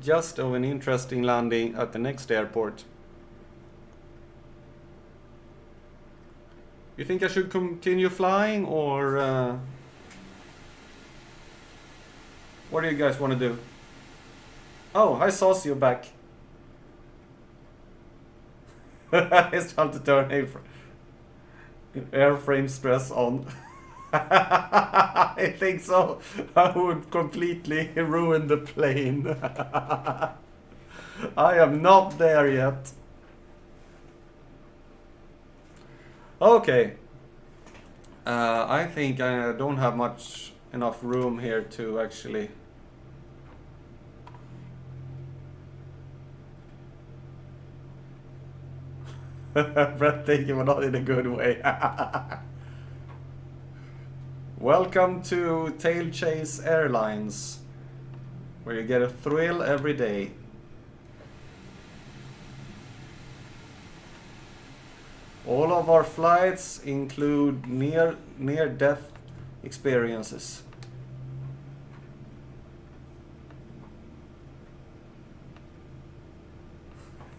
just of an interesting landing at the next airport. You think I should continue flying, or what do you guys want to do? Oh, hi Sauce, you're back. It's time to turn airframe stress on. I think so. I would completely ruin the plane. I am not there yet. Okay. I think I don't have enough room here to actually... Breathtaking, but not in a good way. Welcome to Tail Chase Airlines, where you get a thrill every day. All of our flights include near-death experiences.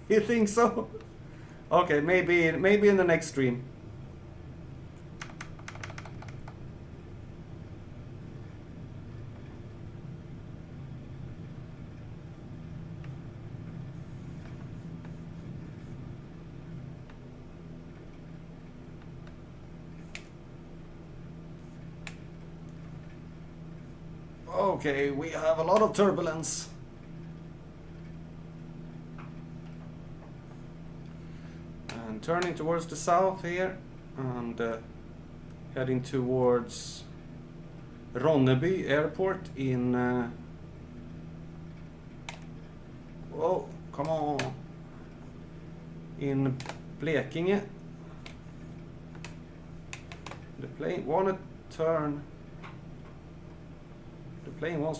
You think so? Okay, maybe in the next stream. Okay, we have a lot of turbulence. And turning towards the south here, and heading towards Ronneby Airport in... oh, come on! In Blekinge. The plane wants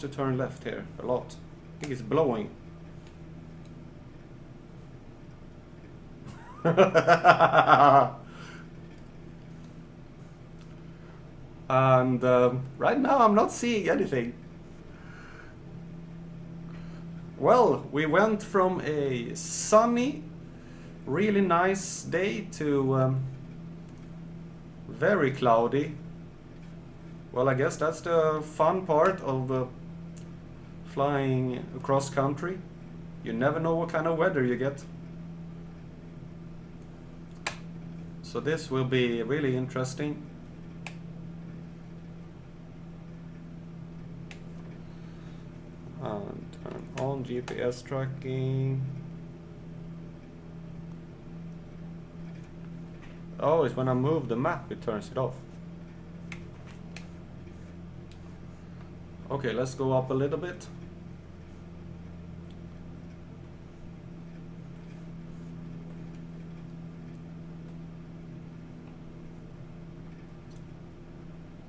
to turn left here a lot. I think it's blowing. And right now I'm not seeing anything. Well, we went from a sunny, really nice day to very cloudy. Well, I guess that's the fun part of flying across country. You never know what kind of weather you get. So this will be really interesting. And turn on GPS tracking. Oh, it's when I move the map it turns it off. Okay, let's go up a little bit.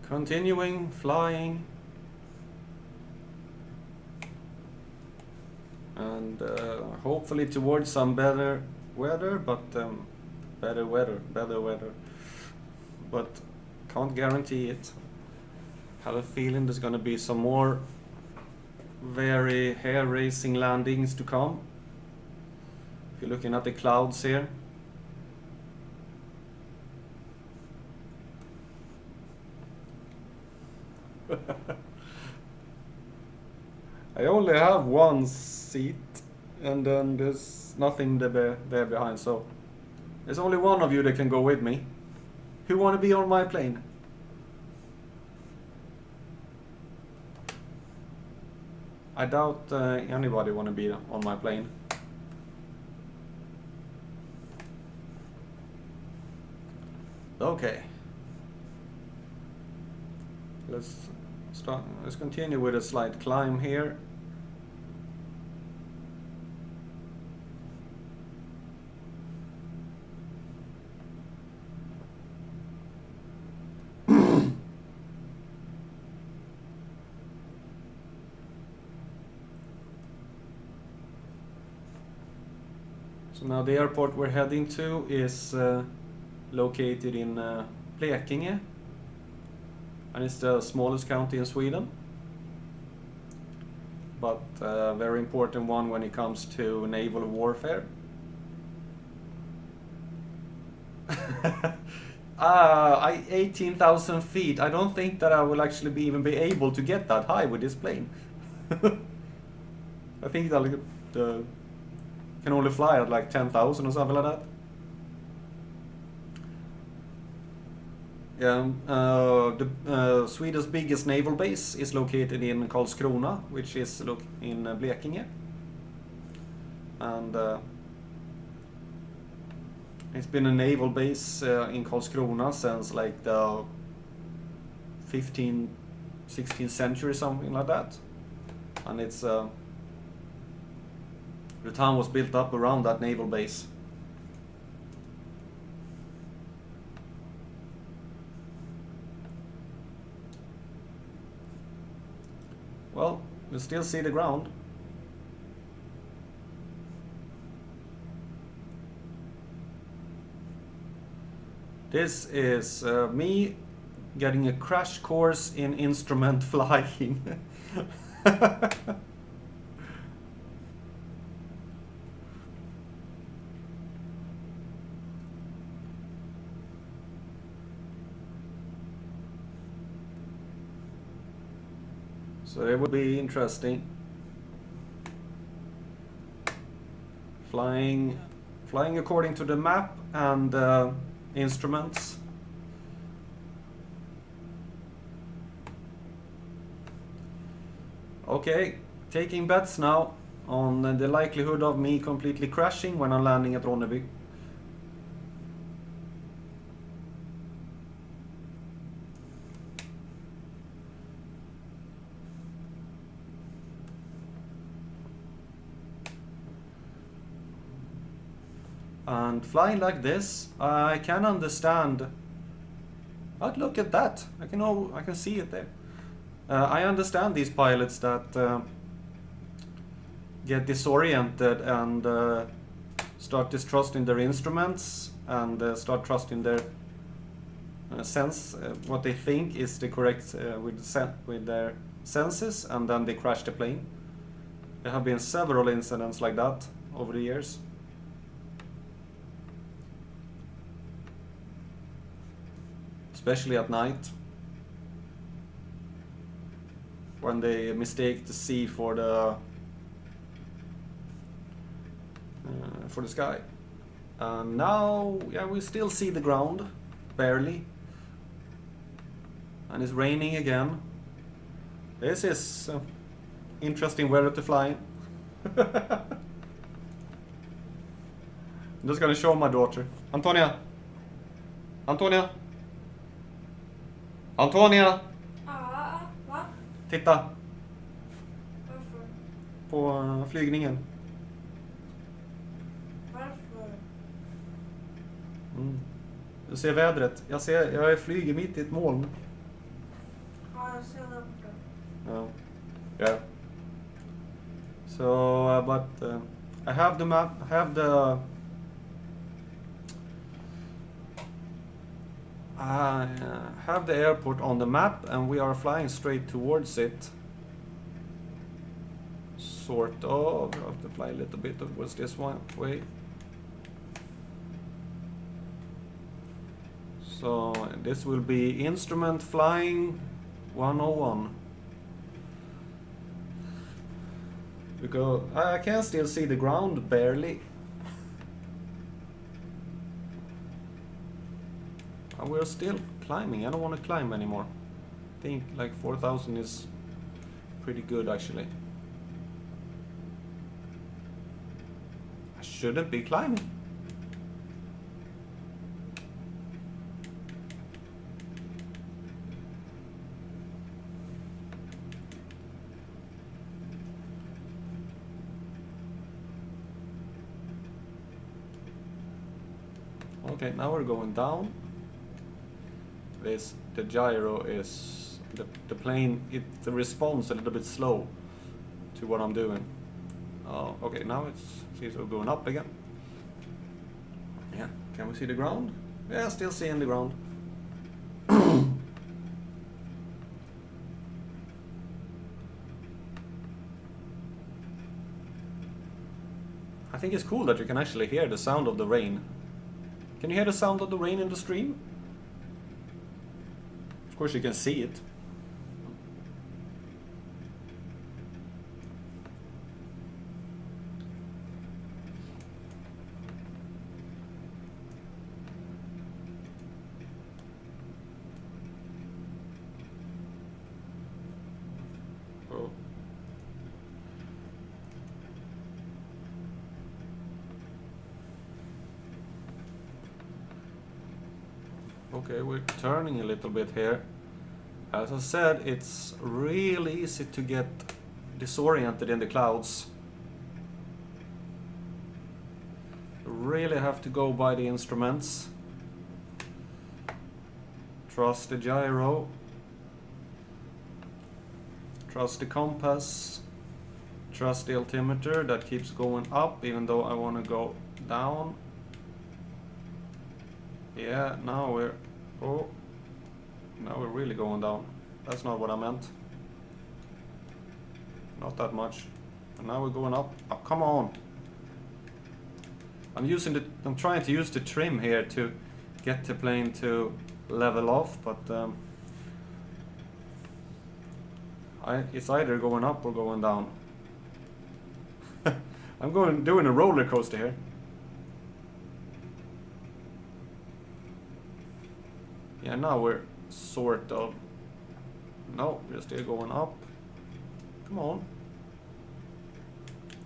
Continuing flying. And hopefully towards some better weather, but better weather. But can't guarantee it. Have a feeling there's gonna be some more very hair-raising landings to come. If you're looking at the clouds here. I only have one seat, and then there's nothing there behind, so there's only one of you that can go with me. Who want to be on my plane? I doubt anybody want to be on my plane. Okay. Let's continue with a slight climb here. So now the airport we're heading to is located in Blekinge, and it's the smallest county in Sweden, but a very important one when it comes to naval warfare. I 18,000 feet. I don't think that I will actually even be able to get that high with this plane. I think that can only fly at like 10,000 or something like that. Yeah, the Sweden's biggest naval base is located in Karlskrona, which is in Blekinge. And it's been a naval base in Karlskrona since like the 15th, 16th century, something like that. And it's the town was built up around that naval base. Well, you still see the ground. This is me getting a crash course in instrument flying. So it would be interesting. Flying according to the map and instruments. Okay, taking bets now on the likelihood of me completely crashing when I'm landing at Ronneby. And flying like this, I can understand. But look at that! I can see it there. I understand these pilots that get disoriented and start distrusting their instruments and start trusting their sense, what they think is the correct with their senses, and then they crash the plane. There have been several incidents like that over the years. Especially at night, when they mistake the sea for the sky. And now, yeah, we still see the ground, barely, and it's raining again. This is interesting weather to fly in. I'm just gonna show my daughter. Antonia! Antonia! Antonia! Va? Titta Varför? på flygningen. Varför? Du ser vädret. Jag flyger mitt i ett moln. Ja, jag ser där borta. Oh. Yeah. So, but I have the map. I have the. I have the airport on the map, and we are flying straight towards it. Sort of. I have to fly a little bit towards this one way. So this will be instrument flying 101. Because I can still see the ground barely. And we're still climbing. I don't want to climb anymore. I think like 4,000 is pretty good actually. I shouldn't be climbing. Okay, now we're going down. The gyro is the plane. The response a little bit slow to what I'm doing. Oh, okay, now it seems we're going up again. Yeah, can we see the ground? Yeah, still seeing the ground. I think it's cool that you can actually hear the sound of the rain. Can you hear the sound of the rain in the stream? course you can see it. Oh. Okay, we're turning a little bit here. As I said, it's really easy to get disoriented in the clouds. You really have to go by the instruments. Trust the gyro. Trust the compass. Trust the altimeter that keeps going up even though I want to go down. Yeah, now we're... Oh. Now we're really going down. That's not what I meant. Not that much. And now we're going up. Oh, come on. I'm trying to use the trim here to get the plane to level off, but it's either going up or going down. I'm doing a roller coaster here. Yeah, now we're sort of... No, we're still going up. Come on.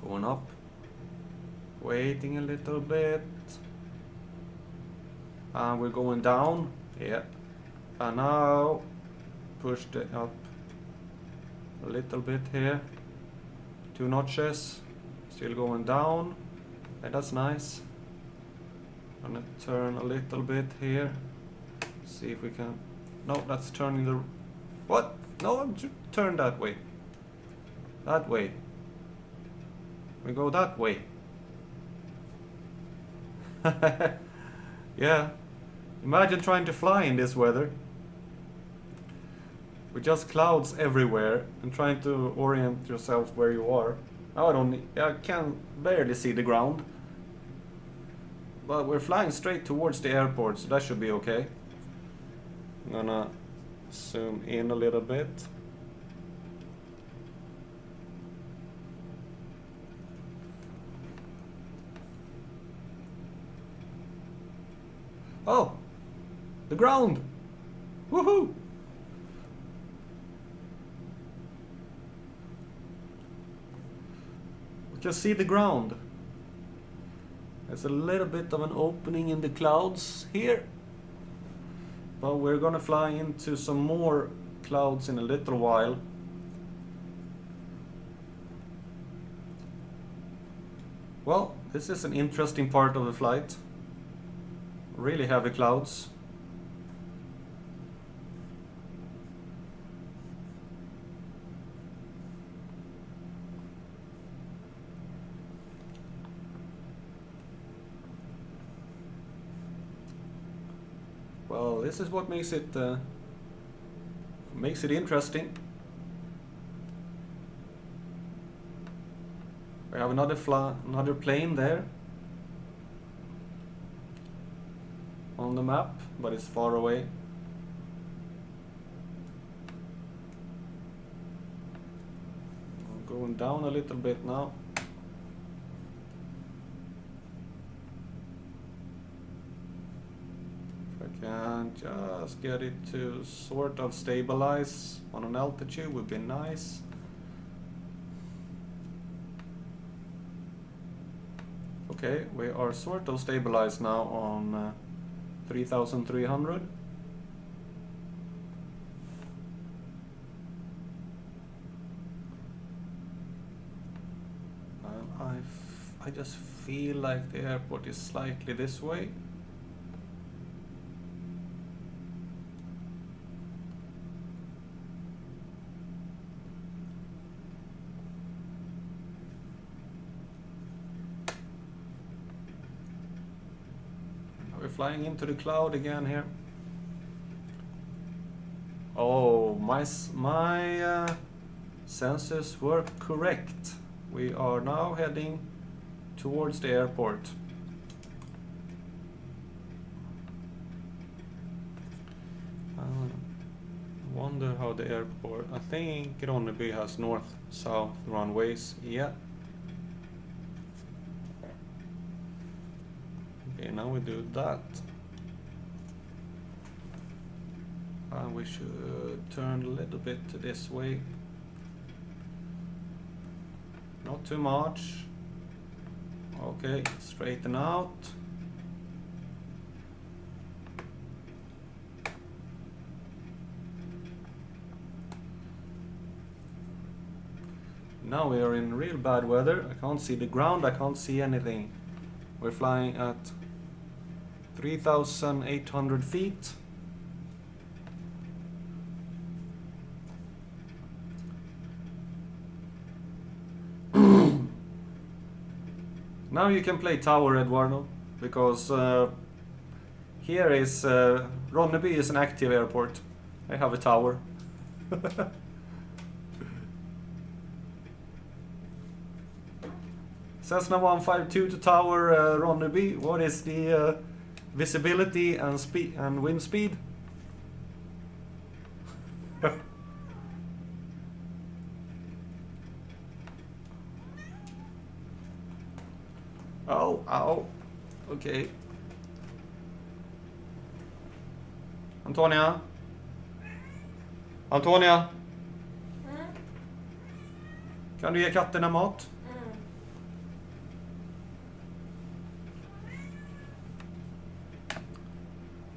Going up. Waiting a little bit. And we're going down. Yeah. And now push it up a little bit here. 2 notches. Still going down. And that's nice. Gonna turn a little bit here. See if we can... No, that's turning the... What? No, I'm turn that way. That way. We go that way. Yeah. Imagine trying to fly in this weather. With just clouds everywhere and trying to orient yourself where you are. Now I can barely see the ground. But we're flying straight towards the airport, so that should be okay. I'm gonna zoom in a little bit. Oh! The ground! Woohoo! We can see the ground. There's a little bit of an opening in the clouds here. But we're gonna fly into some more clouds in a little while. Well, this is an interesting part of the flight. Really heavy clouds. Well, this is what makes it interesting. We have another plane there on the map, but it's far away. I'm going down a little bit now. Can just get it to sort of stabilize on an altitude would be nice. Okay, we are sort of stabilized now on 3,300. I just feel like the airport is slightly this way. We're flying into the cloud again here. Oh, my sensors were correct. We are now heading towards the airport. wonder how the airport... I think Ronneby has north-south runways. Yeah. Okay, now we do that. And we should turn a little bit to this way. Not too much. Okay, straighten out. Now we are in real bad weather. I can't see the ground, I can't see anything. We're flying at 3,800 feet. Now you can play tower, Eduardo, because here is Ronneby is an active airport. I have a tower. Cessna 152 to tower Ronneby. What is the visibility and speed and wind speed? Oh, ow. Okay. Antonia? Antonia? Kan du ge katterna mat?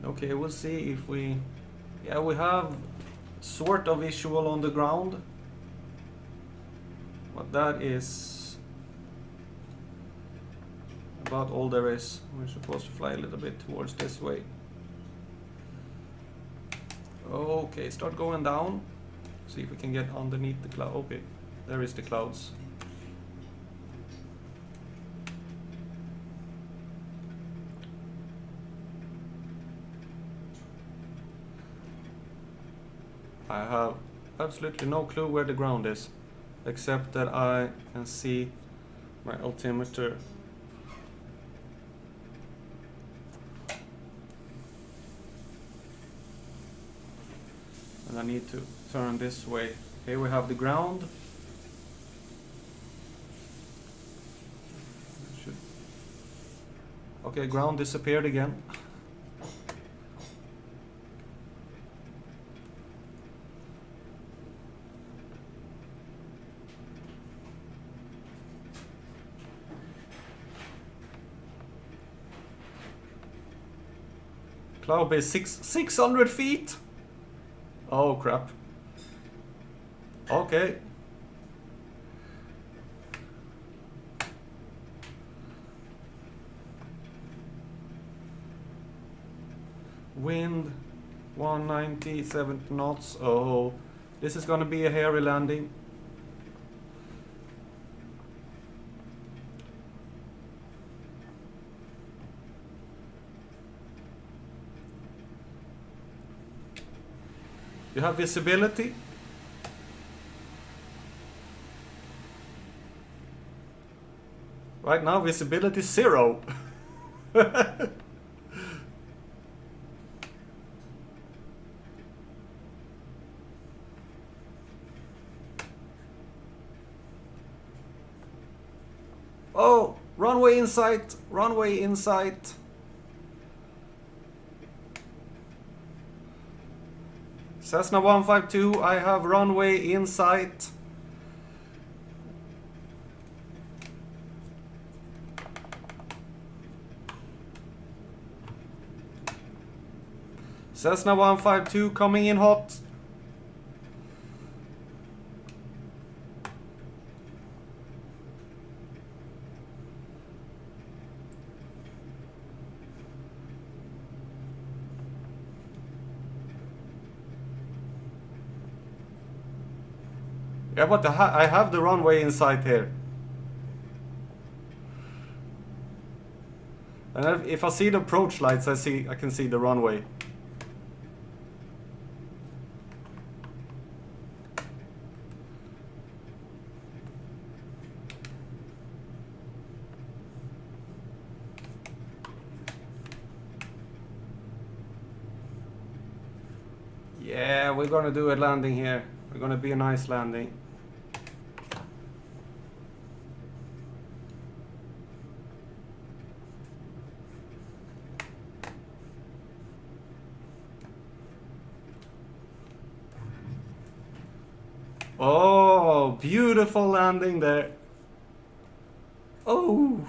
Okay, we'll see if we... Yeah, we have sort of visual on the ground. But that is about all there is. We're supposed to fly a little bit towards this way. Okay, start going down. See if we can get underneath the cloud. Okay, there is the clouds. I have absolutely no clue where the ground is, except that I can see my altimeter. And I need to turn this way. Here we have the ground. Okay, ground disappeared again. Cloud base 600 feet? Oh crap. Okay. Wind 190, 70 knots. Oh, this is gonna be a hairy landing. You have visibility. Right now, visibility 0. Oh, runway in sight, runway in sight. Cessna 152, I have runway in sight. Cessna 152 coming in hot. Yeah, but I have the runway in sight here. And if I see the approach lights, I can see the runway. Yeah, Yeah, we're gonna do a landing here. We're gonna be a nice landing. Oh, beautiful landing there. Oh.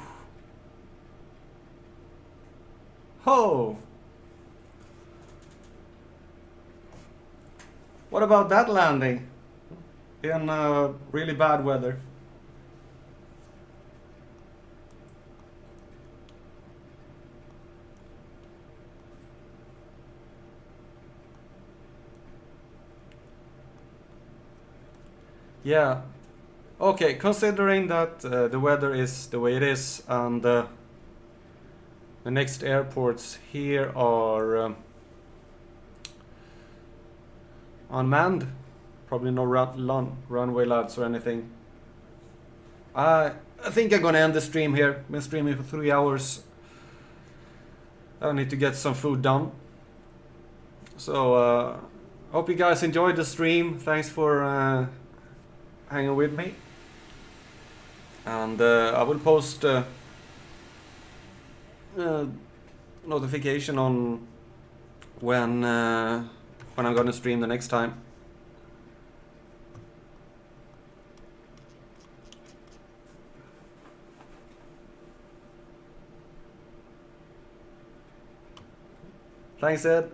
Oh. What about that landing? In really bad weather. Yeah. Okay, considering that the weather is the way it is and the next airports here are unmanned, probably no runway lads or anything. I think I'm gonna end the stream here. Been streaming for 3 hours. I need to get some food done. So hope you guys enjoyed the stream. Thanks for hanging with me. And I will post notification on when I'm gonna stream the next time. Thanks, Ed.